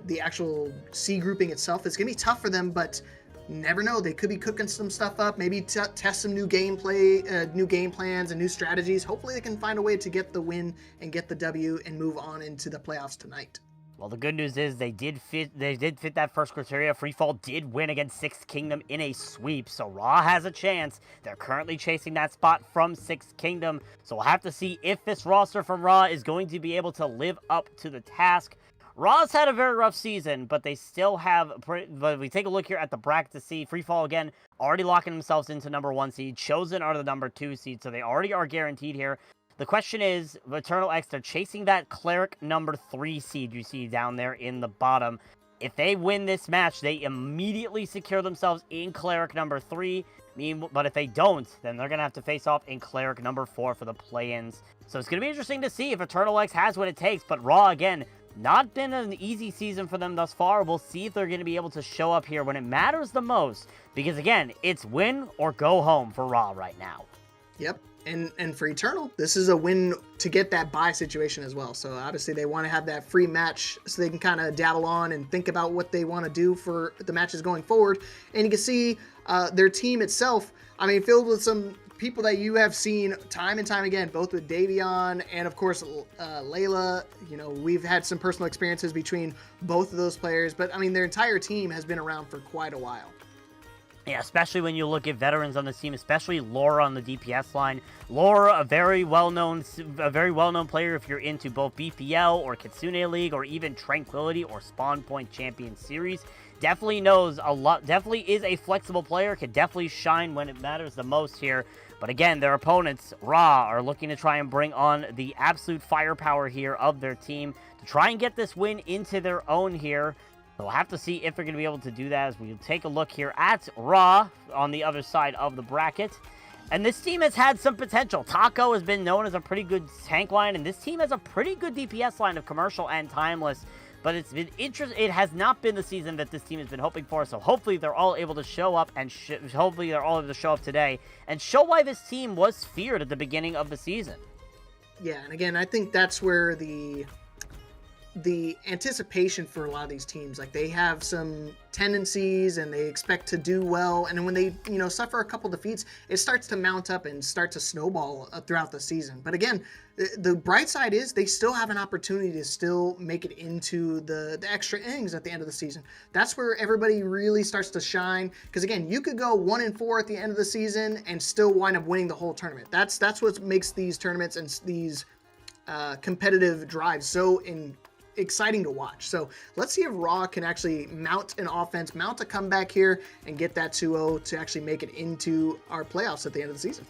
the actual C grouping itself is going to be tough for them, but never know. They could be cooking some stuff up, maybe test some new gameplay, new game plans and new strategies. Hopefully they can find a way to get the win and get the W and move on into the playoffs tonight. Well, the good news is they did fit that first criteria. Freefall did win against Sixth Kingdom in a sweep, so Raw has a chance. They're currently chasing that spot from Sixth Kingdom, so we'll have to see if this roster from Raw is going to be able to live up to the task. Raw's had a very rough season, but they still have, but we take a look here at the bracket to see Freefall again, already locking themselves into number 1 seed. Chosen are the number 2 seed, so they already are guaranteed here. The question is, Eternal X, they're chasing that Cleric number 3 seed you see down there in the bottom. If they win this match, they immediately secure themselves in Cleric number 3. But if they don't, then they're going to have to face off in Cleric number 4 for the play-ins. So it's going to be interesting to see if Eternal X has what it takes. But Raw, again, not been an easy season for them thus far. We'll see if they're going to be able to show up here when it matters the most. Because, again, it's win or go home for Raw right now. Yep. And for Eternal, this is a win to get that bye situation as well. So obviously they want to have that free match so they can kind of dabble on and think about what they want to do for the matches going forward. And you can see their team itself, I mean, filled with some people that you have seen time and time again, both with Davion and, of course, Layla. You know, we've had some personal experiences between both of those players. But, I mean, their entire team has been around for quite a while. Yeah, especially when you look at veterans on the team, especially Laura on the DPS line. Laura, a very well-known player if you're into both BPL or Kitsune League or even Tranquility or Spawn Point Champion Series. Definitely knows a lot, definitely is a flexible player, could definitely shine when it matters the most here. But again, their opponents, Raw, are looking to try and bring on the absolute firepower here of their team to try and get this win into their own here. So we'll have to see if they're going to be able to do that as we take a look here at Raw on the other side of the bracket. And this team has had some potential. Taco has been known as a pretty good tank line, and this team has a pretty good DPS line of Commercial and Timeless. But it's been it has not been the season that this team has been hoping for. So hopefully they're all able to show up and hopefully they're all able to show up today and show why this team was feared at the beginning of the season. Yeah, and again, I think that's where the anticipation for a lot of these teams, like they have some tendencies and they expect to do well, and when they suffer a couple defeats, it starts to mount up and start to snowball throughout the season. But again, the bright side is they still have an opportunity to still make it into the extra innings at the end of the season. That's where everybody really starts to shine, because again, you could go 1-4 at the end of the season and still wind up winning the whole tournament. That's what makes these tournaments and these competitive drives so exciting to watch. So let's see if Raw can actually mount an offense, mount a comeback here, and get that 2-0 to actually make it into our playoffs at the end of the season.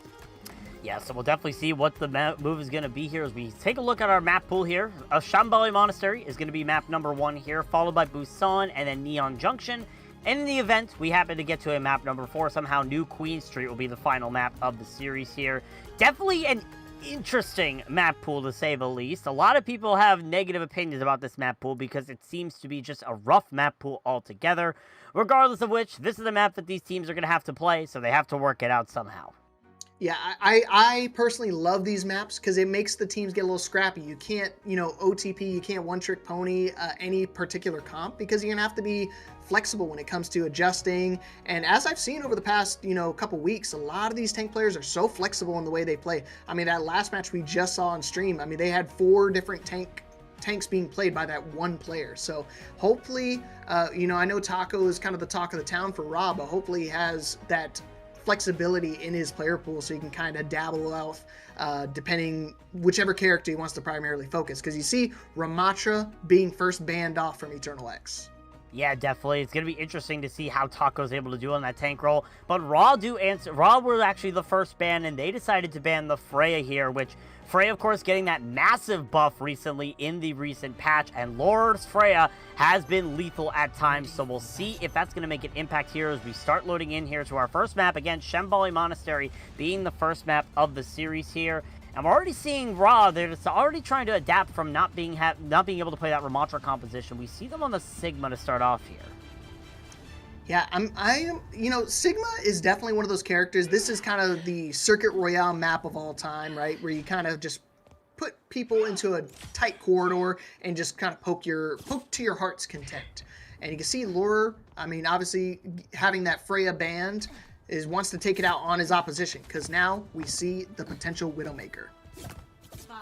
Yeah, so we'll definitely see what the move is going to be here as we take a look at our map pool here. Shambhala Monastery is going to be map number 1 here, followed by Busan and then Neon Junction. And in the event, we happen to get to a map number 4. Somehow New Queen Street will be the final map of the series here. Definitely an interesting map pool, to say the least. A lot of people have negative opinions about this map pool because it seems to be just a rough map pool altogether. Regardless of which, this is a map that these teams are going to have to play, so they have to work it out somehow. Yeah, I personally love these maps because it makes the teams get a little scrappy. You can't, OTP, you can't one-trick pony any particular comp because you're going to have to be flexible when it comes to adjusting. And as I've seen over the past, couple weeks, a lot of these tank players are so flexible in the way they play. I mean, that last match we just saw on stream, I mean, they had 4 different tanks being played by that one player. So hopefully, I know Taco is kind of the talk of the town for Ra, but hopefully he has that flexibility in his player pool so he can kind of dabble out depending whichever character he wants to primarily focus, because you see Ramatra being first banned off from Eternal X. Yeah, definitely. It's going to be interesting to see how Taco's able to do on that tank role. But Raw were actually the first ban, and they decided to ban the Freya here, which Freya, of course, getting that massive buff recently in the recent patch, and Lord's Freya has been lethal at times, so we'll see if that's going to make an impact here as we start loading in here to our first map. Again, Shambhala Monastery being the first map of the series here. And we're already seeing Ra, they're just already trying to adapt from not being able to play that Ramatra composition. We see them on the Sigma to start off here. Yeah, Sigma is definitely one of those characters. This is kind of the Circuit Royale map of all time, right? Where you kind of just put people into a tight corridor and just kind of poke to your heart's content. And you can see Lure, I mean, obviously having that Freya banned wants to take it out on his opposition, because now we see the potential Widowmaker.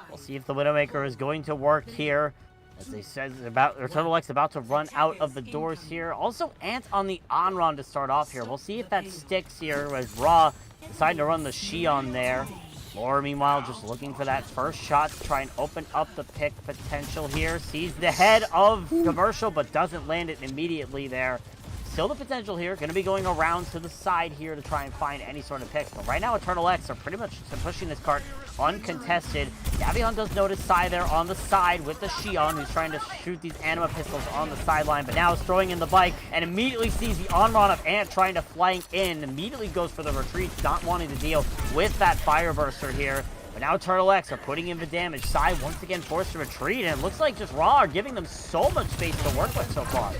We'll see if the Widowmaker is going to work here. As they said, Turtle X about to run out of the doors here. Also, Ant on the Onron to start off here. We'll see if that sticks here as Ra deciding to run the Shion there. Laura, meanwhile, just looking for that first shot to try and open up the pick potential here. Sees the head of Commercial, but doesn't land it immediately there. Still the potential here, going to be going around to the side here to try and find any sort of picks. But right now, Eternal X are pretty much pushing this cart uncontested. Davion does notice Sai there on the side with the Shion, who's trying to shoot these anima pistols on the sideline, but now is throwing in the bike and immediately sees the Onron of Ant trying to flank in, immediately goes for the retreat, not wanting to deal with that fire burster here. But now Turtle X are putting in the damage. Sai once again forced to retreat, and it looks like just Raw are giving them so much space to work with so far.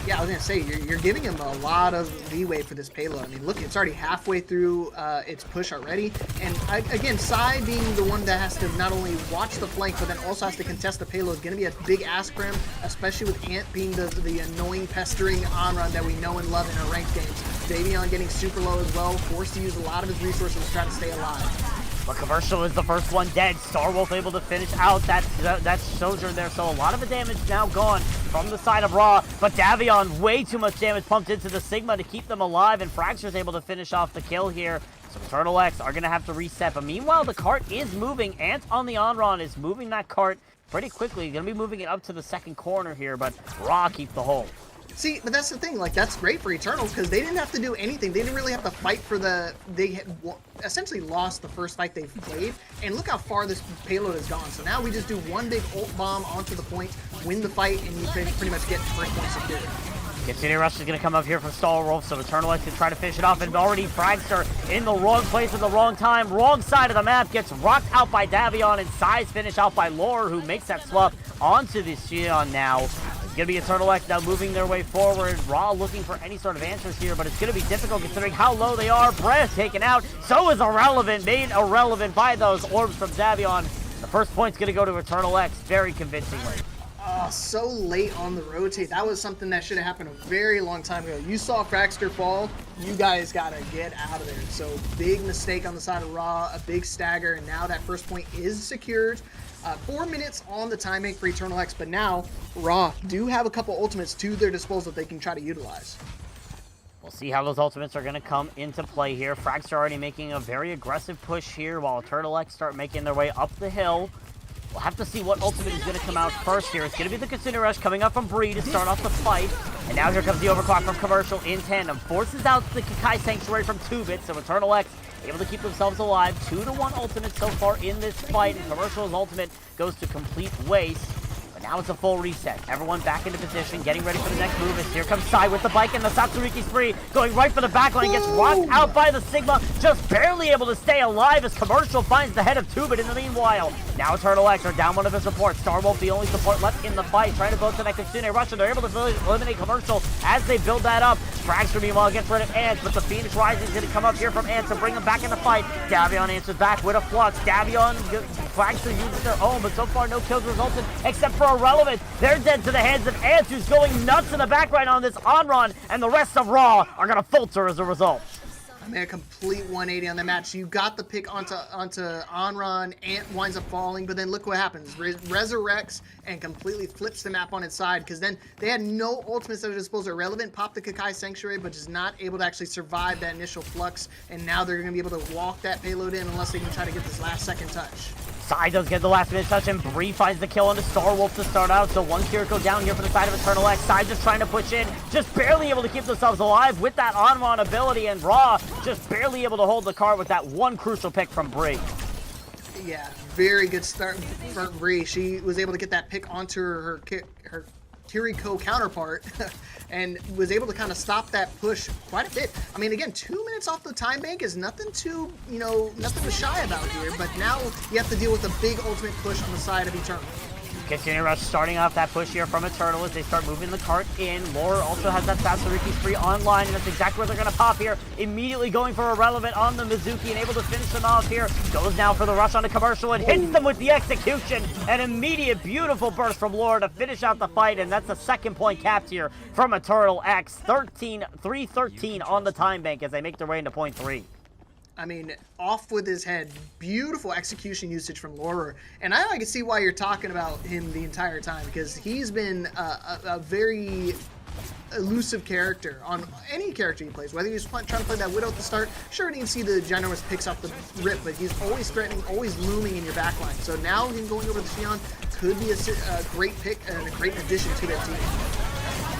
Yeah, I was going to say, you're giving him a lot of leeway for this payload. I mean, look, it's already halfway through its push already. And again, Sai being the one that has to not only watch the flank, but then also has to contest the payload is going to be a big ask for him, especially with Ant being the annoying, pestering on-run that we know and love in our ranked games. Davion getting super low as well, forced to use a lot of his resources to try to stay alive. But Commercial is the first one dead. Starwolf able to finish out that Sojourn there. So a lot of the damage now gone from the side of Raw. But Davion, way too much damage pumped into the Sigma to keep them alive. And Fracture's able to finish off the kill here. So Turtle X are going to have to reset. But meanwhile, the cart is moving. Ant on the Onron is moving that cart pretty quickly. Going to be moving it up to the second corner here. But Raw keep the hold. See, but that's the thing, like, that's great for Eternals because they didn't have to do anything. They didn't really have to fight for they had essentially lost the first fight they've played, and look how far this payload has gone. So now we just do one big ult bomb onto the point, win the fight, and you pretty much get first point secured. Continuing Rush is going to come up here from Starwolf, so Eternal X can try to fish it off, and already Fragster in the wrong place at the wrong time, wrong side of the map, gets rocked out by Davion, and Size finish out by Lore, who makes that swap onto the Shion now. It's going to be Eternal X now moving their way forward. Raw looking for any sort of answers here, but it's going to be difficult considering how low they are. Breath taken out. So is Irrelevant, made irrelevant by those orbs from Davion. The first point's going to go to Eternal X very convincingly. Oh, so late on the rotate. That was something that should have happened a very long time ago. You saw Fraxter fall. You guys got to get out of there. So big mistake on the side of Raw, a big stagger, and now that first point is secured. 4 minutes on the timing for Eternal X, but now Raw do have a couple ultimates to their disposal that they can try to utilize. We'll see how those ultimates are going to come into play here. Fragster already making a very aggressive push here while Turtle X start making their way up the hill. We'll have to see what ultimate is going to come out first here. It's going to be the Kitsune Rush coming up from Bree to start off the fight. And now here comes the overclock from Commercial in tandem. Forces out the Kakai Sanctuary from 2-Bit, so Eternal X able to keep themselves alive. 2-1 ultimate so far in this fight, and Commercial's ultimate goes to complete waste. But now it's a full reset. Everyone back into position, getting ready for the next move. As here comes Sai with the bike, and the Satsuriki spree going right for the backline. Gets rocked out by the Sigma, just barely able to stay alive as Commercial finds the head of Tubit in the meanwhile. Now Eternal X are down one of his supports. Starwolf, the only support left in the fight, trying to both connect Kitsune Russia. They're able to eliminate Commercial as they build that up. Fragster, meanwhile, gets rid of Ants, but the Phoenix Rising is going to come up here from Ants to bring him back in the fight. Davion answers back with a Flux. Davion, Fragster uses their own, but so far no kills resulted except for Irrelevant. They're dead to the hands of Ants, who's going nuts in the background on this Onron, and the rest of Raw are going to falter as a result. I mean, a complete 180 on the match. You got the pick onto Onron, Ant winds up falling, but then look what happens. Resurrects and completely flips the map on its side, because then they had no ultimates that were disposed. Irrelevant popped the Kakai Sanctuary, but is not able to actually survive that initial flux, and now they're going to be able to walk that payload in unless they can try to get this last second touch. Sai does get the last minute touch, and Bree finds the kill on the Starwolf to start out. So one Kiriko down here for the side of Eternal X. Sai just trying to push in, just barely able to keep themselves alive with that on-run ability, and Raw just barely able to hold the card with that one crucial pick from Bree. Yeah, very good start for Bree. She was able to get that pick onto her Kiriko counterpart and was able to kind of stop that push quite a bit. I mean, again, 2 minutes off the time bank is nothing to, nothing to shy about here, but now you have to deal with a big ultimate push on the side of Eternal. Kitsune Rush starting off that push here from Eternal as they start moving the cart in. Lore also has that Satsuriki spree online, and that's exactly where they're going to pop here. Immediately going for Irrelevant on the Mizuki and able to finish them off here. Goes now for the rush on the Commercial and hits them with the execution. An immediate beautiful burst from Lore to finish out the fight, and that's the second point capped here from Eternal X. 3-13 on the time bank as they make their way into point 3. I mean, off with his head. Beautiful execution usage from Laurer. And I can see why you're talking about him the entire time, because he's been a very elusive character on any character he plays. Whether he's trying to play that Widow at the start, sure, you can see the Generous picks up the rip, but he's always threatening, always looming in your backline. So now him going over the Xion could be a great pick and a great addition to that team.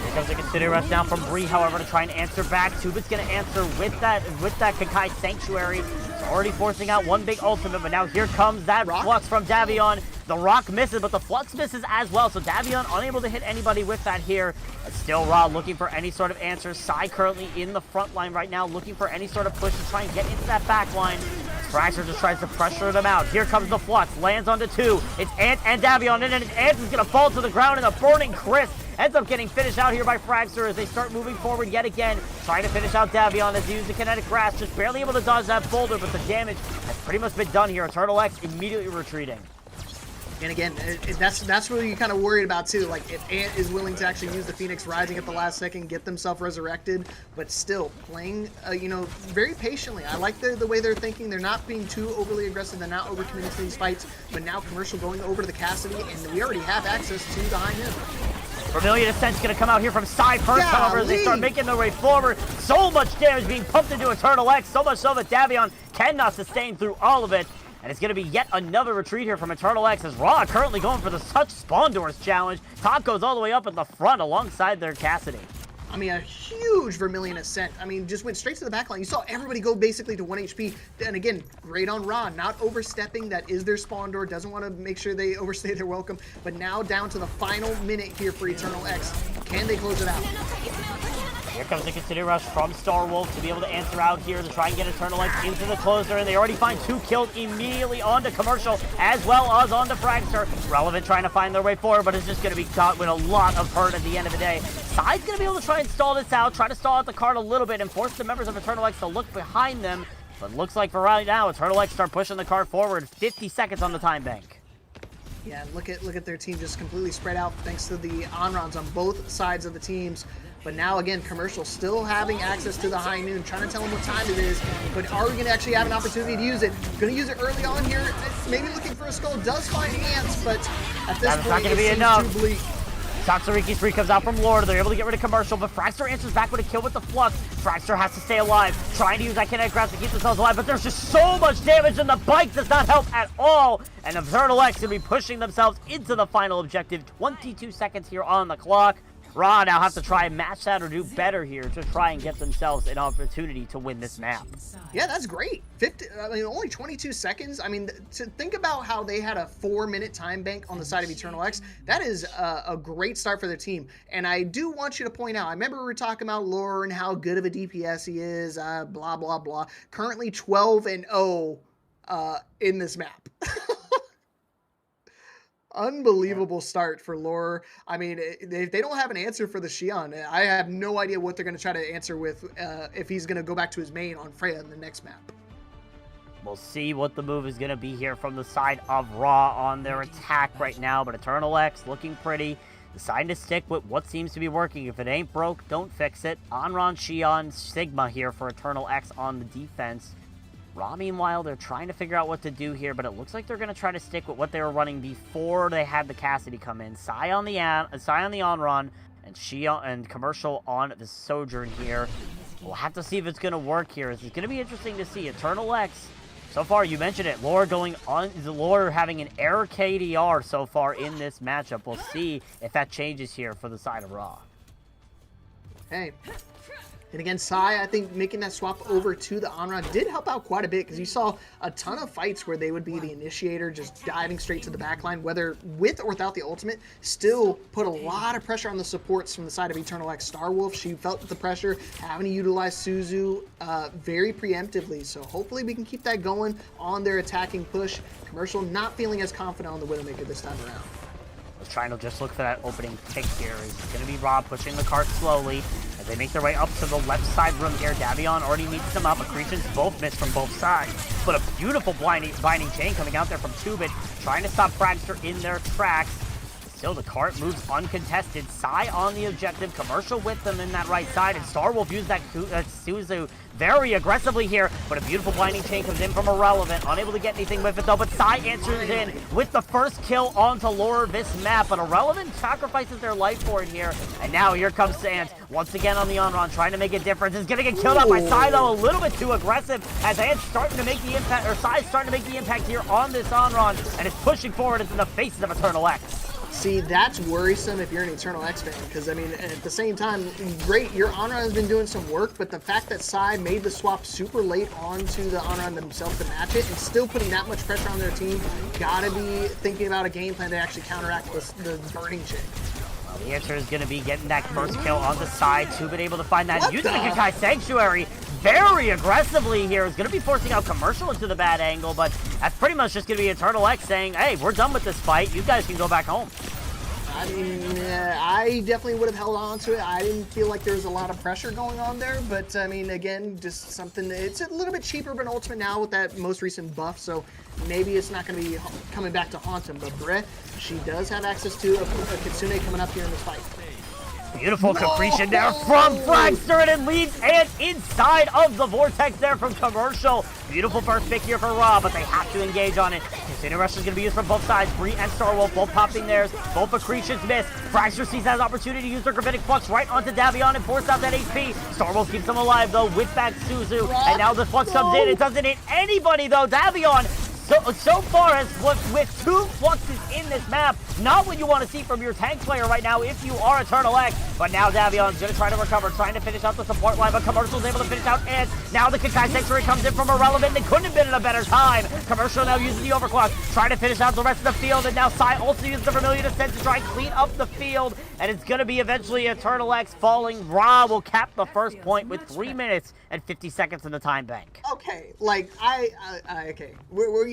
Here comes the Consider Rush now from Bree, however, to try and answer back. Tubit's going to answer with that Kakai Sanctuary. It's already forcing out one big ultimate, but now here comes that Flux from Davion. The Rock misses, but the Flux misses as well, so Davion unable to hit anybody with that here. It's still Raw looking for any sort of answers. Sai currently in the front line right now, looking for any sort of push to try and get into that back line. Fracture just tries to pressure them out. Here comes the Flux, lands onto 2. It's Ant and Davion, and Ant is going to fall to the ground, and the Burning Crisp ends up getting finished out here by Fragster as they start moving forward yet again, trying to finish out Davion as he uses the kinetic grasp, just barely able to dodge that boulder, but the damage has pretty much been done here. Eternal X immediately retreating. And again, that's what you kind of worried about too. Like, if Ant is willing to actually use the Phoenix Rising at the last second, get themselves resurrected, but still playing, very patiently. I like the way they're thinking. They're not being too overly aggressive. They're not overcommitting to these fights. But now Commercial going over to the Cassidy, and we already have access to the high noon. Vermilion Ascent's going to come out here from Sai first, however, as they start making their way forward. So much damage being pumped into Eternal X, so much so that Davion cannot sustain through all of it. And it's going to be yet another retreat here from Eternal X as Raw currently going for the Such Spawn Doors challenge. Top goes all the way up in the front alongside their Cassidy. I mean, a huge Vermilion Ascent. I mean, just went straight to the backline. You saw everybody go basically to 1 HP. And again, great on Ra, not overstepping. That is their spawn door. Doesn't want to make sure they overstay their welcome. But now down to the final minute here for Eternal X. Can they close it out? Here comes the Consider Rush from Starwolf to be able to answer out here to try and get Eternal X into the closer, and they already find 2 killed immediately onto Commercial as well as onto Fragster. Relevant trying to find their way forward, but it's just going to be caught with a lot of hurt at the end of the day. Sai's going to be able to try and stall this out, try to stall out the card a little bit and force the members of Eternal X to look behind them. But looks like for right now, Eternal X start pushing the card forward. 50 seconds on the time bank. Yeah, look at their team just completely spread out thanks to the on-runs on both sides of the teams. But now, again, Commercial still having access to the high noon, trying to tell them what time it is. But are we going to actually have an opportunity to use it? Going to use it early on here. Maybe looking for a skull. Does find Ants, but at this point, not going to be seems enough. too bleak. Tatsuriki's free comes out from Lord. They're able to get rid of Commercial, but Fragster answers back with a kill with the Flux. Fragster has to stay alive, trying to use that kinetic grasp to keep themselves alive, but there's just so much damage, and the bike does not help at all. And Eternal X going to be pushing themselves into the final objective. 22 seconds here on the clock. Raw now have to try and match that or do better here to try and get themselves an opportunity to win this map. Yeah, that's great. Only 22 seconds. I mean, to think about how they had a 4-minute time bank on the side of Eternal X, that is a great start for their team. And I do want you to point out, I remember we were talking about Lore and how good of a DPS he is, blah, blah, blah. Currently 12-0 in this map. Unbelievable start for Lore. I mean, they don't have an answer for the Xion. I have no idea what they're going to try to answer with if he's going to go back to his main on Freya in the next map. We'll see what the move is going to be here from the side of Raw on their attack right now, but Eternal X looking pretty. Deciding to stick with what seems to be working. If it ain't broke, don't fix it. Onron, Xion, Sigma here for Eternal X on the defense. Raw, meanwhile, they're trying to figure out what to do here, but it looks like they're going to try to stick with what they were running before they had the Cassidy come in. Sai on the Onron, and Xion and Commercial on the Sojourn here. We'll have to see if it's going to work here. It's going to be interesting to see. Eternal X, so far, you mentioned it, Lore having an error KDR so far in this matchup. We'll see if that changes here for the side of Raw. Hey. And again, Sai, I think making that swap over to the Onron did help out quite a bit, because you saw a ton of fights where they would be the initiator, just diving straight to the backline, whether with or without the ultimate, still put a lot of pressure on the supports from the side of Eternal X. Starwolf, she felt the pressure, having to utilize Suzu very preemptively. So hopefully we can keep that going on their attacking push. Commercial not feeling as confident on the Widowmaker this time around. Trying to just look for that opening pick here. It's going to be Rob pushing the cart slowly as they make their way up to the left side room here. Davion already meets them up. Accretions both miss from both sides. But a beautiful binding chain coming out there from Tubit, trying to stop Fragster in their tracks. Still, the cart moves uncontested. Sai on the objective. Commercial with them in that right side. And Starwolf used that Suzu very aggressively here, but a beautiful blinding chain comes in from Irrelevant. Unable to get anything with it though, but Sai answers in with the first kill onto Lore this map, but Irrelevant sacrifices their life for it here. And now here comes Sans once again on the Onron, trying to make a difference. Is gonna get killed out by Sai though, a little bit too aggressive, as Sans starting to make the impact, or Sai's starting to make the impact here on this Onron, and is pushing forward into the faces of Eternal X. See, that's worrisome if you're an Eternal X fan, because, I mean, at the same time, great, your Onron has been doing some work, but the fact that Sai made the swap super late onto the Onron themselves to match it, and still putting that much pressure on their team, gotta be thinking about a game plan to actually counteract the burning chain. Well, the answer is going to be getting that first kill on the side. Tubit able to find that, using the Kakai Sanctuary very aggressively here. Is going to be forcing out Commercial into the bad angle, but that's pretty much just going to be Eternal X saying, hey, we're done with this fight. You guys can go back home. I mean, I definitely would have held on to it. I didn't feel like there was a lot of pressure going on there, but I mean, again, just something, it's a little bit cheaper of an ultimate now with that most recent buff, so maybe it's not going to be coming back to haunt him, but Brett, she does have access to a Kitsune coming up here in this fight. Beautiful completion there from Fragster, and it leads and inside of the Vortex there from Commercial. Beautiful first pick here for Raw, but they have to engage on it. Casino Rush is going to be used from both sides. Bree and Starwolf both popping theirs. Both accretions miss. Fragster sees that opportunity to use their Gravitic Flux right onto Davion and force out that HP. Starwolf keeps them alive though with that Suzu, and now the Flux comes in. It doesn't hit anybody though. Davion so far as with 2 fluxes in this map, not what you want to see from your tank player right now if you are Eternal X. But now Davion's going to try to recover, trying to finish out the support line, but Commercial's able to finish out, and now the Kakai Sanctuary comes in from Irrelevant, and it couldn't have been in a better time. Commercial now uses the Overclock, trying to finish out the rest of the field, and now Sai also uses the Vermilion Ascent to try and clean up the field, and it's going to be eventually Eternal X falling. Ra will cap the first point with 3 minutes and 50 seconds in the time bank. Okay, like, okay.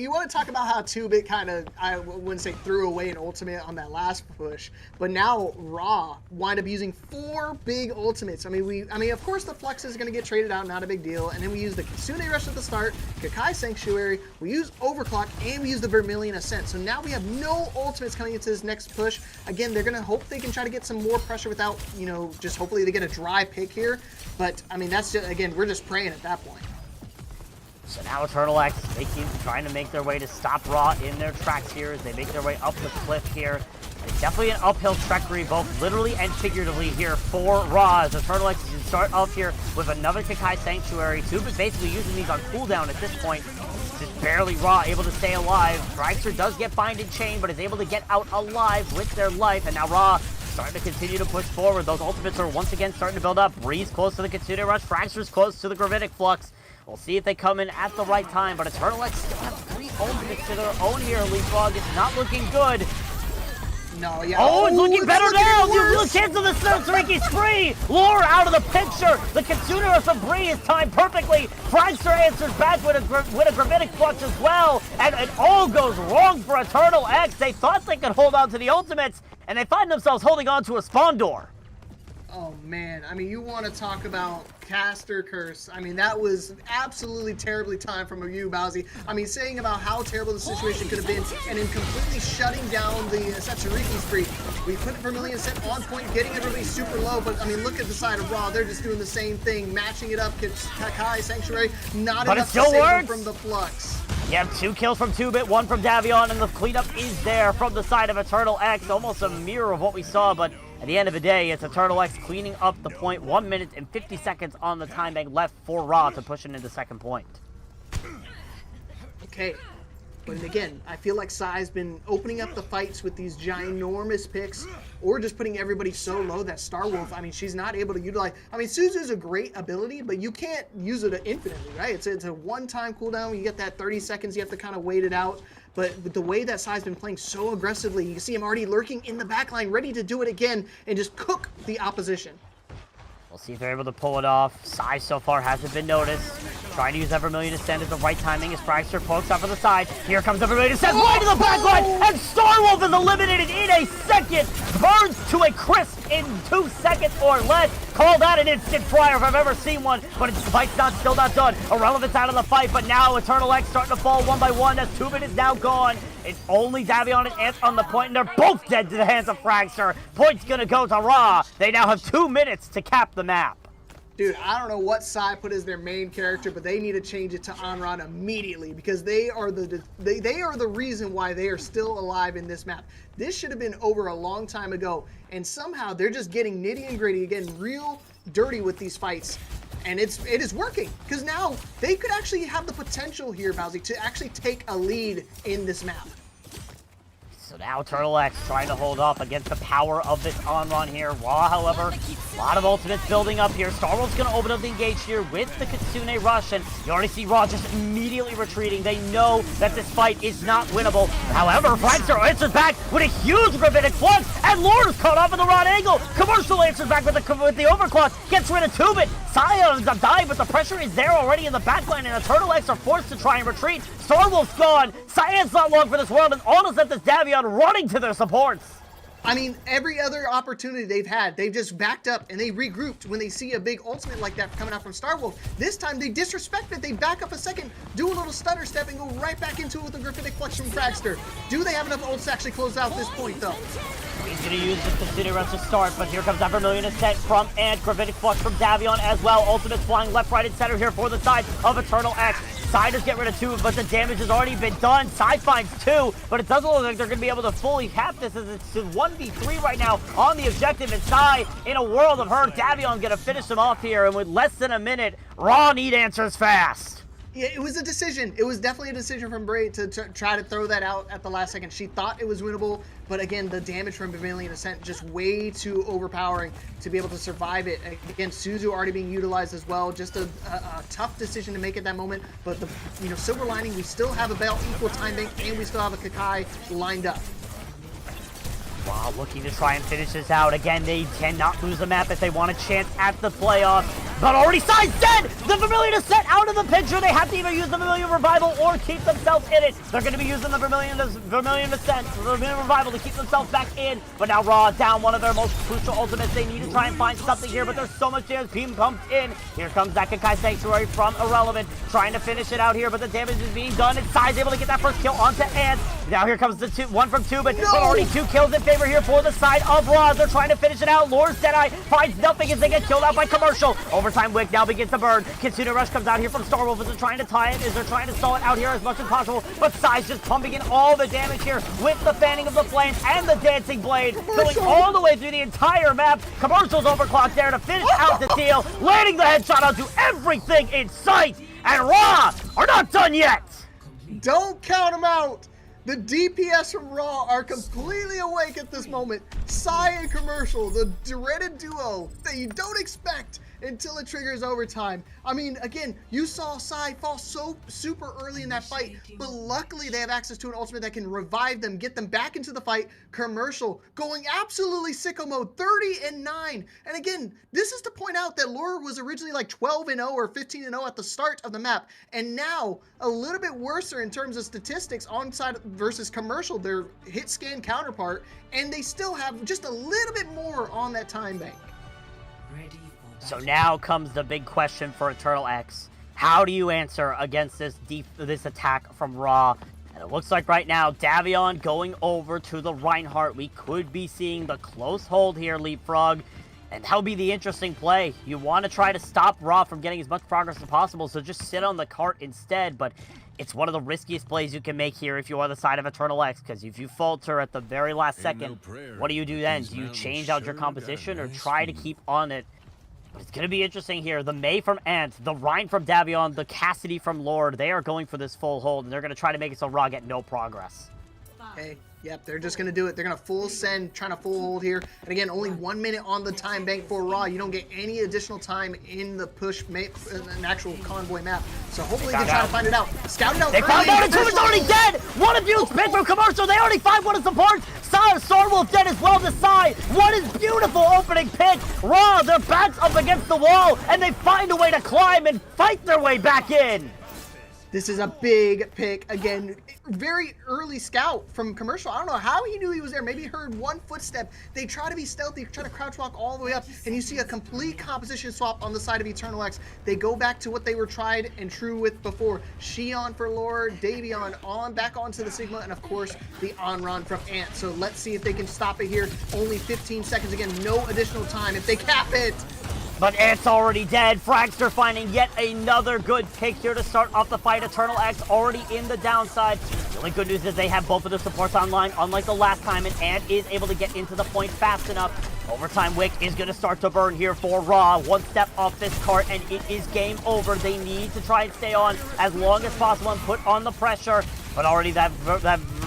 You want to talk about how 2-Bit kind of, I wouldn't say threw away an ultimate on that last push, but now Raw wind up using 4 big ultimates. I mean, of course the Flux is going to get traded out, not a big deal, and then we use the Kitsune Rush at the start, Kakai Sanctuary, we use Overclock, and we use the Vermilion Ascent. So now we have no ultimates coming into this next push. Again, they're going to hope they can try to get some more pressure without, you know, just hopefully they get a dry pick here. But, I mean, that's just, again, we're just praying at that point. So now Eternal X trying to make their way to stop Raw in their tracks here as they make their way up the cliff here. It's definitely an uphill trajectory, both literally and figuratively here for Raw, as Eternal X can start off here with another Kakai Sanctuary. Tube is basically using these on cooldown at this point. Just barely Raw able to stay alive. Fragster does get bind and chain, but is able to get out alive with their life, and now Raw starting to continue to push forward. Those ultimates are once again starting to build up. Breeze close to the Kitsune Rush. Fracture's close to the Gravitic Flux. We'll see if they come in at the right time, but Eternal X still have 3 ultimates to their own here. Leapfrog is not looking good. No, yeah. Oh, it's looking better now! You worse. cancel the Sariki spree! Lure out of the picture! The Kitsune Rush of Bree is timed perfectly! Fragster answers back with a Gravitic Flux as well, and it all goes wrong for Eternal X. They thought they could hold on to the ultimates, and they find themselves holding on to a spawn door. Oh man, I mean, you want to talk about caster curse. I mean, that was absolutely terribly timed from you, Bowsy. I mean, saying about how terrible the situation could have been, and then completely shutting down the Satsuriki spree. We put Vermilion set on point, getting everybody super low, but I mean, look at the side of Raw. They're just doing the same thing, matching it up. Kakai, Sanctuary, not but enough it still to save them works. from the Flux. You have 2 kills from 2-Bit, 1 from Davion, and the cleanup is there from the side of Eternal X. Almost a mirror of what we saw, but at the end of the day, it's Eternal X cleaning up the point. 1 minute and 50 seconds on the time bank left for Ra to push it into second point. Okay. But again, I feel like Sai's been opening up the fights with these ginormous picks, or just putting everybody so low that Starwolf, I mean, she's not able to utilize. I mean, Suzu's a great ability, but you can't use it infinitely, right? It's a one-time cooldown. You get that 30 seconds. You have to kind of wait it out. But with the way that Sai's been playing so aggressively, you can see him already lurking in the backline, ready to do it again and just cook the opposition. We'll see if they're able to pull it off. Sai so far hasn't been noticed. Trying to use Evermillion Ascent at the right timing as Fragster pokes up on the side. Here comes Evermillion Ascent right to the backline, and Starwolf is eliminated in a second. Burns to a crisp in 2 seconds or less. Call that an instant fryer if I've ever seen one, but the fight's still not done. Irrelevant's out of the fight, but now Eternal X starting to fall 1 by 1 as 2 minutes now gone. It's only Davion and Ant on the point, and they're both dead to the hands of Fragster. Point's gonna go to Ra. They now have 2 minutes to cap the map. Dude, I don't know what Sai put as their main character, but they need to change it to Anran immediately, because they are the reason why they are still alive in this map. This should have been over a long time ago, and somehow they're just getting nitty and gritty, getting real dirty with these fights. And it is working, because now they could actually have the potential here, Bowsy, to actually take a lead in this map. So now Eternal X trying to hold off against the power of this on-run here. Raw, however, a lot of ultimates building up here. Starwolf's going to open up the engage here with the Kitsune Rush, and you already see Raw just immediately retreating. They know that this fight is not winnable. However, Fragster answers back with a huge Gravitic Flux, and Lord is caught off in the wrong angle. Commercial answers back with the Overclock, gets rid of 2-Bit. Sion ends up dying, but the pressure is there already in the backline, and Eternal X are forced to try and retreat. Starwolf's gone. Cyan's not long for this world, and almost at this Davion running to their supports. I mean, every other opportunity they've had, they've just backed up and they regrouped when they see a big ultimate like that coming out from Starwolf. This time they disrespect it. They back up a second, do a little stutter step, and go right back into it with a Gravitic Flux from Fragster. Do they have enough ults to actually close out this point, though? He's going to use the Kitsune Rush to start, but here comes Evermillion Ascent from and Gravitic Flux from Davion as well. Ultimates flying left, right, and center here for the side of Eternal X. Sai does get rid of 2, but the damage has already been done. Sai finds 2, but it doesn't look like they're going to be able to fully cap this, as it's 1v3 right now on the objective. And Sai, in a world of hurt, Davion going to finish him off here, and with less than a minute, Raw need answers fast. Yeah, it was a decision. It was definitely a decision from Bray to try to throw that out at the last second. She thought it was winnable, but again, the damage from Vermilion Ascent just way too overpowering to be able to survive it. Again, Suzu already being utilized as well. Just a tough decision to make at that moment. But the silver lining, we still have about equal time bank, and we still have a Kakai lined up. Wow, looking to try and finish this out. Again, they cannot lose the map if they want a chance at the playoffs. But already Sai's dead! The Vermilion Ascent out of the picture. They have to either use the Vermilion Revival or keep themselves in it. They're going to be using the Vermilion Ascent, the Vermilion Revival to keep themselves back in. But now Raw down one of their most crucial ultimates. They need to try and find something here, but there's so much damage being pumped in. Here comes that Kakai Sanctuary from Irrelevant, trying to finish it out here, but the damage is being done, and Sai's able to get that first kill onto Ant. Now here comes the one from 2, but already 2 kills in favor here for the side of Raw. They're trying to finish it out. Lore's Deadeye finds nothing as they get killed out by Commercial. Overtime Wick now begins to burn. Kitsune Rush comes out here from Starwolf as they're trying to tie it, as they're trying to stall it out here as much as possible, but Sai's just pumping in all the damage here with the fanning of the flames and the dancing blade, going all the way through the entire map. Commercial's overclocked there to finish out the deal, landing the headshot onto everything in sight, and Raw are not done yet. Don't count them out. The DPS from Raw are completely awake at this moment. Sai and Commercial, the dreaded duo that you don't expect until it triggers overtime. I mean, again, you saw Sai fall so super early in that fight, but luckily they have access to an ultimate that can revive them, get them back into the fight. Commercial going absolutely sicko mode, 30-9. And again, this is to point out that Lure was originally like 12-0 or 15-0 at the start of the map, and now a little bit worse in terms of statistics onside versus Commercial, their hit scan counterpart, and they still have just a little bit more on that time bank. So now comes the big question for Eternal X. How do you answer against this attack from Raw? And it looks like right now, Davion going over to the Reinhardt. We could be seeing the close hold here, Leapfrog. And that'll be the interesting play. You want to try to stop Raw from getting as much progress as possible, so just sit on the cart instead. But it's one of the riskiest plays you can make here if you are the side of Eternal X, because if you falter at the very last second, what do you do then? Do you change out your composition or try to keep on it? But it's going to be interesting here. The Mei from Ant, the Rhine from Davion, the Cassidy from Lord, they are going for this full hold, and they're going to try to make it so Raw get no progress. Okay, yep, they're just going to do it. They're going to full send, trying to full hold here. And again, only 1 minute on the time bank for Raw. You don't get any additional time in the push map, an actual convoy map. So hopefully they can try to find it out. Scout it out. They found out it's already dead! One abuse pick from Commercial. They already find one of support. Stormwolf dead as well to side. What is beautiful opening pick. Raw, their backs up against the wall, and they find a way to climb and fight their way back in. This is a big pick. Again, very early scout from Commercial. I don't know how he knew he was there. Maybe he heard one footstep. They try to be stealthy, try to crouch walk all the way up, and you see a complete composition swap on the side of Eternal X. They go back to what they were tried and true with before. Shion for Lord, Davion on back onto the Sigma, and of course the on-run from Ant. So let's see if they can stop it here. Only 15 seconds. Again, no additional time. If they cap it. But Ant's already dead. Fragster finding yet another good pick here to start off the fight. Eternal X already in the downside. The only good news is they have both of their supports online, unlike the last time, and Ant is able to get into the point fast enough. Overtime Wick is going to start to burn here for Raw. One step off this cart, and it is game over. They need to try and stay on as long as possible and put on the pressure. But already that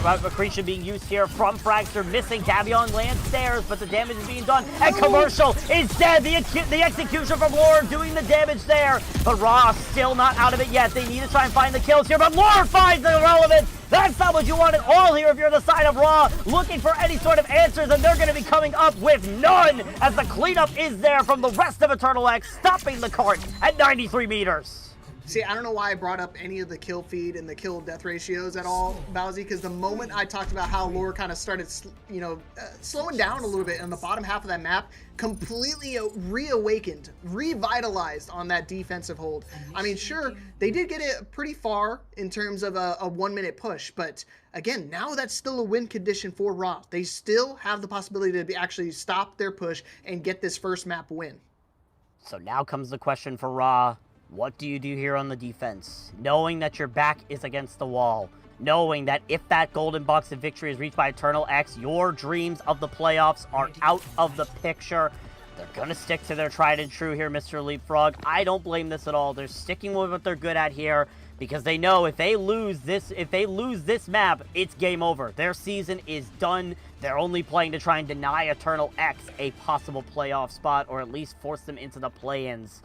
accretion being used here from Fragster, missing. Davion lands stairs, but the damage is being done. And Commercial is dead. The execution from Lord doing the damage there. But Raw still not out of it yet. They need to try and find the kills here, but Lord finds the irrelevance. That's not what you want at all here if you're the side of Raw, looking for any sort of answers, and they're going to be coming up with none as the cleanup is there from the rest of Eternal X, stopping the cart at 93 meters. See, I don't know why I brought up any of the kill feed and the kill death ratios at all, Bowsy, because the moment I talked about how Lore kind of started, slowing down a little bit in the bottom half of that map, completely reawakened, revitalized on that defensive hold. I mean, sure, they did get it pretty far in terms of a 1 minute push, but again, now that's still a win condition for Raw. They still have the possibility to actually stop their push and get this first map win. So now comes the question for Raw. What do you do here on the defense? Knowing that your back is against the wall. Knowing that if that golden box of victory is reached by Eternal X, your dreams of the playoffs are out of the picture. They're going to stick to their tried and true here, Mr. Leapfrog. I don't blame this at all. They're sticking with what they're good at here because they know if they lose this map, it's game over. Their season is done. They're only playing to try and deny Eternal X a possible playoff spot or at least force them into the play-ins.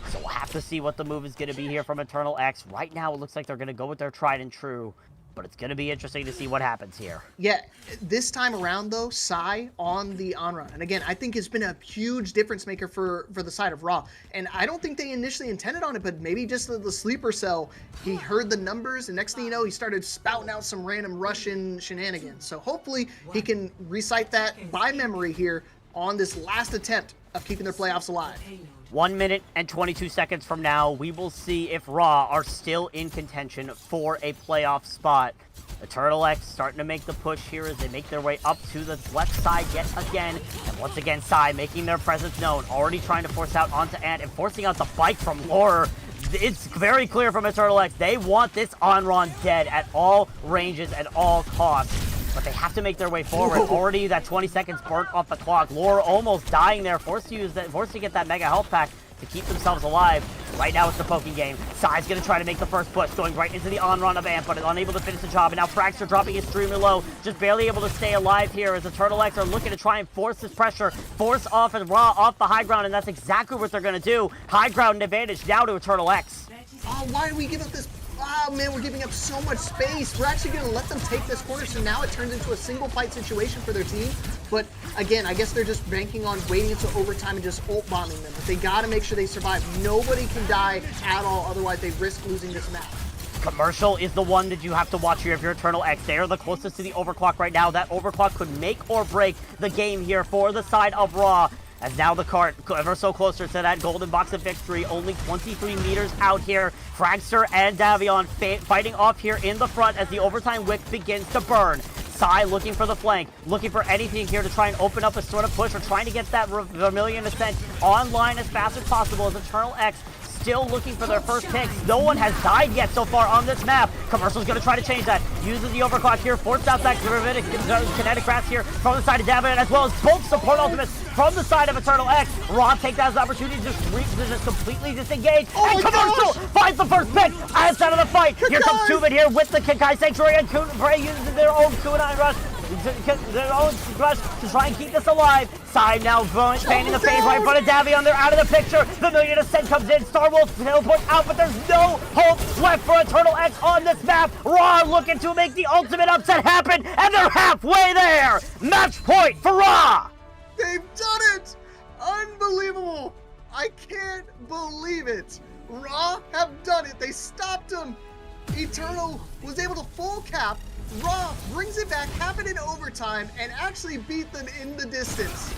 So we'll have to see what the move is going to be here from Eternal X. Right now, it looks like they're going to go with their tried and true, but it's going to be interesting to see what happens here. Yeah, this time around, though, Sai on the on-run. And again, I think it's been a huge difference maker for the side of Raw. And I don't think they initially intended on it, but maybe just the sleeper cell, he heard the numbers, and next thing you know, he started spouting out some random Russian shenanigans. So hopefully he can recite that by memory here on this last attempt of keeping their playoffs alive. 1 minute and 22 seconds from now, we will see if Raw are still in contention for a playoff spot. Eternal X starting to make the push here as they make their way up to the left side yet again. And once again, Sai making their presence known, already trying to force out onto Ant and forcing out the bike from Lore. It's very clear from Eternal X, they want this on-run dead at all ranges, at all costs. But they have to make their way forward. Already that 20 seconds burnt off the clock. Lore almost dying there, forced to get that mega health pack to keep themselves alive. Right now it's the poking game. Sai's going to try to make the first push, going right into the on-run of Amp, but unable to finish the job. And now Fragster dropping extremely low, just barely able to stay alive here as the Turtle X are looking to try and force this pressure, force off and Raw off the high ground, and that's exactly what they're going to do. High ground advantage now to Eternal X. Oh, why do we give up this? Oh man, we're giving up so much space. We're actually going to let them take this corner, so now it turns into a single fight situation for their team. But again, I guess they're just banking on waiting until overtime and just ult bombing them. But they got to make sure they survive. Nobody can die at all, otherwise they risk losing this map. Commercial is the one that you have to watch here if you're Eternal X. They are the closest to the overclock right now. That overclock could make or break the game here for the side of Raw. As now the cart ever so closer to that golden box of victory, only 23 meters out here. Fragster and Davion fighting off here in the front as the overtime wick begins to burn. Sai looking for the flank, looking for anything here to try and open up a sort of push or trying to get that Vermilion Ascent online as fast as possible as Eternal X still looking for their first picks. No one has died yet so far on this map. Commercial's going to try to change that. Uses the overclock here, forced out that kinetic grasp here from the side of Davion, as well as both support ultimates from the side of Eternal X. Raw take that as an opportunity to just completely disengage. And Commercial finds the first pick outside of the fight. Here comes Tubin here with the Kinkai Sanctuary, and Bray uses their own Kunai Rush. Their own rush to try and keep this alive. Sai now painting the phase right in front of Davion. They're out of the picture. Vermilion Ascent comes in. Starwolf teleports out, but there's no hope left for Eternal X on this map. Raw looking to make the ultimate upset happen, and they're halfway there. Match point for Raw. They've done it! Unbelievable! I can't believe it. Raw have done it. They stopped him. Eternal was able to full cap. Raw brings it back, have it in overtime, and actually beat them in the distance.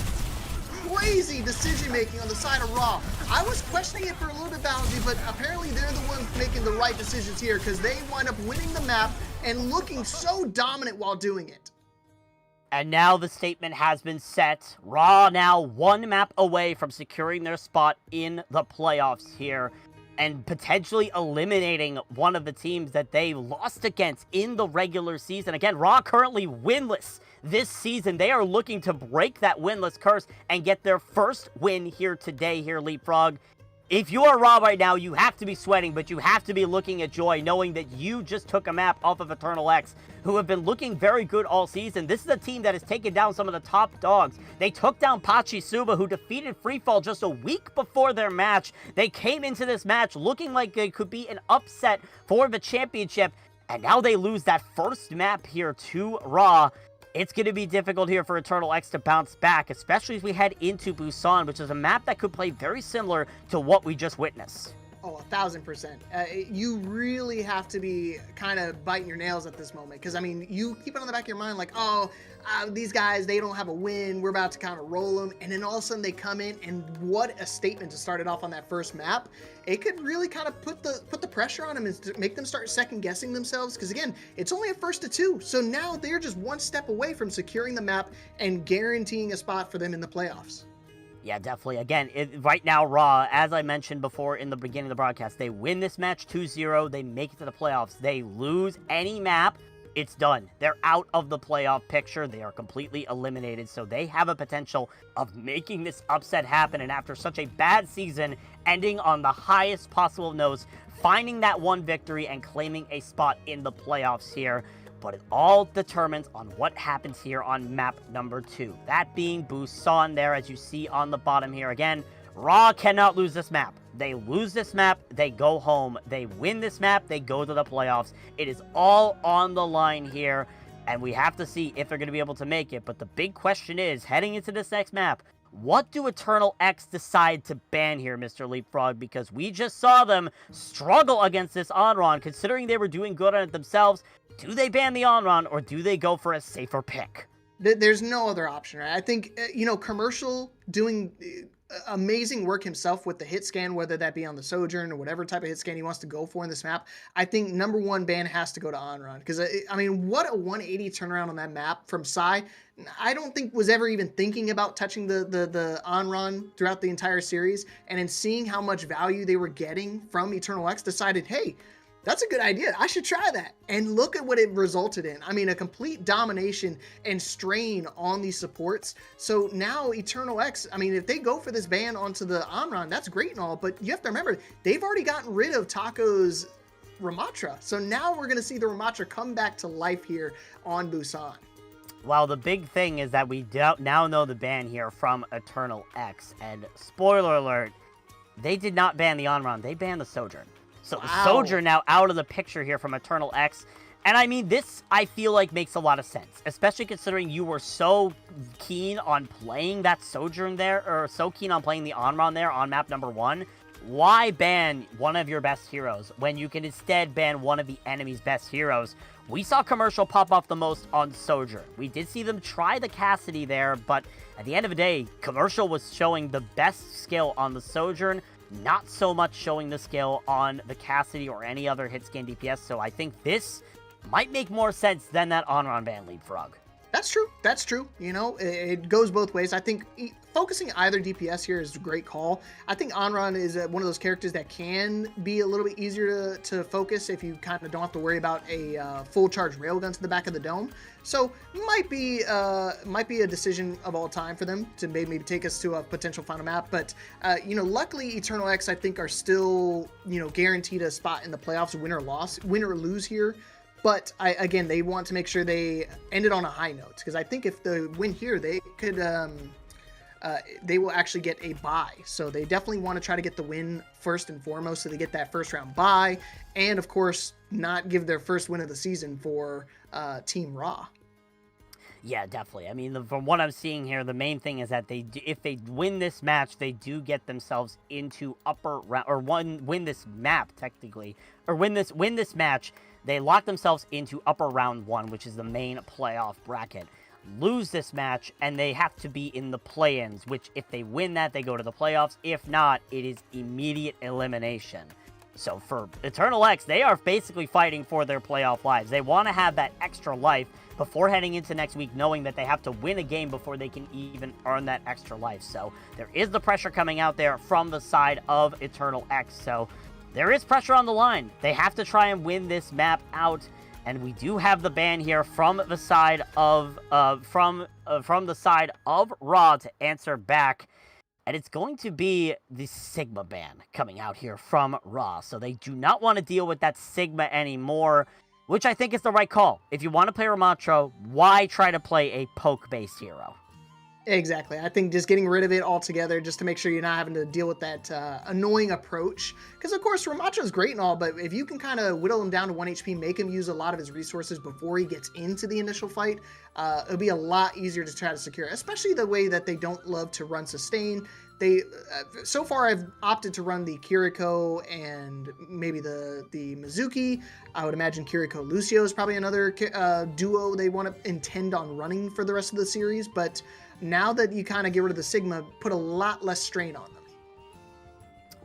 Crazy decision making on the side of Raw. I was questioning it for a little bit, Bouncy, but apparently they're the ones making the right decisions here because they wind up winning the map and looking so dominant while doing it. And now the statement has been set. Raw now one map away from securing their spot in the playoffs here, and potentially eliminating one of the teams that they lost against in the regular season. Again, Raw currently winless this season. They are looking to break that winless curse and get their first win here today here, Leapfrog. If you are Raw right now, you have to be sweating, but you have to be looking at joy, knowing that you just took a map off of Eternal X, who have been looking very good all season. This is a team that has taken down some of the top dogs. They took down Pachimari, who defeated Freefall just a week before their match. They came into this match looking like it could be an upset for the championship, and now they lose that first map here to Raw. It's going to be difficult here for Eternal X to bounce back, especially as we head into Busan, which is a map that could play very similar to what we just witnessed. Oh, 1,000%. You really have to be kind of biting your nails at this moment. Because, I mean, you keep it on the back of your mind like, oh, these guys, they don't have a win. We're about to kind of roll them. And then all of a sudden they come in, and what a statement to start it off on that first map. It could really kind of put the pressure on them and make them start second-guessing themselves. Because, again, it's only a first to two. So now they're just one step away from securing the map and guaranteeing a spot for them in the playoffs. Yeah, definitely. Again, right now, Raw, as I mentioned before in the beginning of the broadcast, they win this match 2-0. They make it to the playoffs. They lose any map, it's done. They're out of the playoff picture. They are completely eliminated. So they have a potential of making this upset happen. And after such a bad season, ending on the highest possible notes, finding that one victory and claiming a spot in the playoffs here. But it all determines on what happens here on map number 2. That being Busan there, as you see on the bottom here. Again, Raw cannot lose this map. They lose this map, they go home. They win this map, they go to the playoffs. It is all on the line here, and we have to see if they're going to be able to make it. But the big question is, heading into this next map, what do Eternal X decide to ban here, Mr. Leapfrog? Because we just saw them struggle against this Onron, considering they were doing good on it themselves. Do they ban the Onron, or do they go for a safer pick? There's no other option, right? I think, Commercial doing amazing work himself with the hit scan, whether that be on the Sojourn or whatever type of hit scan he wants to go for in this map. I think number one ban has to go to Onron. Because, what a 180 turnaround on that map from Sai. I don't think was ever even thinking about touching the Onron throughout the entire series. And in seeing how much value they were getting from Eternal X, decided, hey, That's a good idea. I should try that. And look at what it resulted in. I mean, a complete domination and strain on these supports. So now Eternal X, I mean, if they go for this ban onto the Amran, that's great and all, but you have to remember, they've already gotten rid of Taco's Ramatra. So now we're going to see the Ramatra come back to life here on Busan. Well, the big thing is that we now know the ban here from Eternal X. And spoiler alert, they did not ban the Onron, they banned the Sojourn. So the Sojourn now out of the picture here from Eternal X. And I mean, this I feel like makes a lot of sense, especially considering you were so keen on playing that Sojourn there, or so keen on playing the Onron there on map number 1. Why ban one of your best heroes when you can instead ban one of the enemy's best heroes? We saw Commercial pop off the most on Sojourn. We did see them try the Cassidy there, but at the end of the day, Commercial was showing the best skill on the Sojourn, not so much showing the skill on the Cassidy or any other hit scan DPS, so I think this might make more sense than that Onron ban, Leapfrog. That's true. That's true. You know, it goes both ways. I think focusing either DPS here is a great call. I think Onron is one of those characters that can be a little bit easier to focus if you kind of don't have to worry about a full charge railgun to the back of the dome. So might be a decision of all time for them to maybe take us to a potential final map. But you know, luckily Eternal X I think are still, you know, guaranteed a spot in the playoffs, win or lose here. But again, they want to make sure they end it on a high note, because I think if they win here, they could they will actually get a bye. So they definitely want to try to get the win first and foremost, so they get that first round bye, and of course not give their first win of the season for Team Raw. Yeah, definitely. I mean, from what I'm seeing here, the main thing is that if they win this match, they do get themselves into upper round, or win this map technically, or win this match. They lock themselves into upper round 1, which is the main playoff bracket. Lose this match, and they have to be in the play-ins, which if they win that, they go to the playoffs. If not, it is immediate elimination. So for Eternal X, they are basically fighting for their playoff lives. They want to have that extra life before heading into next week, knowing that they have to win a game before they can even earn that extra life. So there is the pressure coming out there from the side of Eternal X. So there is pressure on the line. They have to try and win this map out, and we do have the ban here from the side of the side of Raw to answer back, and it's going to be the Sigma ban coming out here from Raw. So they do not want to deal with that Sigma anymore, which I think is the right call. If you want to play Ramatro, why try to play a poke-based hero? Exactly. I think just getting rid of it altogether, just to make sure you're not having to deal with that annoying approach. Because, of course, Ramatra is great and all, but if you can kind of whittle him down to 1 HP, make him use a lot of his resources before he gets into the initial fight, it'll be a lot easier to try to secure, especially the way that they don't love to run sustain. They so far I've opted to run the Kiriko and maybe the Mizuki. I would imagine Kiriko Lucio is probably another duo they want to intend on running for the rest of the series, but now that you kind of get rid of the Sigma, put a lot less strain on them.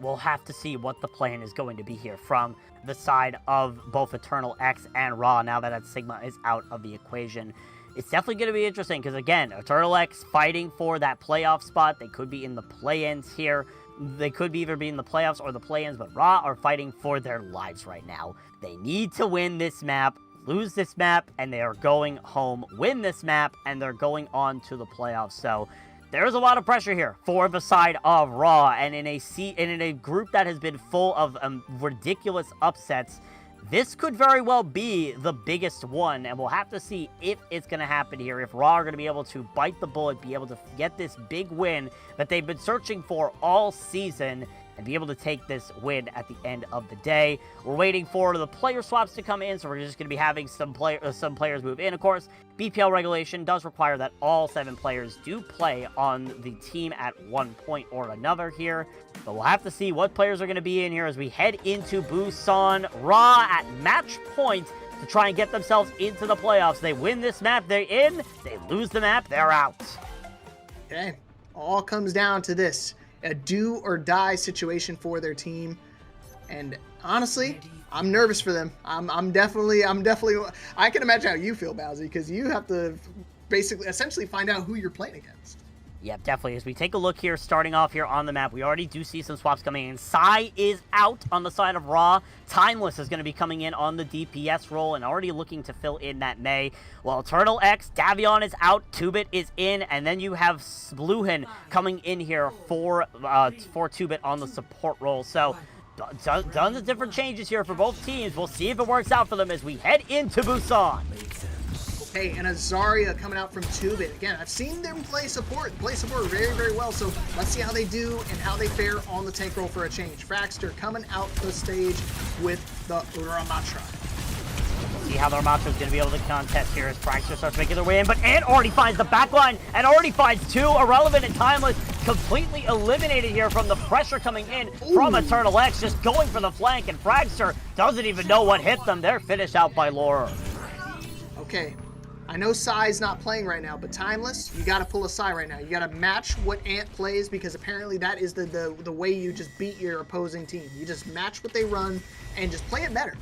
We'll have to see what the plan is going to be here from the side of both Eternal X and Raw now that Sigma is out of the equation. It's definitely going to be interesting because, again, Eternal X fighting for that playoff spot. They could be in the play-ins here. They could either be in the playoffs or the play-ins, but Raw are fighting for their lives right now. They need to win this map, lose this map, and they are going home. Win this map, and they're going on to the playoffs. So there's a lot of pressure here for the side of Raw, and in a group that has been full of ridiculous upsets, this could very well be the biggest one, and we'll have to see if it's going to happen here, if Raw are going to be able to bite the bullet, be able to get this big win that they've been searching for all season, and be able to take this win at the end of the day. We're waiting for the player swaps to come in, so we're just going to be having some players move in. Of course, BPL regulation does require that all 7 players do play on the team at one point or another here. But we'll have to see what players are going to be in here as we head into Busan. Raw at match point to try and get themselves into the playoffs. They win this map, they're in. They lose the map, they're out. Okay, all comes down to this. A do or die situation for their team, and honestly, I'm nervous for them. I'm definitely. I can imagine how you feel, Bowsy, because you have to essentially find out who you're playing against. Yep, definitely. As we take a look here, starting off here on the map, we already do see some swaps coming in. Sai is out on the side of Raw. Timeless is going to be coming in on the DPS role and already looking to fill in that Mei. While Eternal X, Davion is out, 2-Bit is in, and then you have Bluhin coming in here for 2-Bit on the support role. So, tons of different changes here for both teams. We'll see if it works out for them as we head into Busan. Hey, and a Zarya coming out from 2-Bit. Again, I've seen them play support very, very well, so let's see how they do and how they fare on the tank role for a change. Fraxter coming out the stage with the Ramatra. See how the Ramatra is going to be able to contest here as Fraxter starts making their way in, but Ant already finds the backline and already finds two. Irrelevant and Timeless completely eliminated here from the pressure coming in from Eternal X, just going for the flank, and Fraxter doesn't even know what hit them. They're finished out by Laura. Okay. I know Sai's not playing right now, but Timeless, you got to pull a Sai right now. You got to match what Ant plays because apparently that is the way you just beat your opposing team. You just match what they run and just play it better.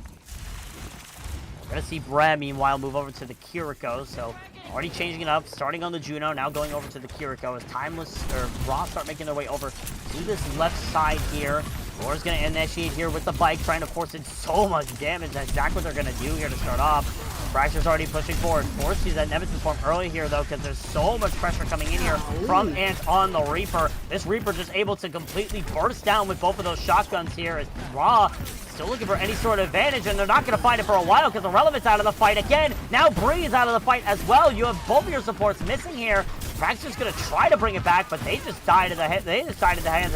We're going to see Brad, meanwhile, move over to the Kiriko, so already changing it up, starting on the Juno, now going over to the Kiriko as Timeless, or Raw start making their way over to this left side here. Laura's going to initiate here with the bike, trying to force in so much damage. That's exactly what they're going to do here to start off. Fraxter's already pushing forward. Forced to use that Nemesis form early here, though, because there's so much pressure coming in here from Ant on the Reaper. This Reaper just able to completely burst down with both of those shotguns here as Raw still looking for any sort of advantage, and they're not going to find it for a while because Irrelevant's out of the fight again. Now Bree is out of the fight as well. You have both of your supports missing here. Fraxter's going to try to bring it back, but they just died in the hands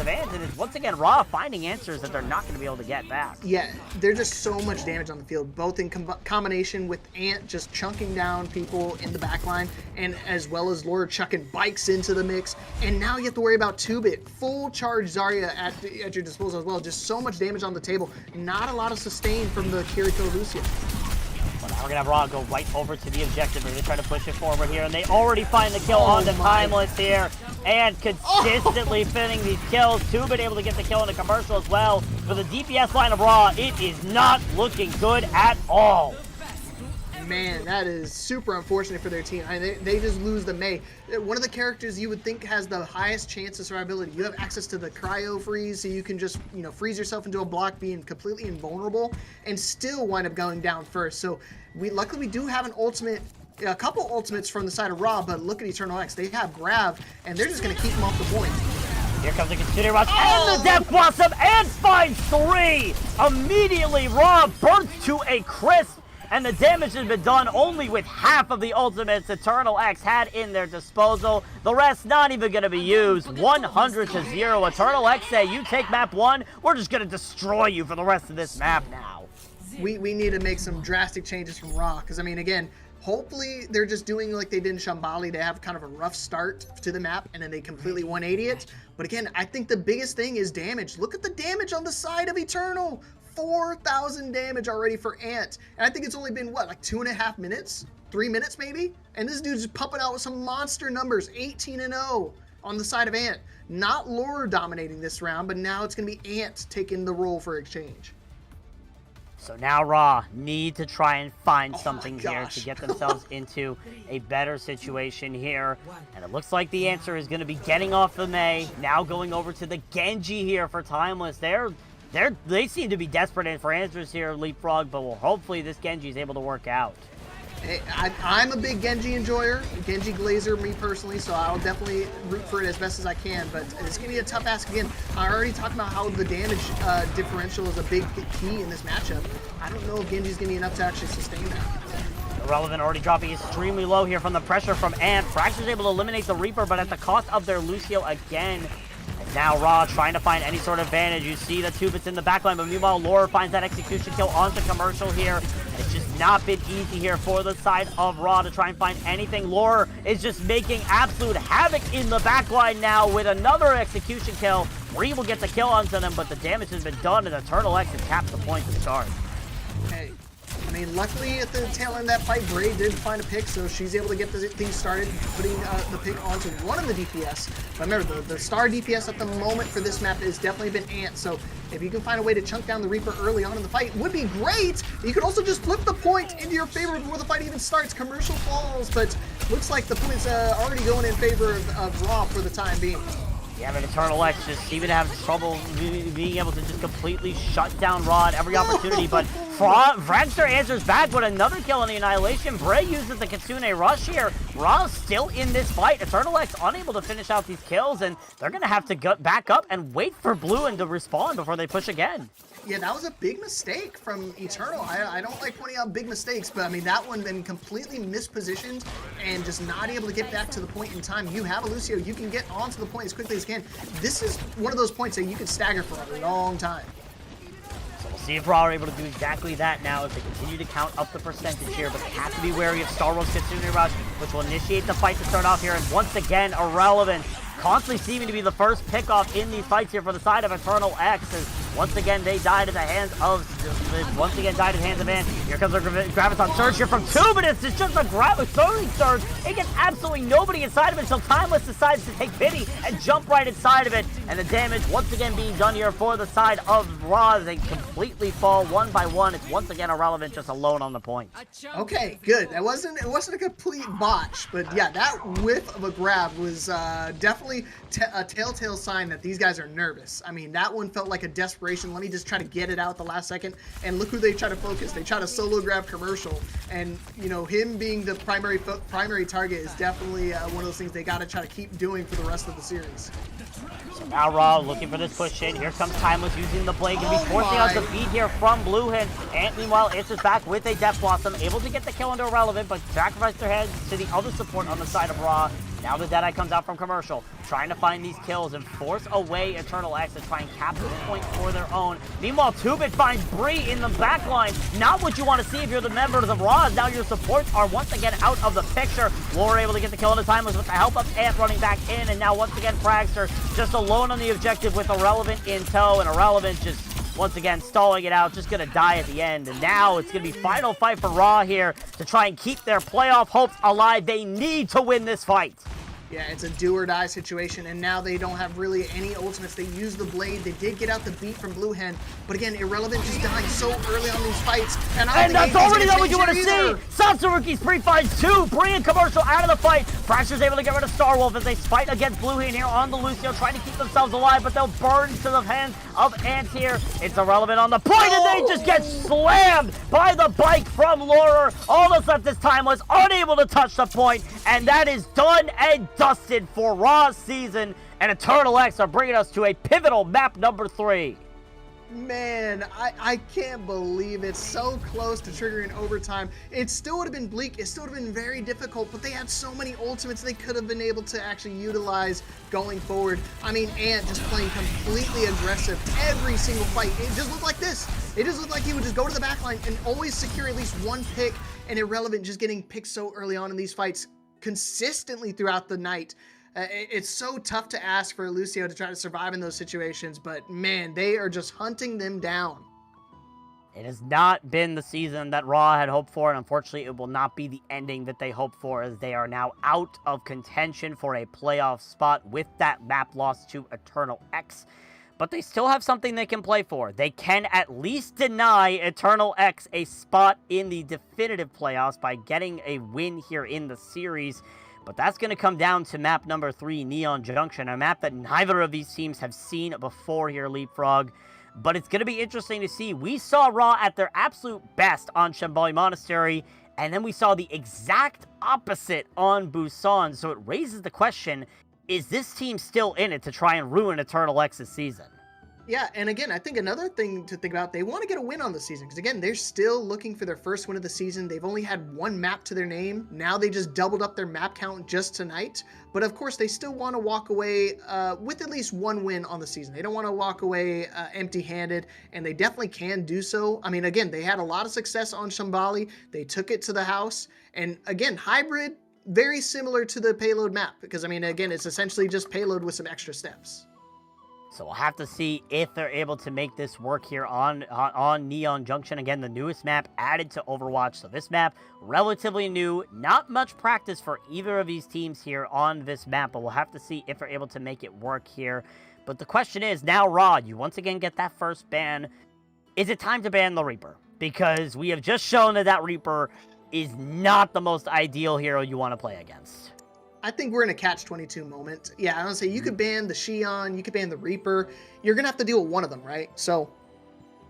of Ant, and it's once again Raw finding answers that they're not going to be able to get back. Yeah, there's just so much damage on the field, both in combination with Ant just chunking down people in the backline, and as well as Laura chucking bikes into the mix. And now you have to worry about 2-Bit, full charge Zarya at your disposal as well. Just so much damage on the table. Not a lot of sustain from the Kiriko Lucio. Well, now we're going to have Raw go right over to the objective. They're going to try to push it forward here, and they already find the kill on the Timeless here, and consistently finishing these kills. 2-Bit able to get the kill in the commercial as well. For the DPS line of Raw, it is not looking good at all. Man, that is super unfortunate for their team. I mean, they just lose the Mei. One of the characters you would think has the highest chance of survivability. You have access to the cryo freeze, so you can just, freeze yourself into a block, being completely invulnerable, and still wind up going down first. So luckily we do have an ultimate, a couple ultimates from the side of Raw, but look at Eternal X. They have Grav, and they're just going to keep them off the point. Here comes the Consider Rush, and the Death Blossom, and finds 3! Immediately, Raw burns to a crisp, and the damage has been done only with half of the ultimates Eternal X had in their disposal. The rest not even going to be used. 100-0. Eternal X say, you take map 1, we're just going to destroy you for the rest of this map now. We need to make some drastic changes from Raw, because, I mean, again, hopefully they're just doing like they did in Shambali. They have kind of a rough start to the map, and then they completely 180 it. But again, I think the biggest thing is damage. Look at the damage on the side of Eternal. 4,000 damage already for Ant. And I think it's only been, what, like 2.5 minutes? 3 minutes maybe? And this dude's just pumping out with some monster numbers. 18-0 on the side of Ant. Not Laura dominating this round, but now it's going to be Ant taking the role for exchange. So now Raw need to try and find something here to get themselves into a better situation here. And it looks like the answer is going to be getting off the Mei, now going over to the Genji here for Timeless. They seem to be desperate for answers here, Leapfrog, but hopefully this Genji is able to work out. Hey, I'm a big Genji enjoyer, Genji Glazer, me personally, so I'll definitely root for it as best as I can, but it's going to be a tough ask again. I already talked about how the damage differential is a big key in this matchup. I don't know if Genji's going to be enough to actually sustain that. Irrelevant already dropping extremely low here from the pressure from Ant. Fraxter's able to eliminate the Reaper, but at the cost of their Lucio again. Now Raw trying to find any sort of advantage. You see the 2-Bits in the backline, but meanwhile Laura finds that execution kill onto commercial here. It's just not been easy here for the side of Raw to try and find anything. Laura is just making absolute havoc in the backline now with another execution kill. Bree will get the kill onto them, but the damage has been done, and Eternal X has tapped the point to start. Hey, I mean, luckily at the tail end of that fight, Bray did find a pick, so she's able to get the thing started, putting the pick onto one of the DPS. But remember, the star DPS at the moment for this map has definitely been Ant, so if you can find a way to chunk down the Reaper early on in the fight, would be great. You could also just flip the point into your favor before the fight even starts. Commercial falls, but looks like the point's already going in favor of Raw for the time being. Yeah, but Eternal X just seem to have trouble being able to just completely shut down Raw at every opportunity, but Fragster answers back with another kill on the Annihilation. Bray uses the Kitsune Rush here. Raw still in this fight. Eternal X unable to finish out these kills, and they're going to have to go back up and wait for Blue and to respawn before they push again. Yeah, that was a big mistake from Eternal. I don't like pointing out big mistakes, but I mean, that one been completely mispositioned and just not able to get back to the point in time. You have a Lucio, you can get onto the point as quickly as you can. This is one of those points that you can stagger for a long time. So we'll see if Raw are able to do exactly that now as they continue to count up the percentage here, but they have to be wary of Star Wars Kitsune Rush, which will initiate the fight to start off here, and once again, Irrelevant constantly seeming to be the first pickoff in these fights here for the side of Eternal X, as once again they died at the hands of Ant. Here comes their Graviton Surge here from 2 minutes. It's just a throwing surge. It gets absolutely nobody inside of it until Timeless decides to take pity and jump right inside of it. And the damage once again being done here for the side of Raw as they completely fall one by one. It's once again Irrelevant just alone on the point. Okay, good. It wasn't a complete botch, but yeah, that whiff of a grab was definitely a telltale sign that these guys are nervous. I mean, that one felt like a desperation. Let me just try to get it out the last second. And look who they try to focus. They try to solo grab Commercial, and you know, him being the primary target is definitely one of those things they got to try to keep doing for the rest of the series. So now Raw looking for this push in. Here comes Timeless using the blade. Gonna be forcing out the beat here from Blue Hen. Ant meanwhile answers back with a Death Blossom, able to get the kill into Irrelevant, but sacrifice their heads to the other support on the side of Raw. Now the Deadeye comes out from Commercial, trying to find these kills and force away Eternal X to try and capture this point for their own. Meanwhile, 2-Bit finds Bree in the backline. Not what you want to see if you're the members of Raw. Now your supports are once again out of the picture. Laura able to get the kill into Timeless with the help of Ant running back in, and now once again Fragster just alone on the objective with Irrelevant in tow, and Irrelevant just once again stalling it out, just gonna die at the end. And now it's gonna be final fight for Raw here to try and keep their playoff hopes alive. They need to win this fight. Yeah, it's a do or die situation, and now they don't have really any ultimates. They use the blade. They did get out the beat from Blue Hen, but again, Irrelevant just dying so early on these fights. And that's already not what you want to see. Satsuruki's pre-finds 2, bringing Commercial out of the fight. Fracture's able to get rid of Starwolf as they fight against Blue Hen here on the Lucio, trying to keep themselves alive, but they'll burn to the hands of Ant here. It's Irrelevant on the point, and they just get slammed by the bike from Laura. All that's left this time was unable to touch the point, and that is done and dusted for Raw's season, and Eternal X are bringing us to a pivotal map number 3. Man, I can't believe it's so close to triggering overtime. It still would have been bleak. It still would have been very difficult, but they had so many ultimates they could have been able to actually utilize going forward. I mean, Ant just playing completely aggressive every single fight. It just looked like this. It just looked like he would just go to the backline and always secure at least one pick, and Irrelevant just getting picked so early on in these fights consistently throughout the night. It's so tough to ask for Lucio to try to survive in those situations, but man, they are just hunting them down. It has not been the season that Raw had hoped for, and unfortunately it will not be the ending that they hoped for, as they are now out of contention for a playoff spot with that map loss to Eternal X. But they still have something they can play for. They can at least deny Eternal X a spot in the definitive playoffs by getting a win here in the series. But that's going to come down to map number 3, Neon Junction, a map that neither of these teams have seen before here, Leapfrog. But it's going to be interesting to see. We saw Raw at their absolute best on Shambali Monastery, and then we saw the exact opposite on Busan. So it raises the question, is this team still in it to try and ruin Eternal X's season? Yeah, and again, I think another thing to think about, they want to get a win on the season, because again, they're still looking for their first win of the season. They've only had one map to their name. Now they just doubled up their map count just tonight. But of course, they still want to walk away with at least one win on the season. They don't want to walk away empty-handed, and they definitely can do so. I mean, again, they had a lot of success on Shambali. They took it to the house. And again, Hybrid, very similar to the Payload map, because I mean, again, it's essentially just Payload with some extra steps. So we'll have to see if they're able to make this work here on Neon Junction. Again, the newest map added to Overwatch. So this map, relatively new. Not much practice for either of these teams here on this map, but we'll have to see if they're able to make it work here. But the question is, now Raw, you once again get that first ban. Is it time to ban the Reaper? Because we have just shown that that Reaper is not the most ideal hero you want to play against. I think we're in a catch-22 moment. Yeah, I would say you could ban the Xion, you could ban the Reaper. You're going to have to deal with one of them, right? So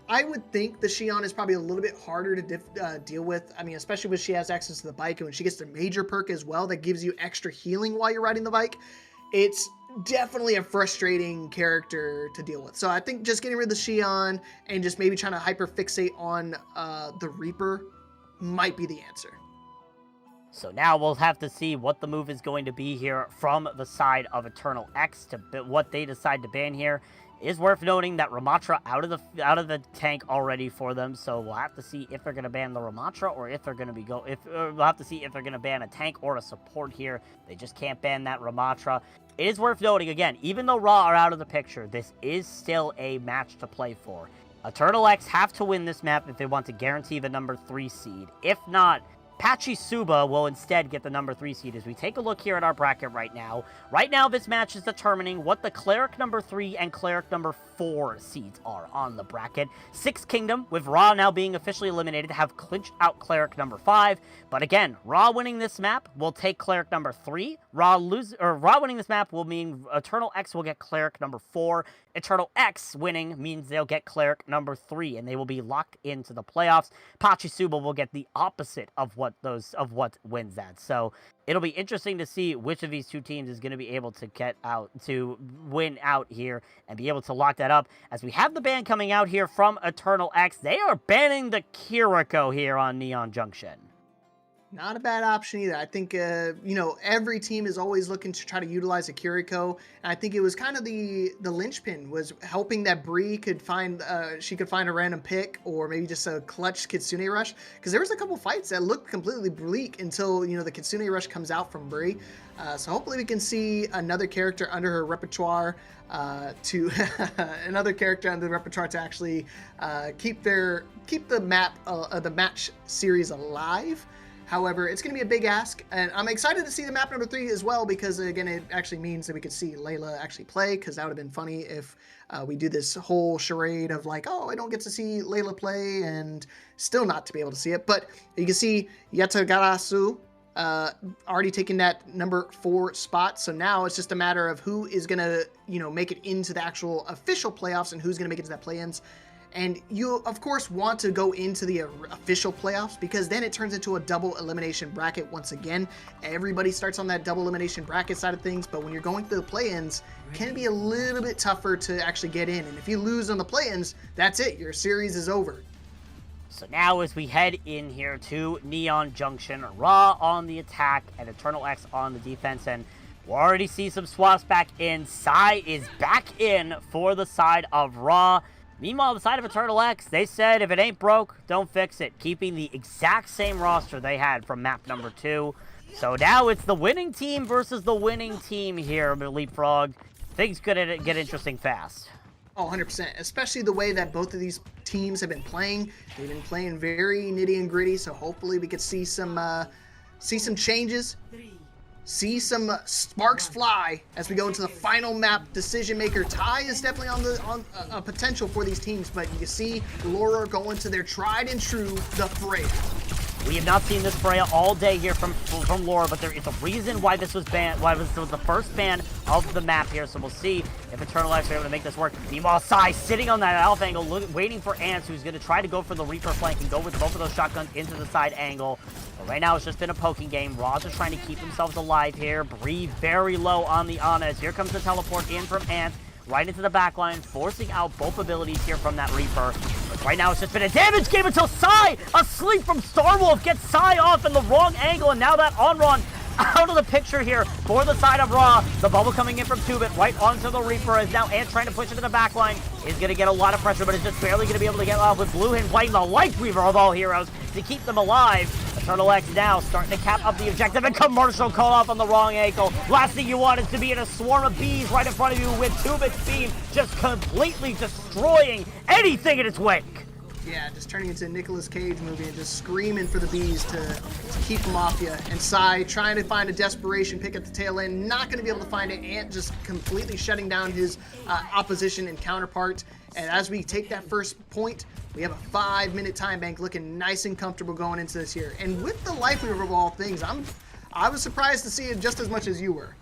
I would think the Xion is probably a little bit harder to deal with. I mean, especially when she has access to the bike and when she gets the major perk as well that gives you extra healing while you're riding the bike. It's definitely a frustrating character to deal with. So I think just getting rid of the Xion and just maybe trying to hyper-fixate on the Reaper might be the answer. So now we'll have to see what the move is going to be here from the side of Eternal X to what they decide to ban here. It is worth noting that Ramatra out of the tank already for them, so we'll have to see if they're going to ban the Ramatra or if they're going to we'll have to see if they're going to ban a tank or a support here. They just can't ban that Ramatra. It is worth noting again, even though Raw are out of the picture, this is still a match to play for. Eternal X have to win this map if they want to guarantee the number 3 seed. If not, Pachisuba will instead get the number 3 seed. As we take a look here at our bracket right now. Right now, this match is determining what the Cleric number 3 and Cleric number 4 seeds are on the bracket. 6 Kingdom, with Raw now being officially eliminated, have clinched out Cleric number 5. But again, Raw winning this map will take Cleric number 3. Raw winning this map will mean Eternal X will get Cleric number 4. Eternal X winning means they'll get Cleric number 3, and they will be locked into the playoffs. Pachisuba will get the opposite of what wins that. So it'll be interesting to see which of these two teams is going to be able to win out here and be able to lock that up. As we have the ban coming out here from Eternal X, they are banning the Kiriko here on Neon Junction. Not a bad option either. I think, every team is always looking to try to utilize a Kiriko. And I think it was kind of the linchpin was helping that Bree could find a random pick or maybe just a clutch Kitsune Rush. Because there was a couple fights that looked completely bleak until, the Kitsune Rush comes out from Bree. So hopefully we can see another character under her repertoire another character under the repertoire to actually keep the match series alive. However, it's going to be a big ask, and I'm excited to see the map number 3 as well because, again, it actually means that we could see Layla actually play, because that would have been funny if we do this whole charade of like, oh, I don't get to see Layla play and still not to be able to see it. But you can see Yatagarasu already taking that number 4 spot, so now it's just a matter of who is going to, make it into the actual official playoffs and who's going to make it to that play-ins. And you, of course, want to go into the official playoffs because then it turns into a double elimination bracket once again. Everybody starts on that double elimination bracket side of things, but when you're going through the play-ins, it can be a little bit tougher to actually get in. And if you lose on the play-ins, that's it. Your series is over. So now as we head in here to Neon Junction, Raw on the attack and Eternal X on the defense, and we'll already see some swaps back in. Sai is back in for the side of Raw. Meanwhile, the side of Eternal X, they said if it ain't broke, don't fix it, keeping the exact same roster they had from map number 2. So now it's the winning team versus the winning team here, Leapfrog. Things could get interesting fast. Oh, 100%, especially the way that both of these teams have been playing. They've been playing very nitty and gritty, so hopefully we could see some changes. See some sparks fly as we go into the final map decision maker. Tai is definitely on a potential for these teams, but you can see Laura going to their tried and true, the Freya. We have not seen this Freya all day here from Laura, but there is a reason why this was banned, why this was the first ban of the map here, so we'll see if Eternal X are able to make this work. Meanwhile, Sai sitting on that alpha angle, waiting for Ants, who's going to try to go for the Reaper flank and go with both of those shotguns into the side angle. But right now, it's just been a poking game. Raws are trying to keep themselves alive here. Bree very low on the Ana. Here comes the teleport in from Ants, right into the back line, forcing out both abilities here from that Reaper. But right now, it's just been a damage game until Sai, asleep from Starwolf, gets Sai off in the wrong angle, and now that on-run out of the picture here for the side of Raw. The bubble coming in from Tubit right onto the Reaper as now Ant trying to push into the back line. Is going to get a lot of pressure, but is just barely going to be able to get off with Blue Hand playing the life weaver of all heroes to keep them alive. Eternal X now starting to cap up the objective, and commercial call off on the wrong ankle. Last thing you want is to be in a swarm of bees right in front of you with 2-bit beam just completely destroying anything in its wake. Yeah, just turning into a Nicolas Cage movie and just screaming for the bees to keep them off you. And Sai trying to find a desperation pick at the tail end, not going to be able to find it. Ant just completely shutting down his opposition and counterpart. And as we take that first point, we have a 5-minute time bank looking nice and comfortable going into this here. And with the Life Weaver of all things, I was surprised to see it just as much as you were.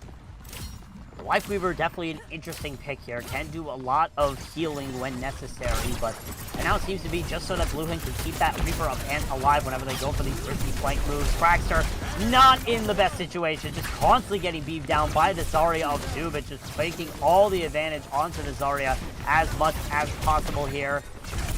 The Life Weaver definitely an interesting pick here. Can do a lot of healing when necessary, but and now it seems to be just so that Bluehin can keep that Reaper of Ant alive whenever they go for these risky flank moves. Fragster not in the best situation, just constantly getting beamed down by the Zarya of 2-bit, just taking all the advantage onto the Zarya as much as possible here.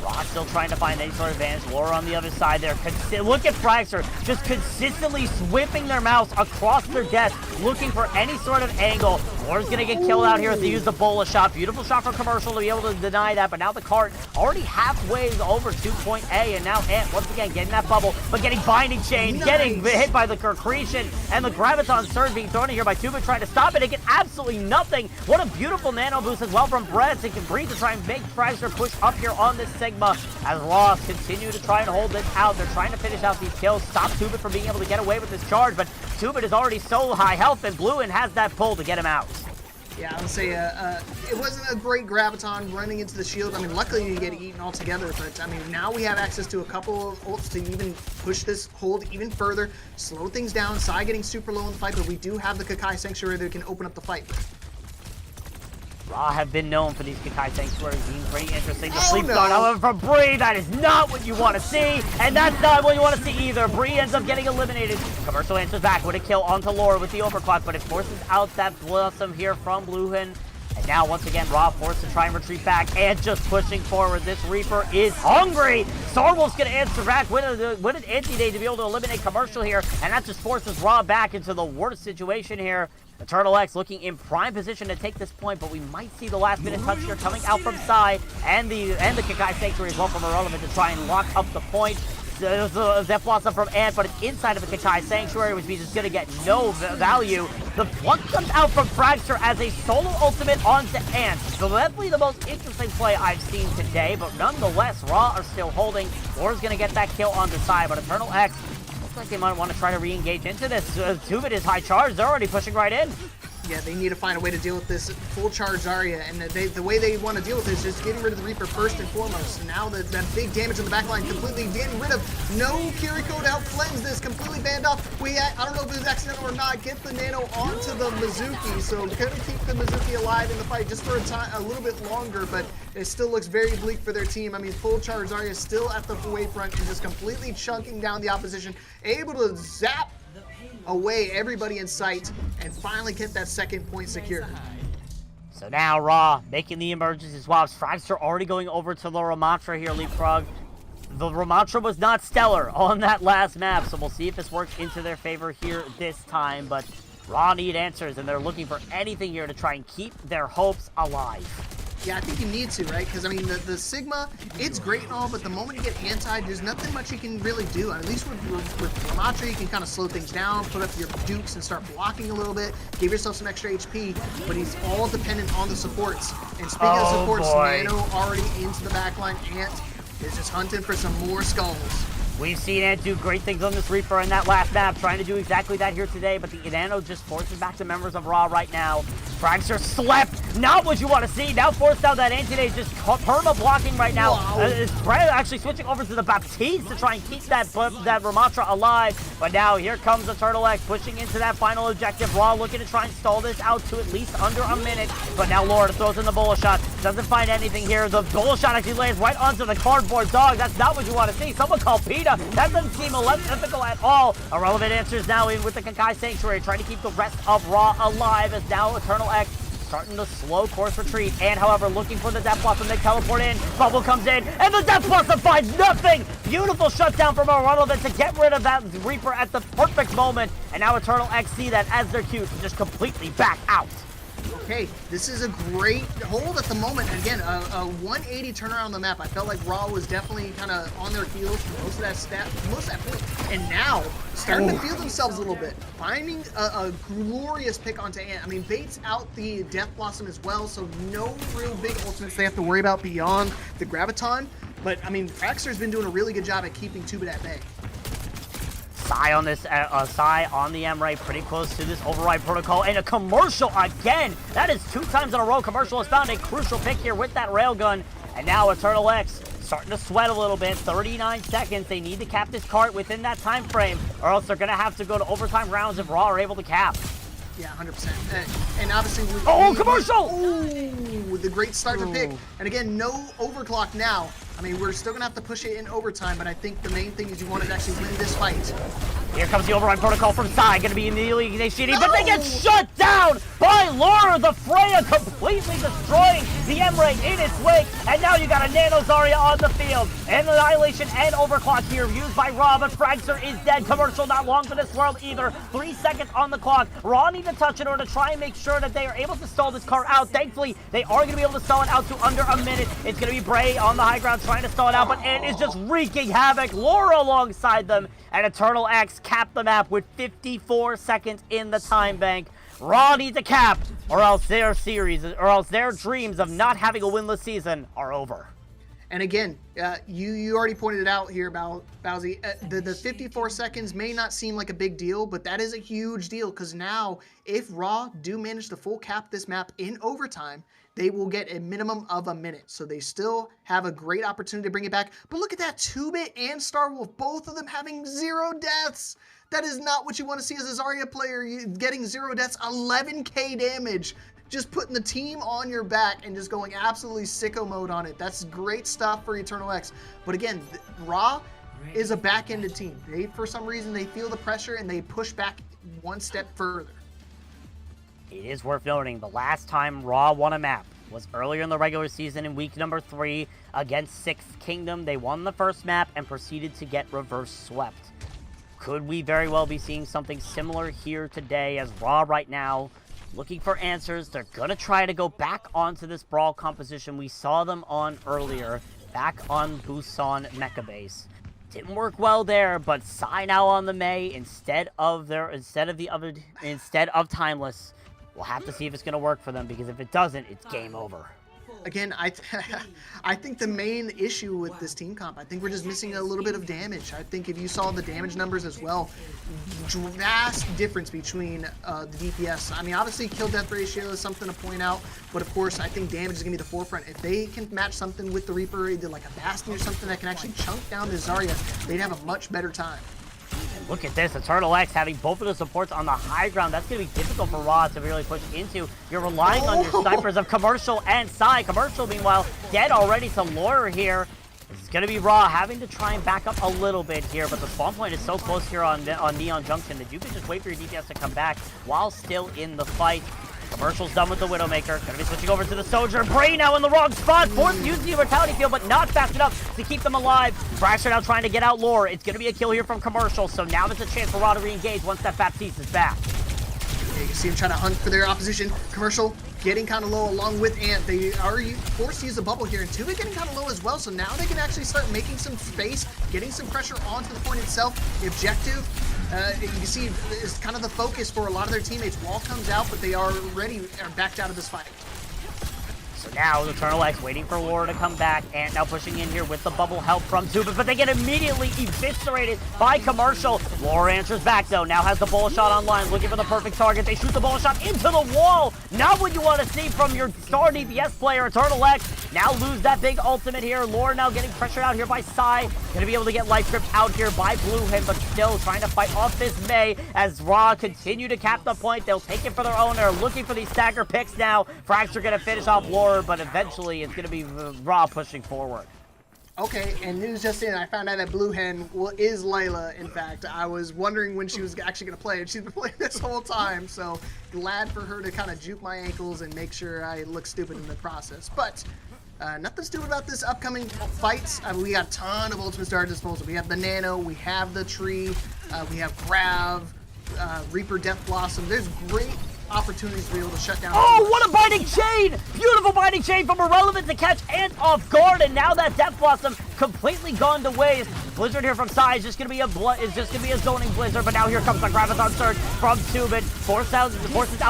Raw still trying to find any sort of advantage. Laura on the other side there. Look at Fragster just consistently whipping their mouse across their desk, looking for any sort of angle. Laura's going to get killed out here as they use the bola shot. Beautiful shot for commercial to be able to deny that, but now the cart already halfway over to point A, and now Ant once again getting that bubble, but getting binding chain, getting hit by the Concretion, and the Graviton Surge being thrown in here by 2-bit trying to stop it. They get absolutely nothing. What a beautiful nano boost as well from Brett. They can breathe to try and make Fragster push up here on this Sigma as Raw continue to try and hold this out. They're trying to finish out these kills, stop 2-bit from being able to get away with this charge, but 2-bit is already so high health, and Bluehin has that pull to get him out. Yeah, I would say it wasn't a great Graviton running into the shield. I mean, luckily you get eaten altogether, but I mean, now we have access to a couple of ults to even push this hold even further, slow things down. Sai getting super low in the fight, but we do have the Kakai Sanctuary that can open up the fight. Raw have been known for these Kakai Sanctuaries being pretty interesting. The sleep start, however, from Bree, that is not what you want to see, and that's not what you want to see either. Bree ends up getting eliminated. Commercial answers back with a kill onto Laura with the overclock, but it forces out that Blossom here from Bluehin. And now, once again, Raw forced to try and retreat back and just pushing forward. This Reaper is hungry. Starwolf's going to answer back with an anti-nade to be able to eliminate Commercial here, and that just forces Raw back into the worst situation here. Eternal X looking in prime position to take this point, but we might see the last-minute touch here coming out from Sai and the Kakai Sanctuary as well from Irrelevant to try and lock up the point. There's a Zeph Blossom from Ant, but it's inside of the Kakai Sanctuary, which means it's going to get no value. The pluck comes out from Fragster as a solo ultimate onto Ant. So definitely the most interesting play I've seen today, but nonetheless, Raw are still holding. Laura's going to get that kill on the side, but Eternal X looks like they might want to try to re-engage into this. 2-bit is high charge. They're already pushing right in. Yeah, they need to find a way to deal with this full charge Zarya, and the way they want to deal with this is just getting rid of the Reaper first and foremost. And now that big damage in the backline completely getting rid of. No Kiriko to help cleanse this, completely banned off. I don't know if it was accidental or not, get the nano onto the Mizuki, so we're going to keep the Mizuki alive in the fight just for a little bit longer, but it still looks very bleak for their team. I mean, full charge Zarya is still at the wavefront and just completely chunking down the opposition, able to zap away everybody in sight and finally get that second point secured. So now Raw making the emergency swaps. Fragster already going over to the Ramatra here, Leapfrog. The Ramatra was not stellar on that last map, so we'll see if this works into their favor here this time, but Raw need answers, and they're looking for anything here to try and keep their hopes alive. Yeah, I think you need to, right? Because, I mean, the Sigma, it's great and all, but the moment you get anti, there's nothing much you can really do. At least with Ramatra, you can kind of slow things down, put up your dukes and start blocking a little bit, give yourself some extra HP, but he's all dependent on the supports. And speaking of supports, Nano already into the backline. Ant is just hunting for some more skulls. We've seen Ant do great things on this Reaper in that last map, trying to do exactly that here today, but the Nano just forces back the members of Raw right now. Fragster slept, not what you want to see. Now forced out that anti-nade, just perma blocking right now. Brett actually switching over to the Baptiste to try and keep that Ramatra alive. But now here comes the Turtle X pushing into that final objective. Raw looking to try and stall this out to at least under a minute. But now Laura throws in the bullet shot. Doesn't find anything here. The bullet shot actually lands right onto the cardboard dog. That's not what you want to see. Someone call PETA. That doesn't seem ethical at all. Irrelevant answers now in with the Kakai Sanctuary, trying to keep the rest of Raw alive as now Eternal X starting to slow course retreat. And however, looking for the Death Blossom, they teleport in. Bubble comes in, and the Death Blossom finds nothing. Beautiful shutdown from Irrelevant to get rid of that Reaper at the perfect moment. And now Eternal X see that as their cue to just completely back out. Okay, this is a great hold at the moment. Again, a 180 turnaround on the map. I felt like Raw was definitely kind of on their heels for most of that point. And now, starting to feel themselves a little bit. Finding a glorious pick onto Ant. I mean, baits out the Death Blossom as well, so no real big ultimates they have to worry about beyond the Graviton. But, I mean, Fraxter's been doing a really good job at keeping 2-bit at bay. Sai on this, Sai on the M right, pretty close to this override protocol, and a commercial again. That is 2 times in a row. Commercial has found a crucial pick here with that railgun, and now Eternal X starting to sweat a little bit. 39 seconds. They need to cap this cart within that time frame, or else they're gonna have to go to overtime rounds if Raw are able to cap. Yeah, 100%. And obviously, commercial! Oh, the great start to pick. And again, no overclock now. I mean, we're still gonna have to push it in overtime, but I think the main thing is you want to actually win this fight. Here comes the override protocol from Sai, gonna be immediately initiating, but they get shut down by Laura. The Freya completely destroying the M-Ray in its wake, and now you got a Nano Zarya on the field. And Annihilation and overclock here used by Raw, but Fragster is dead. Commercial not long for this world either. 3 seconds on the clock. Raw need to touch in order to try and make sure that they are able to stall this car out. Thankfully, they are gonna be able to stall it out to under a minute. It's gonna be Bray on the high ground trying to stall it out, but Ant is just wreaking havoc. Laura alongside them, and Eternal X cap the map with 54 seconds in the time bank. Raw needs a cap, or else their dreams of not having a winless season are over. And again, you already pointed it out here, Bowsy. The 54 seconds may not seem like a big deal, but that is a huge deal, because now if Raw do manage to full cap this map in overtime, they will get a minimum of a minute. So they still have a great opportunity to bring it back. But look at that, 2-bit and Starwolf, both of them having 0 deaths. That is not what you want to see as a Zarya player. Getting 0 deaths, 11k damage. Just putting the team on your back and just going absolutely sicko mode on it. That's great stuff for Eternal X. But again, Raw is a back-ended team. They, for some reason, they feel the pressure and they push back one step further. It is worth noting, the last time Raw won a map was earlier in the regular season in week number 3 against Sixth Kingdom. They won the first map and proceeded to get reverse swept. Could we very well be seeing something similar here today, as Raw right now looking for answers? They're gonna try to go back onto this Brawl composition we saw them on earlier, back on Busan Mecha Base. Didn't work well there, but Sai now on the Mei instead of Timeless. We'll have to see if it's going to work for them, because if it doesn't, it's game over. Again, I think the main issue with this team comp, I think we're just missing a little bit of damage. I think if you saw the damage numbers as well, vast difference between the DPS. I mean, obviously kill death ratio is something to point out, but of course I think damage is going to be the forefront. If they can match something with the Reaper, either like a Bastion or something that can actually chunk down the Zarya, they'd have a much better time. Look at this, Eternal X having both of the supports on the high ground. That's going to be difficult for Raw to really push into. You're relying on your snipers of Commercial and Sai. Commercial, meanwhile, dead already to Lure here. It's going to be Raw having to try and back up a little bit here, but the spawn point is so close here on Neon Junction that you can just wait for your DPS to come back while still in the fight. Commercial's done with the Widowmaker. Gonna be switching over to the Soldier. Bray now in the wrong spot. Forced using the Immortality Field, but not fast enough to keep them alive. Fracture now trying to get out Lore. It's gonna be a kill here from Commercial, so now there's a chance for Raw to re-engage once that Baptiste is back. Yeah, you can see him trying to hunt for their opposition. Commercial getting kind of low along with Ant. They are forced to use a bubble here, and 2-bit getting kind of low as well, so now they can actually start making some space, getting some pressure onto the point itself. The objective, you can see, is kind of the focus for a lot of their teammates. Wall comes out, but they are backed out of this fight. So now Eternal X waiting for Laura to come back, and now pushing in here with the bubble help from 2-bit, but they get immediately eviscerated by Commercial. Laura answers back though, now has the bullet shot online, looking for the perfect target. They shoot the bullet shot into the wall. Not what you want to see from your star DPS player. Eternal X now lose that big ultimate here. Laura now getting pressured out here by Sai. Gonna be able to get life stripped out here by Blue Him, but still trying to fight off this Mei as Raw continue to cap the point. They'll take it for their own. They're looking for these stagger picks now. Frags are gonna finish off Laura, but eventually it's going to be Raw pushing forward. Okay, and news just in, I found out that Blue Hen is Layla, in fact. I was wondering when she was actually going to play, and she's been playing this whole time, so glad for her to kind of juke my ankles and make sure I look stupid in the process. But nothing stupid about this upcoming fights. We got a ton of ultimates at our disposal. We have the Nano, we have the Tree, we have Grav, Reaper Death Blossom. There's great opportunities to be able to shut down. Oh, what a binding chain! Beautiful binding chain from Irrelevant to catch Ant off guard, and now that Death Blossom completely gone to waste. Blizzard here from Sai is just gonna be a zoning blizzard, but now here comes the Graviton Surge from Tubin. Forces out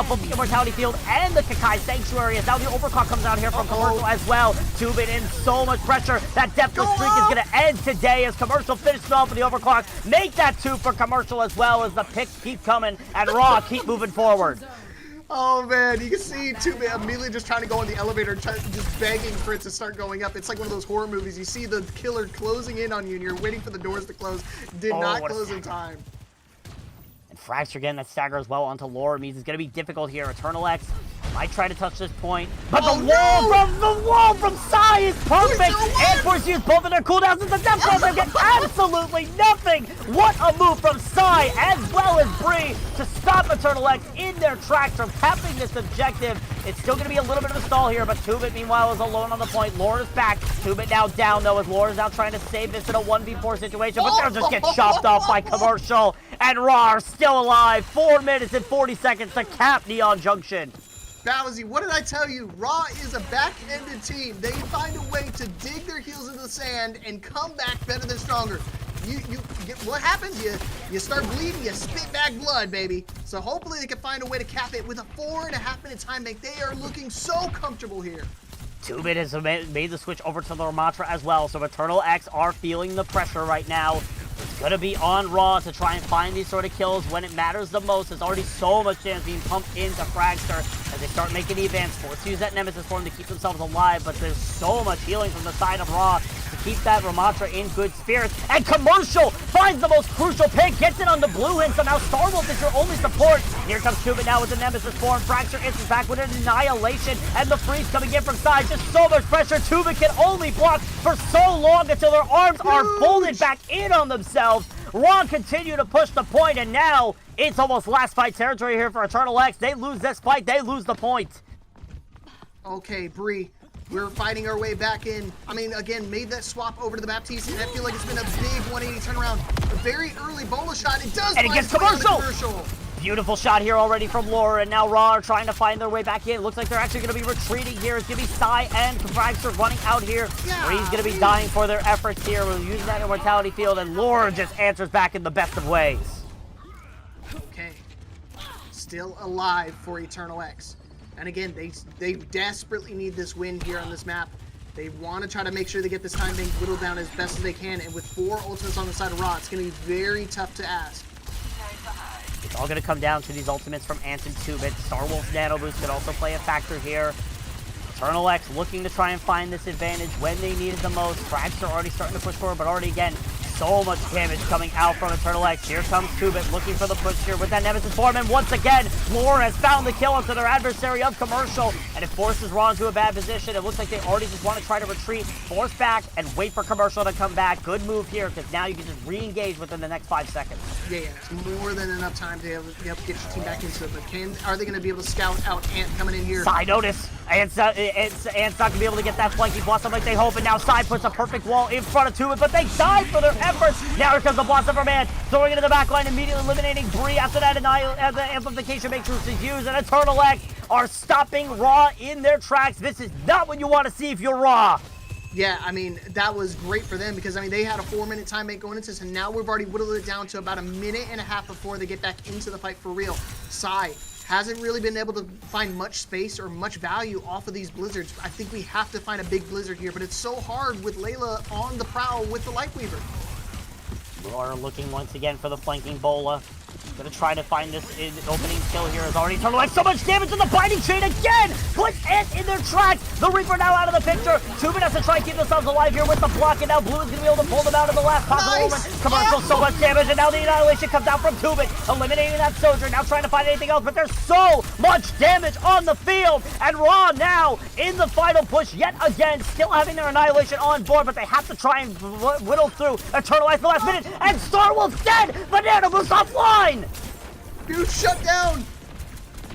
from the Immortality Field and the Kakai Sanctuary, as now the Overclock comes out here from Commercial as well. Tubin in so much pressure. That Deathless streak is gonna end today as Commercial finishes off with the Overclock. Make that 2 for Commercial as well, as the picks keep coming and Raw keep moving forward. Oh man, you can see Tubin immediately just trying to go on the elevator, just begging for it to start going up. It's like one of those horror movies. You see the killer closing in on you, and you're waiting for the doors to close. Did not close in time. And Fracture getting that stagger as well onto Laura means it's going to be difficult here. Eternal X might try to touch this point, but the wall from Sai is perfect. And Force use both of their cooldowns, and the Death Blossom get absolutely nothing. What a move from Sai as well as Bree to stop Eternal X in their tracks from capping this objective. It's still going to be a little bit of a stall here, but Tubit meanwhile is alone on the point. Laura's back. Tubit now down though, as Laura's now trying to save this in a 1v4 situation, but they'll just get chopped off by Commercial, and Raw are still alive. 4 minutes and 40 seconds to cap Neon Junction. Bowsy, what did I tell you? Raw is a back-ended team. They find a way to dig their heels into the sand and come back better than stronger. What happens? You start bleeding, you spit back blood, baby. So hopefully they can find a way to cap it with a 4.5-minute time bank. They are looking so comfortable here. Tubit has made the switch over to the Ramatra as well, so Eternal X are feeling the pressure right now. It's going to be on Raw to try and find these sort of kills when it matters the most. There's already so much damage being pumped into Fragster as they start making the advance. Force to use that Nemesis form to keep themselves alive, but there's so much healing from the side of Raw to keep that Ramatra in good spirits. And Commercial finds the most crucial pick, gets it on the blue hint, so now Starwolf is your only support. Here comes Tubit now with the Nemesis form. Fragster is back with an Annihilation, and the freeze coming in from side. Just so much pressure. Tubit can only block for so long until their arms are folded back in on themselves. Raw continue to push the point, and now it's almost last fight territory here for Eternal X. They lose this fight, they lose the point. Okay, Bree, we're fighting our way back in. I mean, again, made that swap over to the Baptiste, and I feel like it's been a big 180 turnaround. A very early bola shot. It does. And it gets Commercial. Beautiful shot here already from Laura, and now Raw are trying to find their way back in. Looks like they're actually going to be retreating here. It's going to be Sai and Fragster running out here. Bree's going to be dying for their efforts here. We're using that Immortality Field, and Laura just answers back in the best of ways. Okay. Still alive for Eternal X. And again, they desperately need this win here on this map. They want to try to make sure they get this time being whittled down as best as they can, and with 4 ultimates on the side of Raw, it's going to be very tough to ask. It's all going to come down to these ultimates from Ant and Tubit. Starwolf's Nano Boost could also play a factor here. Eternal X looking to try and find this advantage when they need it the most. Frags are already starting to push forward, but already again, so much damage coming out from Eternal X. Here comes Tubit looking for the push here with that Nemesis form, and once again, Laura has found the kill onto their adversary of Commercial, and it forces Raw into a bad position. It looks like they already just want to try to retreat, force back, and wait for Commercial to come back. Good move here, because now you can just re-engage within the next 5 seconds. Yeah, it's more than enough time to be able to get your team back into it, but are they going to be able to scout out Ant coming in here? Sai notice. Ant's not going to be able to get that flanky blossom like they hope, and now Sai puts a perfect wall in front of Tubit, but they died for their efforts. Now here comes the Blossom for Man, throwing it in the back line, immediately eliminating Bree after that as the Amplification Matrix is used, and Eternal X are stopping Raw in their tracks. This is not what you want to see if you're Raw. Yeah, I mean, that was great for them because, I mean, they had a 4-minute time bank going into this, and now we've already whittled it down to about 1.5 minutes before they get back into the fight for real. Sai hasn't really been able to find much space or much value off of these blizzards. I think we have to find a big blizzard here, but it's so hard with Layla on the prowl with the Lightweaver. Laura looking once again for the flanking bola. Gonna try to find this opening kill here. Is already Eternal X. So much damage to the binding chain again! Puts Ant in their tracks! The Reaper now out of the picture. Tubin has to try and keep themselves alive here with the block, and now Blue is gonna be able to pull them out of the last possible moment. Commercial, so much damage, and now the Annihilation comes out from Tubin, eliminating that Soldier. Now trying to find anything else, but there's so much damage on the field, and Raw now in the final push yet again, still having their Annihilation on board, but they have to try and whittle through Eternal X the last minute, and Starwolf's dead! Banana Boost offline! Dude, shut down!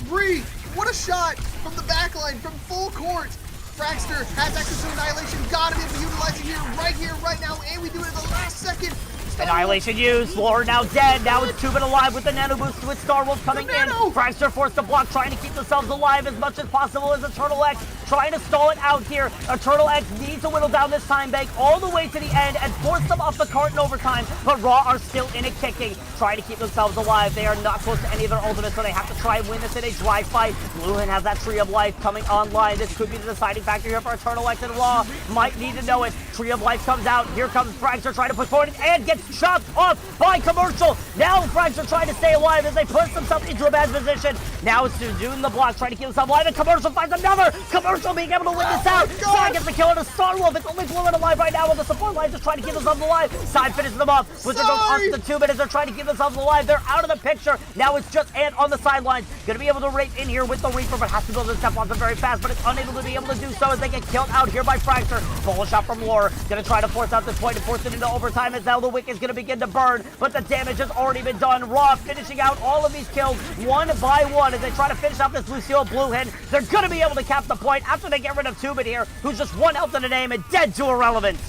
Bree, what a shot from the backline, from full court. Fragster has access to Annihilation, gotta be able to utilize it here, right now, and we do it in the last second. Annihilation used. Lore now dead. Now it's 2-bit alive with the nano boost with Star Wolf coming in. Fragster forced to block, trying to keep themselves alive as much as possible as Eternal X trying to stall it out here. Eternal X needs to whittle down this time bank all the way to the end and force them off the cart in overtime, but Raw are still in it kicking, trying to keep themselves alive. They are not close to any of their ultimates, so they have to try and win this in a dry fight. Bluehin has that Tree of Life coming online. This could be the deciding factor here for Eternal X, and Raw might need to know it. Tree of Life comes out. Here comes Fragster trying to push forward and gets chopped off by Commercial. Now Fragster trying to stay alive as they push themselves into a bad position. Now it's doing the block, trying to keep himself alive, and Commercial finds another. Commercial being able to win this out. Sai gets the kill on a Star Wolf. It's only Bluehin alive right now, with the support line just trying to keep themselves alive. Sai finishes them off. Wizard goes up to 2 minutes. They're trying to keep themselves alive. They're out of the picture. Now it's just Ant on the sidelines. Gonna be able to rape in here with the Reaper, but has to build his step on them very fast, but it's unable to be able to do so as they get killed out here by Fragster. Bullet shot from Lore. Gonna try to force out this point and force it into overtime as now the wick is gonna begin to burn, but the damage has already been done. Raw finishing out all of these kills one by one as they try to finish out this Lucio Bluehin. They're gonna be able to cap the point after they get rid of 2-bit here, who's just 1 health in the name and dead to irrelevance.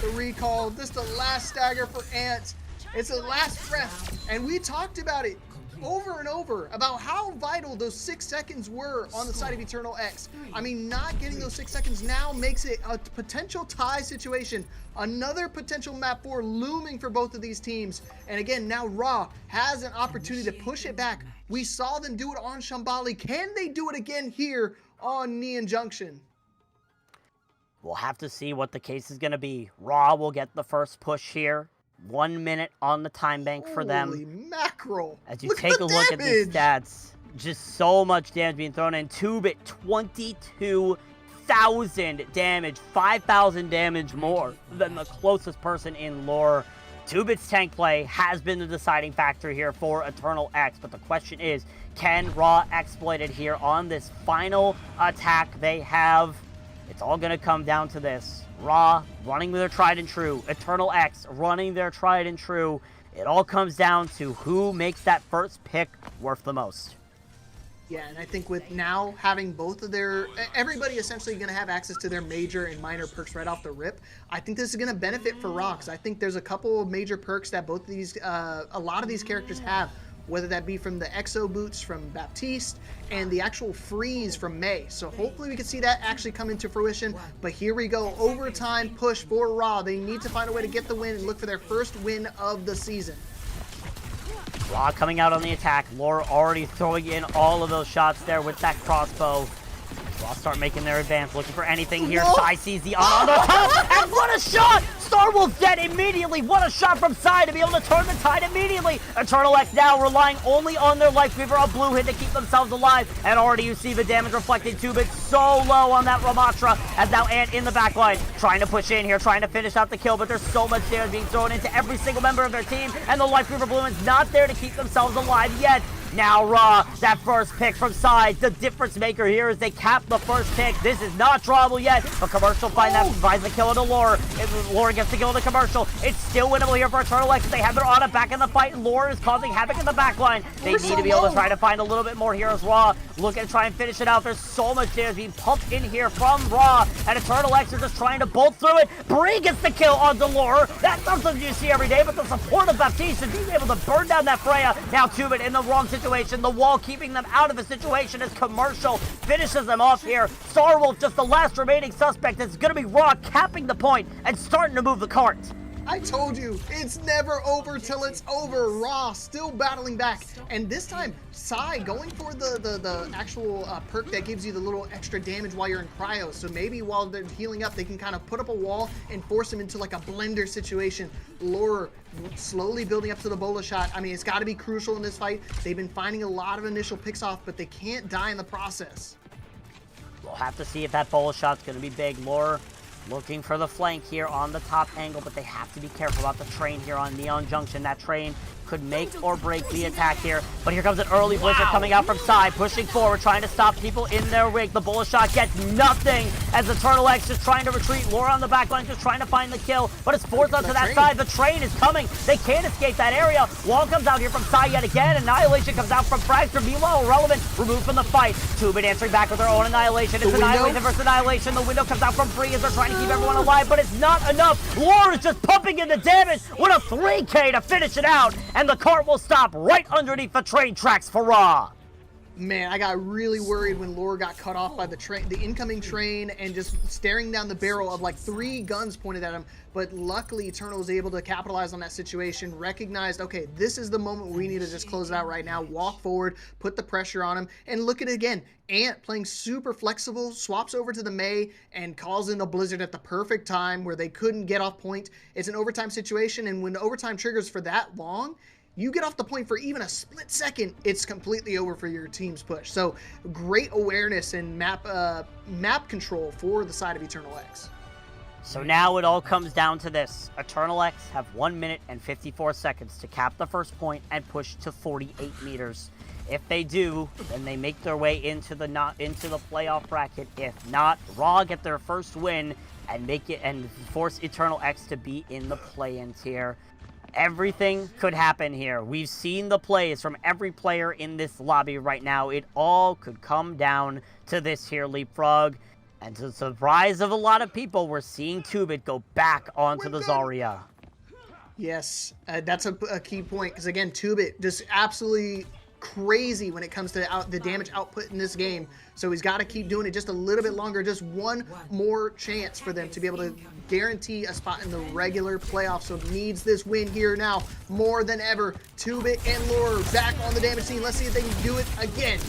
The recall, this is the last stagger for Ant. It's the last breath, and we talked about it over and over about how vital those 6 seconds were on the side of Eternal X. I mean, not getting those 6 seconds now makes it a potential tie situation. Another potential map 4 looming for both of these teams. And again, now Raw has an opportunity to push it back. We saw them do it on Shambali. Can they do it again here on Neon Junction? We'll have to see what the case is going to be. Raw will get the first push here. 1 minute on the time bank for them. Holy mackerel. As you take a look at these stats, just so much damage being thrown in. 2-bit, 22,000 damage, 5,000 damage more than the closest person in lore. 2-bit's tank play has been the deciding factor here for Eternal X, but the question is, can Raw exploit it here on this final attack they have? It's all going to come down to this. Raw running their tried and true. Eternal X running their tried and true. It all comes down to who makes that first pick worth the most. Yeah, and I think with now having both of their, everybody essentially going to have access to their major and minor perks right off the rip, I think this is going to benefit for Raw, because I think there's a couple of major perks that both of these, a lot of these characters have, whether that be from the Exo boots from Baptiste and the actual freeze from May. So hopefully we can see that actually come into fruition. But here we go, overtime push for Raw. They need to find a way to get the win and look for their first win of the season. Raw coming out on the attack. Lore already throwing in all of those shots there with that crossbow. Raw start making their advance, looking for anything here. Sai sees the on the top, and what a shot! Star Wolf dead immediately. What a shot from Sai to be able to turn the tide immediately. Eternal X now relying only on their Life Weaver, a blue hit to keep themselves alive. And already you see the damage reflected 2-bit so low on that Ramatra, as now Ant in the back line, trying to push in here, trying to finish out the kill, but there's so much damage being thrown into every single member of their team, and the Life Weaver Blue is not there to keep themselves alive yet. Now Raw, that first pick from Sai, the difference maker here is they cap the first pick. This is not drawable yet, but Commercial finds the kill into Lore. Lore gets the kill into Commercial. It's still winnable here for Eternal X. They have their Ana back in the fight. Lore is causing havoc in the back line. They need to be able to try to find a little bit more here as Raw. Look and try and finish it out. There's so much damage being pumped in here from Raw, and Eternal X are just trying to bolt through it. Bree gets the kill onto Lore. That's not something you see every day, but the support of Baptiste and being able to burn down that Freya. Now 2-bit in the wrong situation. The wall keeping them out of the situation as Commercial finishes them off here. Starwolf just the last remaining suspect. It's going to be Raw capping the point and starting to move the cart. I told you, it's never over till it's over. Raw still battling back. And this time, Sai going for the actual perk that gives you the little extra damage while you're in cryo. So maybe while they're healing up, they can kind of put up a wall and force them into like a blender situation. Lore slowly building up to the bola shot. I mean, it's got to be crucial in this fight. They've been finding a lot of initial picks off, but they can't die in the process. We'll have to see if that bola shot's going to be big. Lore looking for the flank here on the top angle, but they have to be careful about the train here on Neon Junction. That train could make or break the attack here, but here comes an early blizzard coming out from Sai, pushing forward, trying to stop people in their rig. The bullet shot gets nothing as Eternal X just trying to retreat. Lore on the back line just trying to find the kill, but it's forced onto that side. The train is coming. They can't escape that area. Wall comes out here from Sai yet again. Annihilation comes out from Fragster. Meanwhile, Irrelevant removed from the fight. 2-bit answering back with their own Annihilation. It's Annihilation versus Annihilation. The window comes out from Bree as they're trying to keep everyone alive, but it's not enough. Lore is just pumping in the damage with a 3K to finish it out, and the cart will stop right underneath the train tracks for Raw. Man, I got really worried when Lore got cut off by the incoming train, and just staring down the barrel of like 3 guns pointed at him. But luckily, Eternal was able to capitalize on that situation, recognized, okay, this is the moment we need to just close it out right now, walk forward, put the pressure on him, and look at it again. Ant playing super flexible, swaps over to the Mei, and calls in a Blizzard at the perfect time where they couldn't get off point. It's an overtime situation, and when the overtime triggers for that long, you get off the point for even a split second, it's completely over for your team's push. So great awareness and map control for the side of Eternal X. So now it all comes down to this. Eternal X have 1 minute and 54 seconds to cap the first point and push to 48 meters. If they do, then they make their way into the playoff bracket. If not, Raw get their first win and force Eternal X to be in the play-in tier. Everything could happen here. We've seen the plays from every player in this lobby right now. It all could come down to this here, Leapfrog. And to the surprise of a lot of people, we're seeing Tubit go back onto the Zarya. Yes, that's a key point, because again, Tubit just absolutely crazy when it comes to the damage output in this game. So he's got to keep doing it just a little bit longer, just one more chance for them to be able to guarantee a spot in the regular playoffs. So needs this win here now more than ever. Tubit and Lure back on the damage scene. Let's see if they can do it again.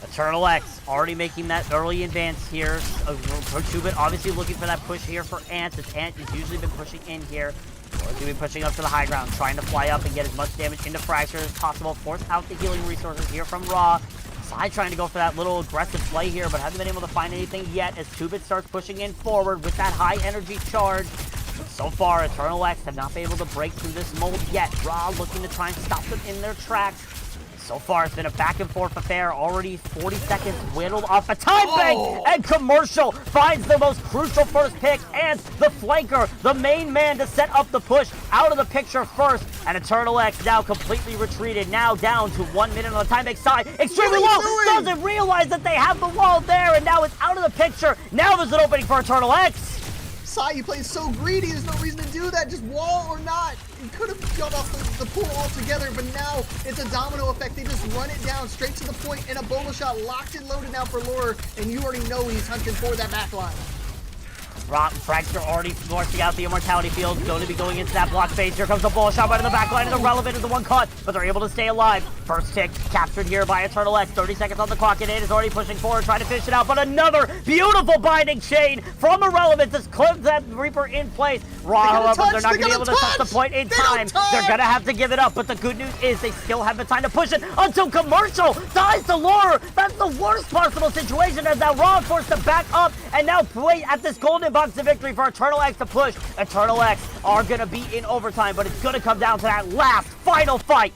Eternal X already making that early advance here for Tubit, obviously looking for that push here for Ant, as Ant has usually been pushing in here. Or going to be pushing up to the high ground, trying to fly up and get as much damage into Fracture as possible, force out the healing resources here from Raw. Side trying to go for that little aggressive play here, but hasn't been able to find anything yet as Tubit starts pushing in forward with that high energy charge. So far, Eternal X have not been able to break through this mold yet. Raw looking to try and stop them in their tracks. So far, it's been a back and forth affair. Already 40 seconds whittled off a time bank, and Commercial finds the most crucial first pick, and the flanker, the main man to set up the push, out of the picture first. And Eternal X now completely retreated, now down to 1 minute on the time bank side. Extremely low, doesn't realize that they have the wall there, and now it's out of the picture. Now there's an opening for Eternal X. Sai, you played so greedy, there's no reason to do that, just wall or not. You could have got off the pool altogether, but now it's a domino effect. They just run it down straight to the point, and a bolo shot locked and loaded now for Lure, and you already know he's hunting for that back line. Fracture already forcing out the Immortality Field, going to be going into that block phase. Here comes the ball shot right in the back line, and the Relevant is the one caught, but they're able to stay alive. First tick captured here by Eternal X. 30 seconds on the clock, and it is already pushing forward, trying to finish it out, but another beautiful binding chain from Irrelevant to clip that Reaper in place. Raw, however, they're not going to be able to touch the point in time. They're going to have to give it up, but the good news is they still have the time to push it until Commercial dies to Lure. That's the worst possible situation, as that Raw forced to back up and now play at this golden box to victory for Eternal X to push. Eternal X are going to be in overtime, but it's going to come down to that last final fight.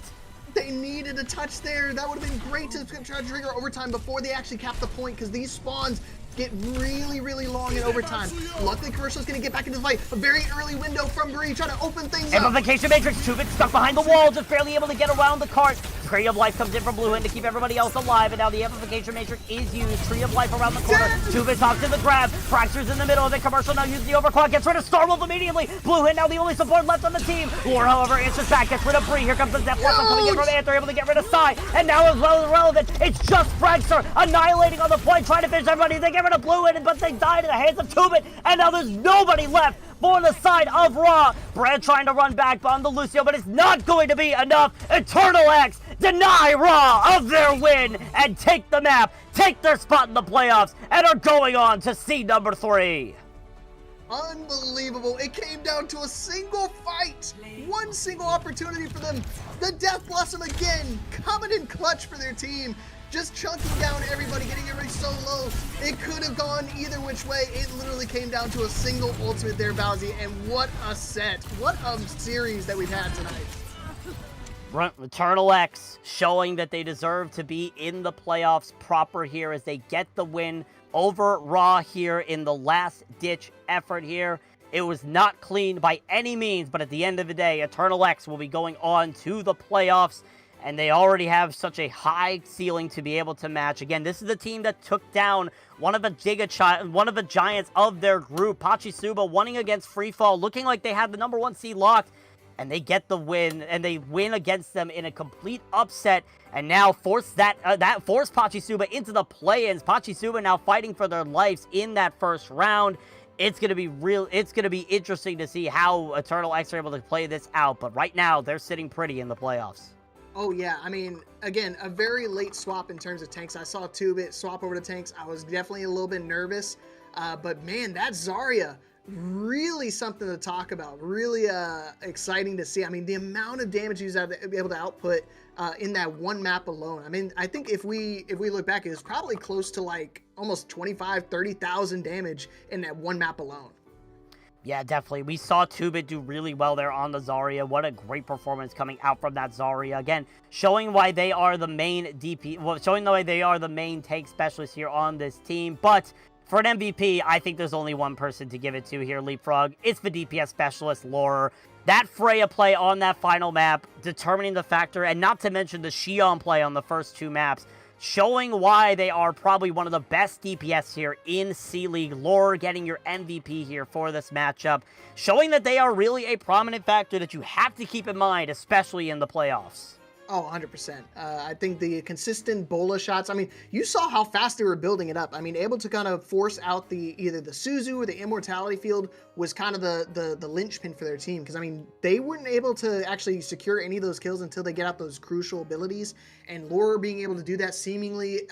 They needed a touch there. That would have been great to try to trigger overtime before they actually cap the point, because these spawns get really, really long in overtime. Luckily, Commercial's going to get back into the fight. A very early window from Bree, trying to open things up. Amplification Matrix, Tubit stuck behind the wall, just barely able to get around the cart. Tree of Life comes in from Blue Hand to keep everybody else alive, and now the Amplification Matrix is used. Tree of Life around the corner. Tubit talks to the grab. Fracture's in the middle of it. Commercial now uses the overclock, gets rid of Starwolf immediately. Blue Hand now the only support left on the team. Lore, however, answers back, gets rid of Bree. Here comes the Death Weapon coming in from Ant. They're able to get rid of Sai, and now as well as Relevant, it's just Fragster annihilating on the point, trying to finish everybody. They get rid of Blue Hand, but they died in the hands of Tubit, and now there's nobody left for the side of Raw. Brad trying to run back on the Lucio, but it's not going to be enough. Eternal X deny Raw of their win and take the map, take their spot in the playoffs, and are going on to seed number 3. Unbelievable. It came down to a single fight. One single opportunity for them. The Death Blossom again, coming in clutch for their team. Just chunking down everybody, getting everybody so low. It could have gone either which way. It literally came down to a single ultimate there, Bowsy. And what a set. What a series that we've had tonight. Eternal X showing that they deserve to be in the playoffs proper here as they get the win over Raw here in the last-ditch effort here. It was not clean by any means, but at the end of the day, Eternal X will be going on to the playoffs. and they already have such a high ceiling to be able to match. Again, this is the team that took down one of the giants of their group, Pachisuba, winning against Freefall, looking like they had the number 1 seed locked, and they get the win, and they win against them in a complete upset, and now force forced Pachisuba into the play-ins. Pachisuba now fighting for their lives in that first round. It's going to be interesting to see how Eternal X are able to play this out, but right now, they're sitting pretty in the playoffs. Oh, yeah. I mean, again, a very late swap in terms of tanks. I saw 2-bit swap over to tanks. I was definitely a little bit nervous. But, man, that Zarya, really something to talk about. Really exciting to see. I mean, the amount of damage he was able to output in that one map alone. I mean, I think if we look back, it was probably close to, like, almost 25,000, 30,000 damage in that one map alone. Yeah, definitely. We saw 2-bit do really well there on the Zarya. What a great performance coming out from that Zarya. Again, showing why they are the main showing the way they are the main tank specialists here on this team. But for an MVP, I think there's only one person to give it to here, Leapfrog. It's the DPS specialist, Laurer. That Freya play on that final map, determining the factor, and not to mention the Xion play on the first 2 maps, showing why they are probably one of the best DPS here in C-League. Laurer getting your MVP here for this matchup, showing that they are really a prominent factor that you have to keep in mind, especially in the playoffs. Oh, 100%. I think the consistent bola shots, I mean, you saw how fast they were building it up. I mean, able to kind of force out either the Suzu or the Immortality field was kind of the linchpin for their team. Because, I mean, they weren't able to actually secure any of those kills until they get out those crucial abilities. And Laurer being able to do that seemingly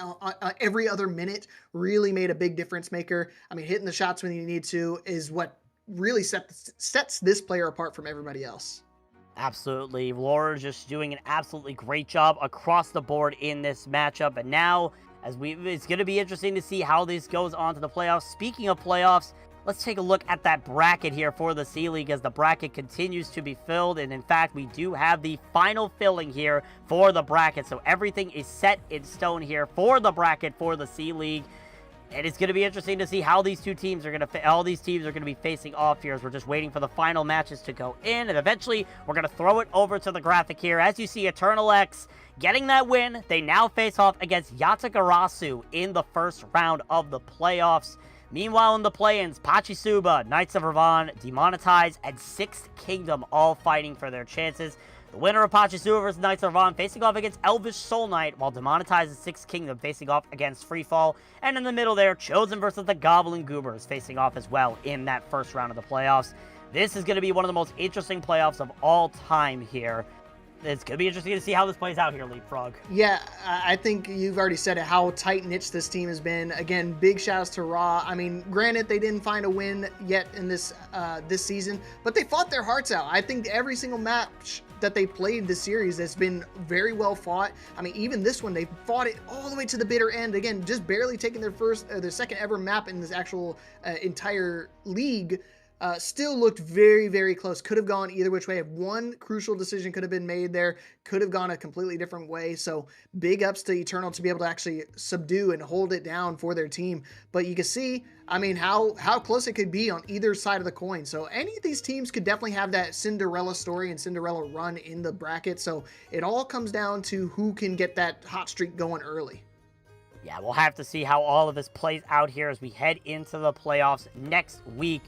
every other minute really made a big difference maker. I mean, hitting the shots when you need to is what really sets this player apart from everybody else. Absolutely. Laurer just doing an absolutely great job across the board in this matchup. And now, it's going to be interesting to see how this goes on to the playoffs. Speaking of playoffs, let's take a look at that bracket here for the C-League as the bracket continues to be filled. And in fact, we do have the final filling here for the bracket. So everything is set in stone here for the bracket for the C-League. And it's going to be interesting to see how these teams are going to be facing off here as we're just waiting for the final matches to go in. And eventually, we're going to throw it over to the graphic here. As you see, Eternal X getting that win. They now face off against Yatagarasu in the first round of the playoffs. Meanwhile, in the play-ins, Pachisuba, Knights of Ravon, Demonetized, and Sixth Kingdom all fighting for their chances. The winner of Pachisuba versus Knights of Ravon facing off against Elvish Soul Knight, while Demonetized and Sixth Kingdom facing off against Freefall. And in the middle there, Chosen versus the Goblin Goobers facing off as well in that first round of the playoffs. This is going to be one of the most interesting playoffs of all time here. It's going to be interesting to see how this plays out here, Leapfrog. Yeah, I think you've already said it, how tight-knit this team has been. Again, big shout-outs to Raw. I mean, granted, they didn't find a win yet in this season, but they fought their hearts out. I think every single match that they played this series has been very well fought. I mean, even this one, they fought it all the way to the bitter end. Again, just barely taking their second ever map in this actual entire league. Still looked very, very close. Could have gone either which way. If one crucial decision could have been made there, could have gone a completely different way. So big ups to Eternal to be able to actually subdue and hold it down for their team. But you can see, I mean, how close it could be on either side of the coin. So any of these teams could definitely have that Cinderella story and Cinderella run in the bracket. So it all comes down to who can get that hot streak going early. Yeah, we'll have to see how all of this plays out here as we head into the playoffs next week.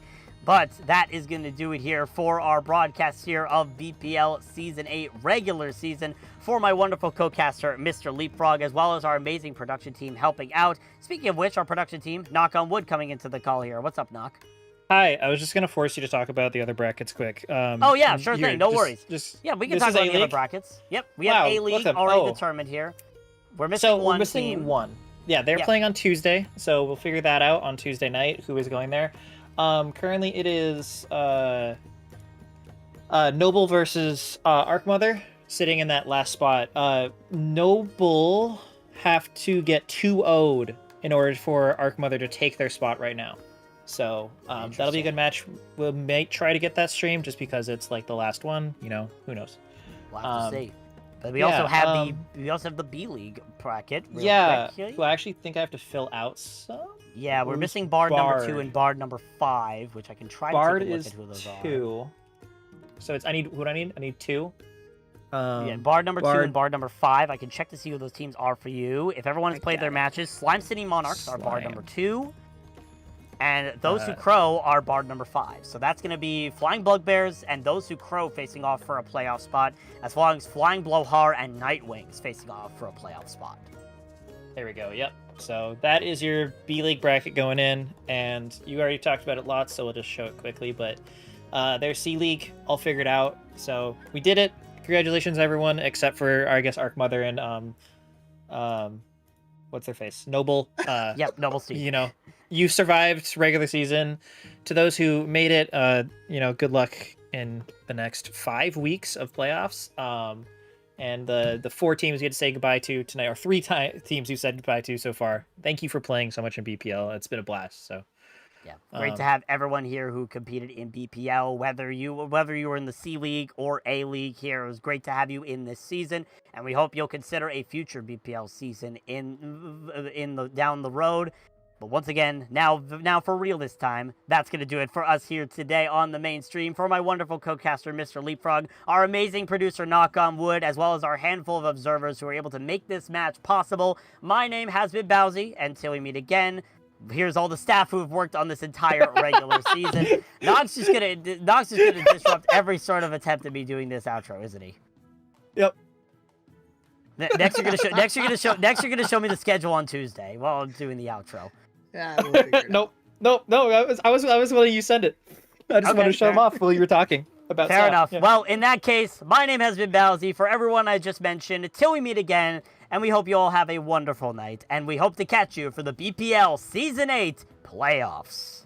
But that is going to do it here for our broadcast here of BPL Season 8 regular season. For my wonderful co-caster, Mr. Leapfrog, as well as our amazing production team helping out. Speaking of which, our production team, Knock on Wood, coming into the call here. What's up, Knock? Hi, I was just going to force you to talk about the other brackets quick. Oh, yeah, sure thing. No worries. Yeah, we can talk about the other brackets. Yep, we have A-League already determined here. We're missing one team. Yeah, they're playing on Tuesday, so we'll figure that out on Tuesday night, who is going there. Currently it is Noble versus Arkmother, sitting in that last spot. Noble have to get 2-0'd in order for Arkmother to take their spot right now. So that'll be a good match. We may try to get that stream just because it's like the last one. You know, who knows? We'll have to see. But we also have the B League bracket. Who I actually think I have to fill out some. Yeah, we're missing Bard number 2 and Bard number 5, which I can try to take a look at who those Bard is 2. So it's I need 2. Yeah, Bard number 2 and Bard number 5. I can check to see who those teams are for you. If everyone has played their matches, Slime City Monarchs are Bard number 2. And Those Who Crow are Bard number 5. So that's going to be Flying Bugbears and Those Who Crow facing off for a playoff spot, as well as Flying Blowhar and Nightwings facing off for a playoff spot. There we go. Yep. So that is your B-League bracket going in, and you already talked about it lots, so we'll just show it quickly. But there's C-League all figured out. So we did it. Congratulations, everyone, except for, I guess, Arc Mother and what's their face? Noble. Yep, Noble Steve. You know, you survived regular season. To those who made it, good luck in the next 5 weeks of playoffs. And the 4 teams you had to say goodbye to tonight, or 3 teams you said goodbye to so far. Thank you for playing so much in BPL. It's been a blast. So. Yeah, great to have everyone here who competed in BPL, whether you were in the C League or A League here. It was great to have you in this season, and we hope you'll consider a future BPL season down the road. But once again, now for real this time, that's going to do it for us here today on the main stream. For my wonderful co-caster, Mr. Leapfrog, our amazing producer, Knock on Wood, as well as our handful of observers who were able to make this match possible, my name has been Bowsy. Until we meet again, here's all the staff who have worked on this entire regular season. Knox just gonna disrupt every sort of attempt at me doing this outro, isn't he? Yep. Next you're gonna show me the schedule on Tuesday while I'm doing the outro. Yeah, we'll figure it out. No. I was letting you send it. I just wanted to show them off while you were talking about. Fair enough. Yeah. Well, in that case, my name has been Bowsy. For everyone I just mentioned, till we meet again, and we hope you all have a wonderful night, and we hope to catch you for the BPL Season 8 playoffs.